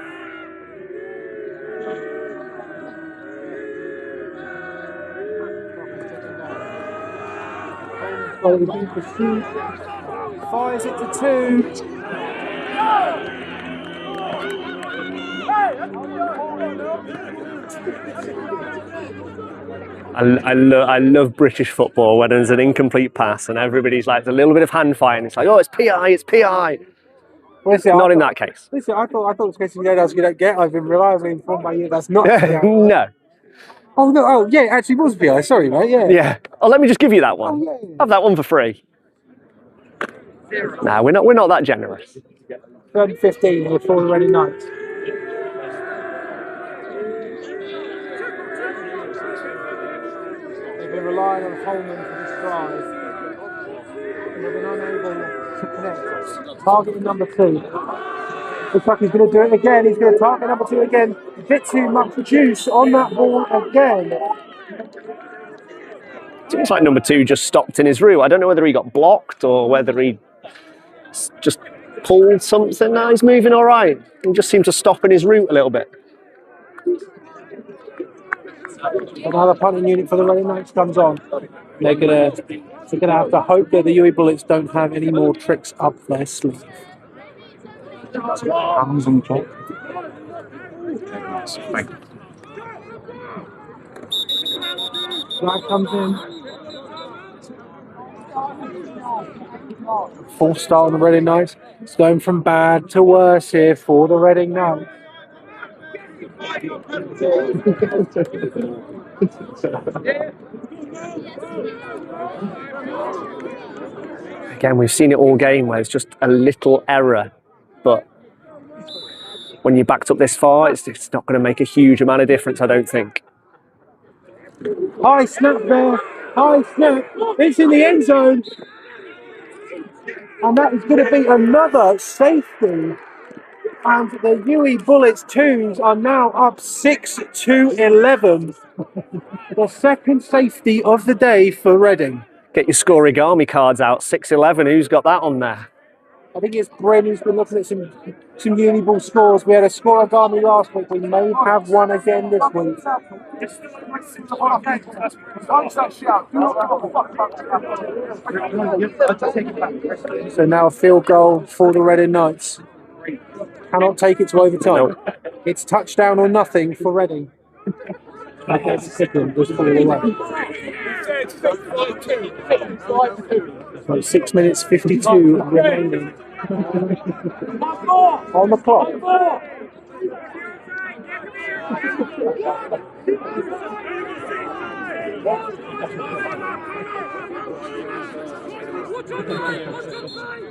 Fires it to 2.
I love British football when there's an incomplete pass and everybody's like, there's a little bit of hand fire and it's like, oh, it's PI. Not in that case.
Listen, I thought it was a case of I was going to get. I've been reliably informed by you. That's not PI.
No.
Oh no! Oh yeah, it actually was PI. Sorry, mate. Yeah.
Yeah. Oh, let me just give you that one.
Oh, yeah.
Have that one for free. Nah, we're not that generous.
3rd and 15 here for the Reading Knights. They've been relying on Holman for this drive. And they've been unable to connect. Targeting number 2. Looks like he's going to do it again. He's going to target number 2 again. A bit too much juice on that ball again.
Seems like number 2 just stopped in his route. I don't know whether he got blocked or whether he just pulled something. Now he's moving all right. He just seemed to stop in his route a little bit.
Another punting unit for the Reading Knights comes on. They're gonna have to hope that the UWE Bullets don't have any more tricks up their sleeve. Hands on top. Flag comes in. Full start on the Reading Knights. It's going from bad to worse here for the Reading Knights.
Again, we've seen it all game where it's just a little error, but when you're backed up this far, it's not going to make a huge amount of difference, I don't think.
High snap there, high snap, it's in the end zone. And that is going to be another safety. And the UWE Bullets 2s are now up 6-11. The second safety of the day for Reading.
Get your scorigami cards out, 6-11, who's got that on there?
I think it's Bren who's been looking at some UWE Bull scores. We had a scorigami last week, we may have one again this week. So now a field goal for the Reading Knights. Cannot take it to overtime.
Nope.
It's touchdown or nothing for Reading. So 6 minutes 52 remaining on the clock.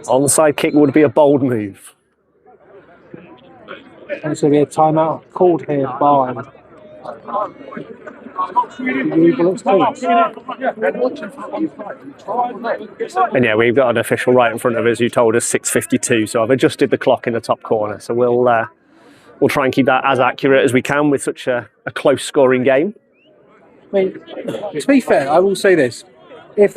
Onside kick would be a bold move.
And so we had timeout called here by UWE Bullets 2.
And yeah, we've got an official right in front of us who told us 6:52, so I've adjusted the clock in the top corner. So we'll try and keep that as accurate as we can with such a close scoring game.
I mean, to be fair, I will say this. If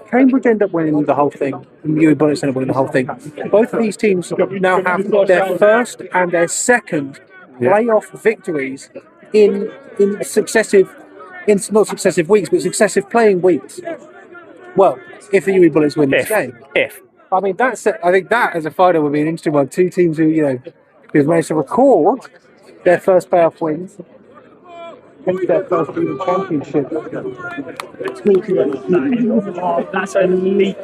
Cambridge end up winning the whole thing, and UWE Bullets end up winning the whole thing, both of these teams now have their first and their second playoff victories in successive, not successive weeks, but successive playing weeks. Well, if the UWE Bullets win this game. I mean, I think that as a final would be an interesting one. Two teams who, who've managed to record their first playoff wins. Their first championship.
That's a leap.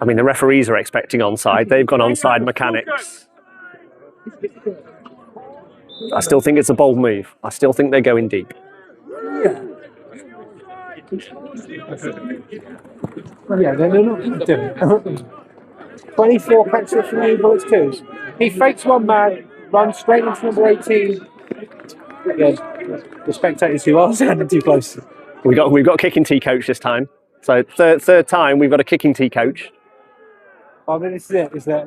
I mean, the referees are expecting onside. They've gone onside mechanics. I still think it's a bold move. I still think they're going deep.
Yeah, they're not doing it. 24 catches from UWE Bullets 2s. He fakes one man, runs straight into number 18. Again, the spectators who are standing too close.
We've got a kicking tee coach this time. So third time we've got a kicking tee coach.
I mean, this is it. Is that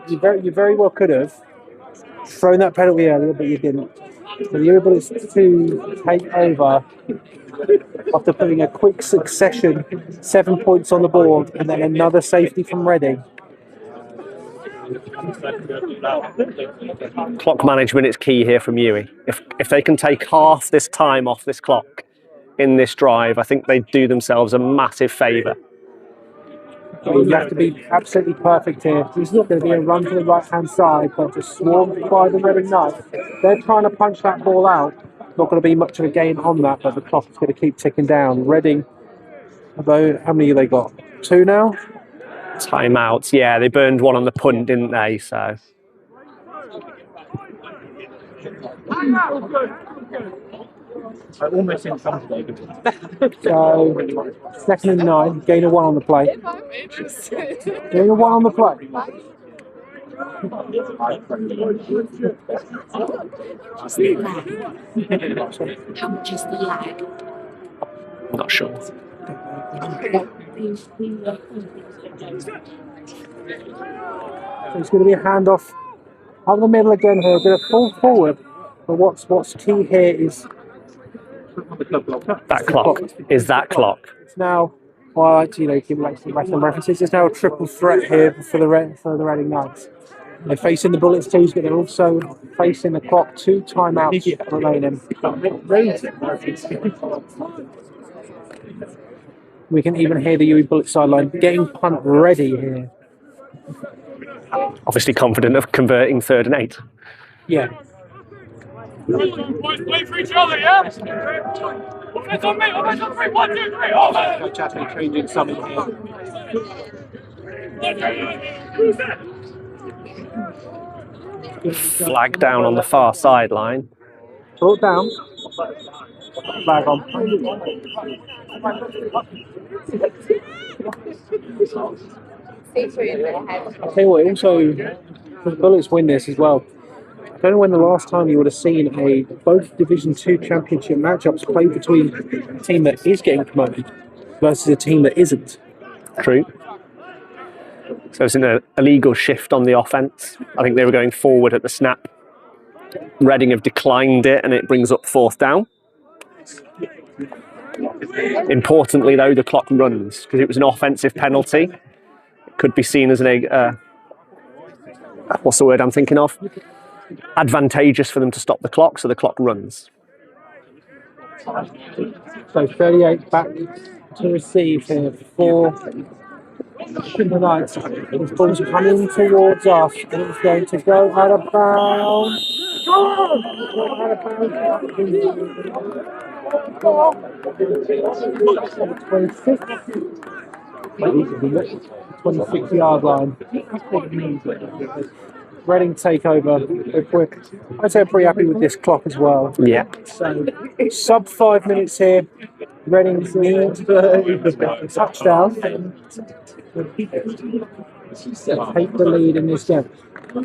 you very well could have thrown that penalty earlier, but you didn't. So the UWE Bullets 2 take over after putting a quick succession, 7 points on the board, and then another safety from Reading.
Clock management is key here from UWE. If they can take half this time off this clock in this drive, I think they do themselves a massive favour.
You have to be absolutely perfect here. There's not going to be a run to the right-hand side, but just swarmed by the Reading Knights. They're trying to punch that ball out. Not going to be much of a gain on that, but the clock is going to keep ticking down. Reading, although, how many have they got? 2 now?
Timeouts, yeah, they burned one on the punt, didn't they? So.
Almost in front of them.
So, 2nd and 9, gain of 1 on the play. Gain of 1 on the play.
How much is the lag?
Not sure.
So it's going to be a handoff up the middle again here. Going to fall forward. But what's key here is
that clock. Is that clock?
It's now, well, I like to keep wrestling references. It's now a triple threat here for the Reading Knights. They're facing the Bullets 2s, but they're also facing the clock. 2 timeouts remaining. We can even hear the UWE Bullets sideline getting punt ready here.
Obviously confident of converting 3rd and 8.
Yeah.
Boys, play for each other, yeah? Offense on me, offense on 3, 1, 2, 3, over!
Chatting, changing something here.
Flag down on the far sideline.
Brought down. Flag on.
See through in their head.
I'll tell you what, also, the Bullets win this as well. I don't know when the last time you would have seen both Division 2 Championship matchups played between a team that is getting promoted versus a team that isn't.
True. So it's an illegal shift on the offence. I think they were going forward at the snap. Reading have declined it and it brings up 4th down. Importantly though, the clock runs because it was an offensive penalty. It could be seen as what's the word I'm thinking of? Advantageous for them to stop the clock, so the clock runs.
So 38 back to receive here for the Knights. This ball's coming towards us and it's going to go out of bounds. Out of bounds. 26-yard line. Reading take over. I'd say I'm pretty happy with this clock as well.
Yeah.
So, sub 5 minutes here. Reading's need touchdown. Take the lead in this game. I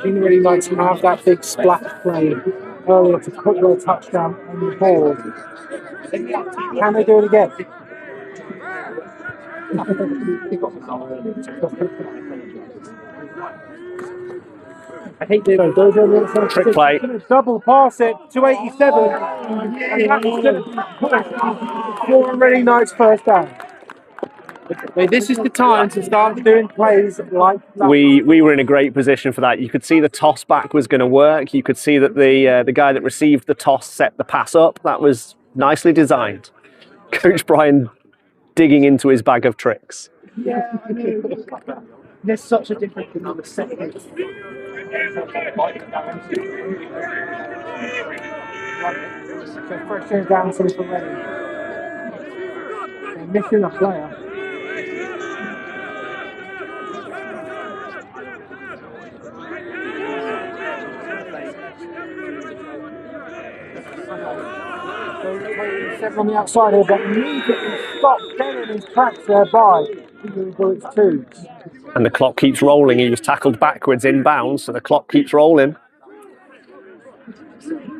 think really like to have that big splash play earlier to put their touchdown on the board. Can they do it again? I hate doing those.
Trick play.
Double pass it to 87. And that's for Reading Knights first down. This is the time to start doing plays like that.
We were in a great position for that. You could see the toss back was going to work. You could see that the guy that received the toss set the pass up. That was nicely designed. Coach Brian digging into his bag of tricks.
Yeah, I know. There's such a difference in the second.
So first year down for Reading. They're missing a player. On the outside here, but immediately stopped dead in his tracks there by UWE Bullets 2.
And the clock keeps rolling. He was tackled backwards inbounds, so the clock keeps rolling.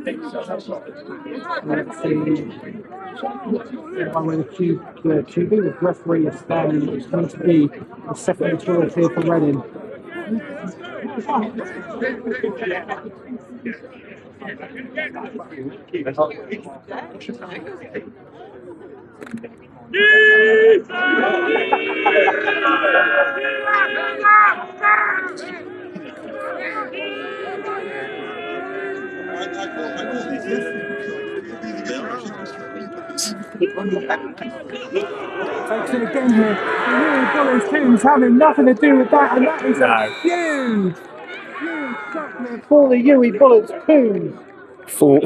Let's see. One where the QB, the referee is standing. It's going to be the second choice here for Reading. Takes it again here. The UWE Bullets 2's having nothing to do with that, and that is a huge shot for the UWE Bullets 2.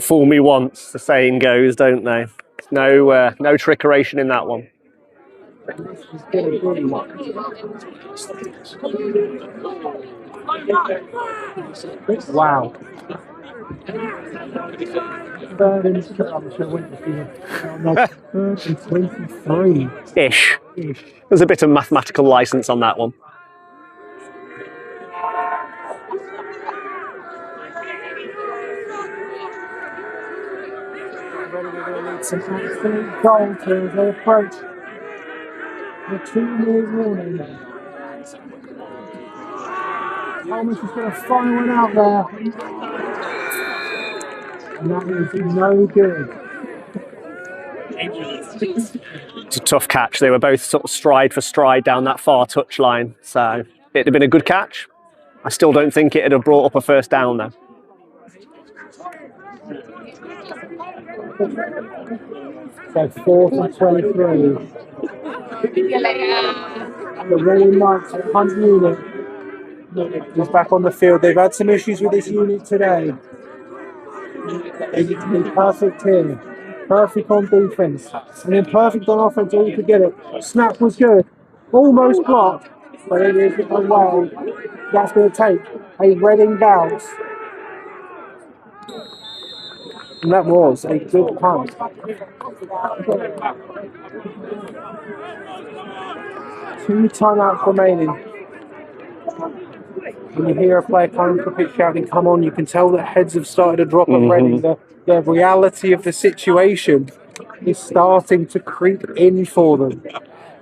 Fool me once, the saying goes, don't they? No trickeration in that one.
Wow. Third and 23.
Ish. There's a bit of mathematical license on that one.
Some absolute goal to the approach. The 2-minute warning. Thomas is going to find one out there. And that is no good.
It's a tough catch. They were both sort of stride for stride down that far touchline. So it'd have been a good catch. I still don't think it'd have brought up a first down though.
So 4th and 23. The Reading Knights punt unit is back on the field. They've had some issues with this unit today. They need to be perfect here. Perfect on defense. And then perfect on offense, or you could get it. Snap was good. Almost blocked. But it is a way that's going to take a Reading bounce. And that was a good punt. 2 timeouts remaining. When you hear a player coming from the pitch shouting, "Come on," you can tell that heads have started to drop on Reading. The reality of the situation is starting to creep in for them.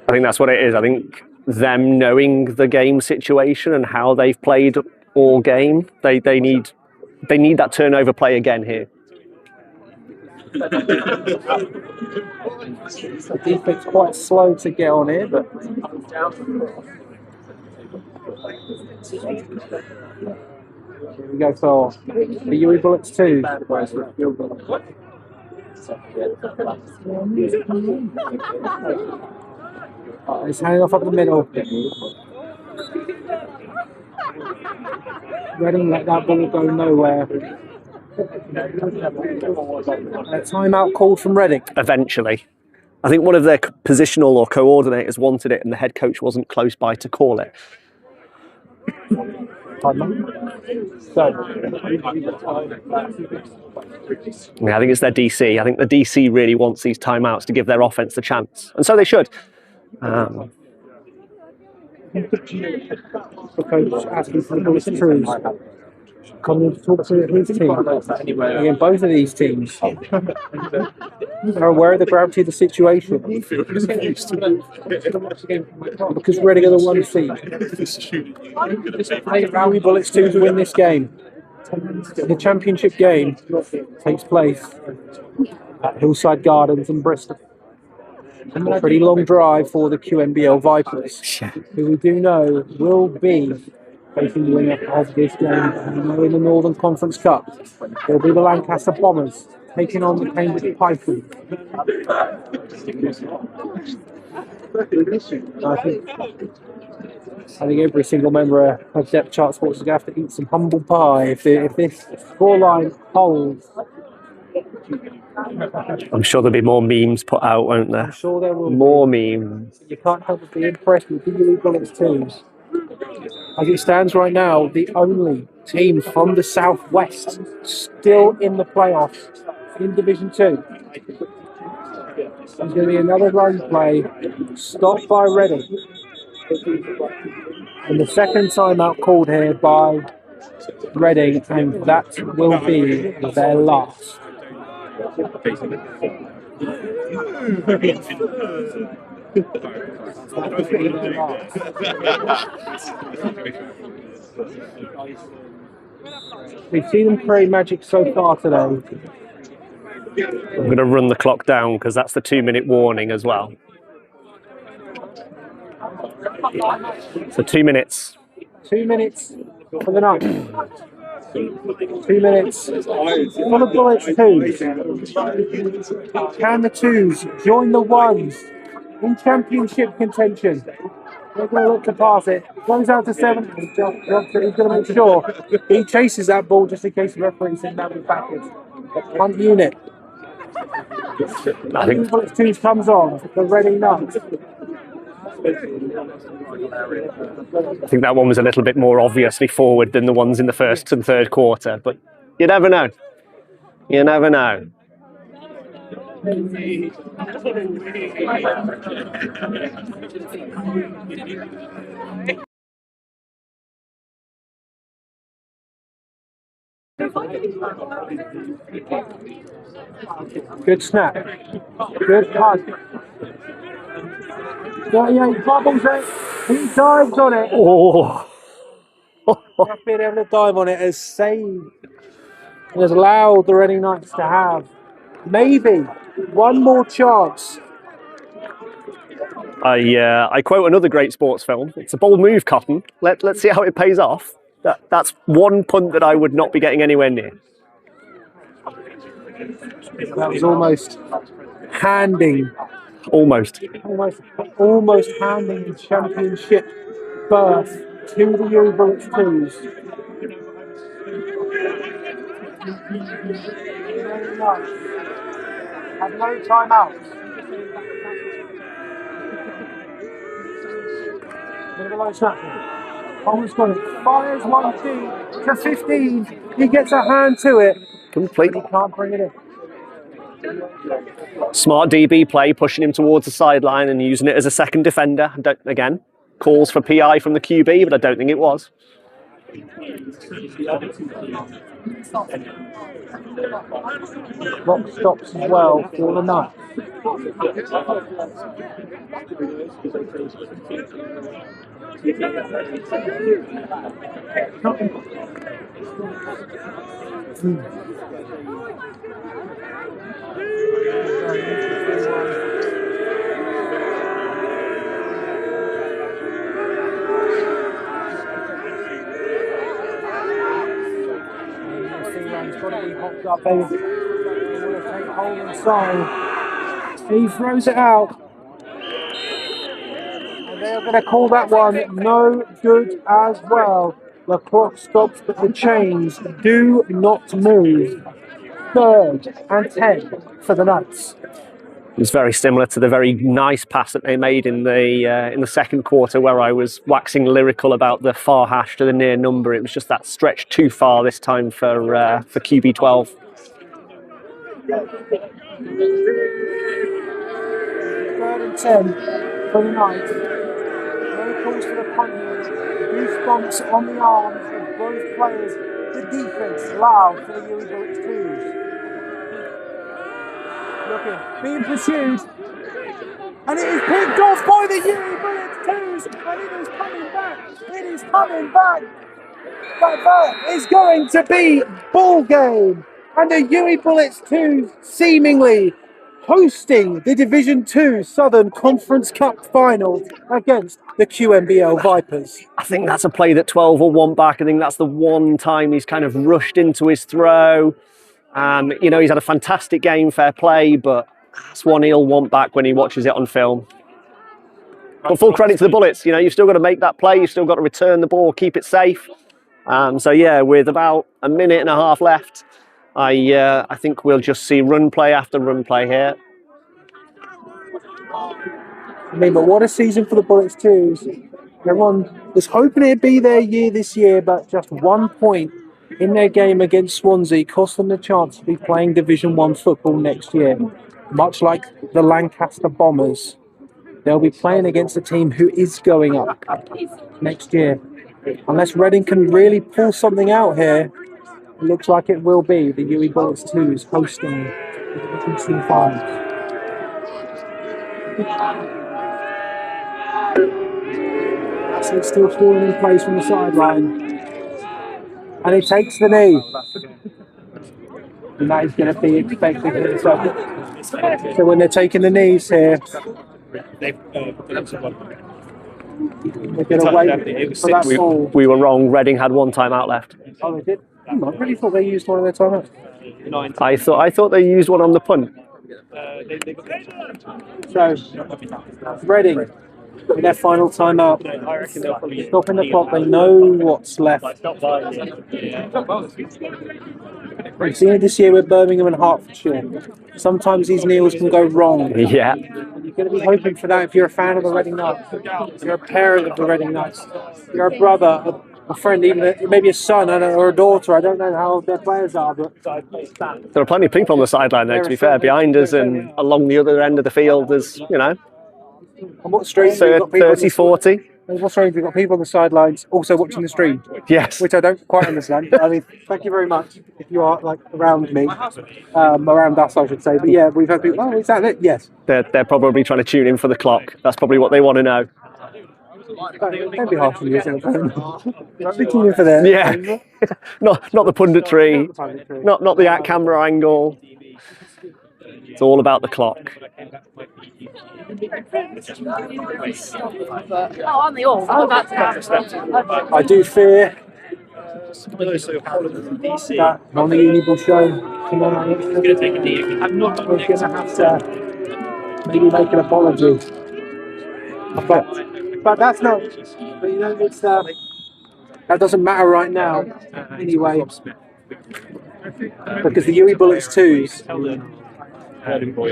I think that's what it is. I think them knowing the game situation and how they've played all game, they need that turnover play again here.
The defense quite slow to get on here, but here we go for the UWE Bullets 2. It's handing off up the middle. Reading let that ball go nowhere. A timeout called from Reading.
Eventually. I think one of their positional or coordinators wanted it and the head coach wasn't close by to call it. Yeah, I think it's their DC. I think the DC really wants these timeouts to give their offense the chance. And so they should.
The coach asking for the Bullets crews. Coming to talk to his team. Again, both of these teams are aware of the gravity of the situation. Because Reading are the one seed. UWE Bullets 2 to win this game. The championship game takes place at Hillside Gardens in Bristol. A pretty long drive for the QMBL Vipers, who we do know will be facing the winner of this game. And we know in the Northern Conference Cup, it'll be the Lancaster Bombers taking on the Cambridge Pythons. I think every single member of Depth Chart Sports is going to have to eat some humble pie if this scoreline holds.
I'm sure there'll be more memes put out, won't there?
I'm sure there will
more
be.
Memes.
You can't help but be impressed with the UWE Bullets teams. As it stands right now, the only team from the Southwest still in the playoffs in Division 2. There's going to be another run play stopped by Reading. And the second timeout called here by Reading, and that will be their last. We've seen them create magic so far today.
I'm going to run the clock down because that's the 2-minute warning as well. So 2 minutes.
2 minutes for the night. 2 minutes for the Bullets 2. Can the 2s join the 1s in championship contention? They're going to look to pass it. Goes out to 7. He's going to make sure he chases that ball just in case the referee said that was backwards. The punt unit.
I think
Bullets 2 comes on. The Reading Knights.
I think that one was a little bit more obviously forward than the ones in the first and third quarter, but you never know. You never know.
Good snap. Good punt. 38 bobbles it. He dives on it.
Oh,
Not being able to dive on it has saved and has allowed the Reading Knights to have maybe one more chance.
I quote another great sports film. It's a bold move, Cotton. Let's see how it pays off. That's one punt that I would not be getting anywhere near.
That was almost handing. Almost handing the championship berth to the UWE Bullets 2s. Have no timeouts. Bit of a low snap. Cole's got it. Fires one deep to 15. He gets a hand to it.
Complete.
He can't bring it in.
Smart DB play, pushing him towards the sideline and using it as a second defender. Again, calls for PI from the QB, but I don't think it was.
Clock stops as well for the night. Up, baby. Take hold inside. He throws it out. And they are going to call that one no good as well. The clock stops, but the chains do not move. 3rd and 10 for the Knights.
It was very similar to the very nice pass that they made in the second quarter, where I was waxing lyrical about the far hash to the near number. It was just that stretch too far this time for QB12.
3rd and 10 for the Knights. No calls for the punt here. Goosebumps on the arms of both players. The defense loud for the UWE Bullets 2s. Looking, being pursued, and it is picked off by the UWE Bullets 2s, and it is coming back. It is coming back. But that is going to be ball game, and the UWE Bullets 2s seemingly hosting the Division 2 Southern Conference Cup Finals against the QMBL Vipers.
I think that's a play that 12 will want back. I think that's the one time he's kind of rushed into his throw. You know, he's had a fantastic game, fair play, but that's one he'll want back when he watches it on film. But full credit to the Bullets. You know, you've still got to make that play. You've still got to return the ball, keep it safe. So yeah, with about a minute and a half left, I think we'll just see run play after run play here.
I mean, but what a season for the Bullets 2s. Everyone was hoping it'd be their year this year, but just 1 point in their game against Swansea cost them the chance to be playing Division 1 football next year. Much like the Lancaster Bombers, they'll be playing against a team who is going up next year. Unless Reading can really pull something out here, it looks like it will be the UWE Bullets 2s hosting the Division 2 finals. It's still falling in place from the sideline. And he takes the knee. And that is going to be expected here. So when they're taking the knees here, they're going to wait for that ball.
We were wrong. Reading had one timeout left.
Oh, they did? I really thought they used one of their timeouts.
I thought they used one on the punt.
So, Reading, with their final timeout, stopping the clock, they know what's left. We've seen it this year with Birmingham and Hertfordshire. Sometimes these kneels can go wrong.
Yeah.
You're going to be hoping for that if you're a fan of the Reading Knights. If you're a parent of the Reading Knights. If you're a brother, a friend, even maybe a son or a daughter. I don't know how old their players are, but
there are plenty of people on the sideline though, to be fair, behind us and along the other end of the field. There's, you know,
and what stream?
30, 40.
What's strange, we've got people on the sidelines also watching the stream.
Yes.
Which I don't quite understand. I mean, thank you very much if you are like around me, around us, I should say. But yeah, we've had people. Oh, is that it? Yes.
They're probably trying to tune in for the clock. That's probably what they want to know.
Don't be harsh on yourself. Don't be tuning in for that.
Yeah. not the punditry, not the at-camera angle. It's all about the clock.
Oh, on the all. I'm about to have
I do fear that on the Uniball show tonight, we're going to have to maybe make an apology. But that's not. But you know, it's that doesn't matter right now. Anyway, because the UWE Bullets 2s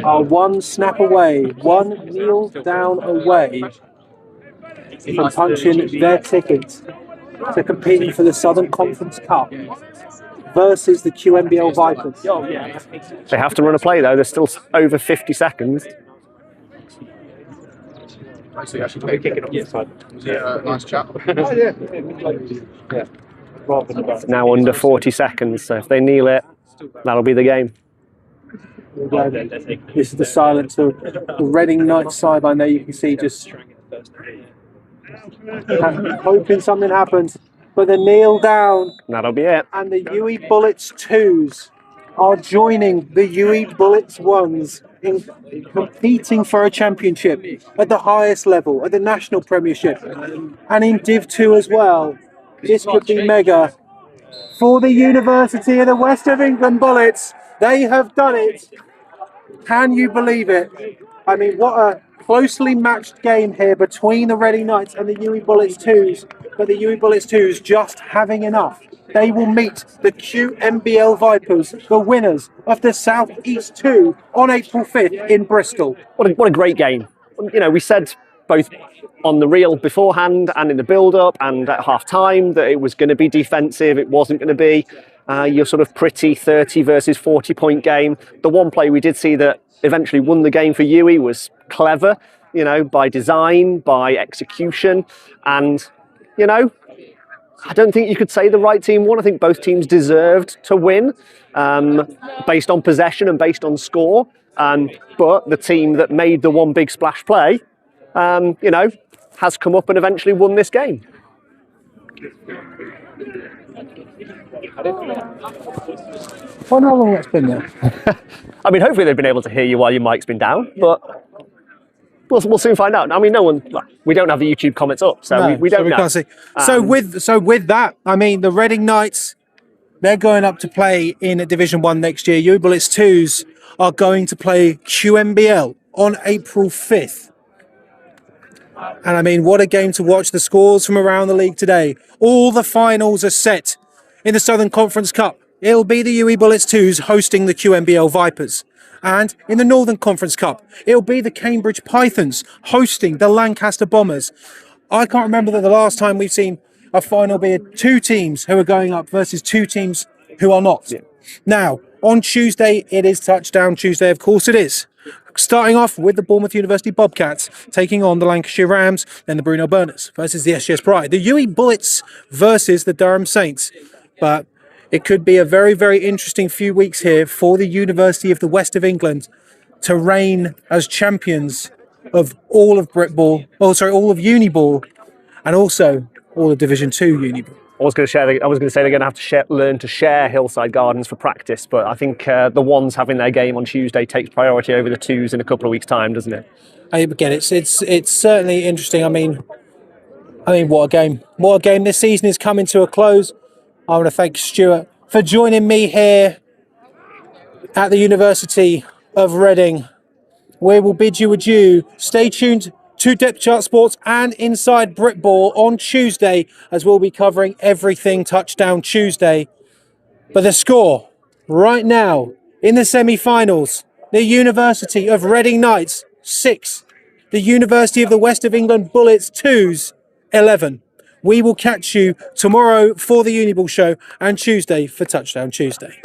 are one snap away, one kneel down away from punching their ticket to competing for the Southern Conference Cup versus the QMBL Vipers.
They have to run a play though. There's still over 50 seconds.
Nice chat.
It's now under 40 seconds, so if they kneel it, that'll be the game.
This is the silence of the Reading Knights sideline there. You can see just hoping something happens. But the kneel down,
That'll be it.
and the UWE Bullets 2s are joining the UWE Bullets 1s in competing for a championship at the highest level, at the National Premiership, and in Div 2 as well. This could be mega. For the University of the West of England Bullets, they have done it. Can you believe it? I mean, what a closely matched game here between the Reading Knights and the UWE Bullets 2s, but the UWE Bullets 2s just having enough. They will meet the QMBL Vipers, the winners of the South East 2 on April 5th in Bristol.
What a great game. You know, we said both on the reel beforehand and in the build-up and at half-time that it was going to be defensive, it wasn't going to be your sort of pretty 30 versus 40 point game. The one play we did see that eventually won the game for UWE was clever, you know, by design, by execution, and, you know, I don't think you could say the right team won. I think both teams deserved to win based on possession and based on score. But the team that made the one big splash play, you know, has come up and eventually won this game.
I wonder how long that's been there.
I mean, hopefully they've been able to hear you while your mic's been down, but we'll soon find out. I mean, we don't have the YouTube comments up, so
No,
we don't know.
Can't see. So with that, I mean, the Reading Knights, they're going up to play in Division 1 next year. UWE Bullets 2s are going to play QMBL on April 5th. And I mean, what a game to watch. The scores from around the league today. All the finals are set in the Southern Conference Cup. It'll be the UWE Bullets 2s hosting the QMBL Vipers. And in the Northern Conference Cup, it'll be the Cambridge Pythons hosting the Lancaster Bombers. I can't remember the last time we've seen a final be two teams who are going up versus two teams who are not. Yeah. Now, on Tuesday, it is Touchdown Tuesday, of course it is. Starting off with the Bournemouth University Bobcats taking on the Lancashire Rams, then the Brunel Burners versus the SGS Pride. The UWE Bullets versus the Durham Saints. But it could be a very, very interesting few weeks here for the University of the West of England to reign as champions of all of Britball, all of Uniball, and also all of Division 2 Uniball.
I was going to say they're going to have to learn to share Hillside Gardens for practice, but I think the ones having their game on Tuesday takes priority over the twos in a couple of weeks' time, doesn't it?
Again, it's certainly interesting. I mean, what a game! What a game! This season is coming to a close. I want to thank Stuart for joining me here at the University of Reading. We will bid you adieu. Stay tuned to Depth Chart Sports and Inside Britball on Tuesday, as we'll be covering everything Touchdown Tuesday. But the score right now in the semi-finals, the University of Reading Knights 6, the University of the West of England Bullets 2s 11. We will catch you tomorrow for the Uniball show and Tuesday for Touchdown Tuesday.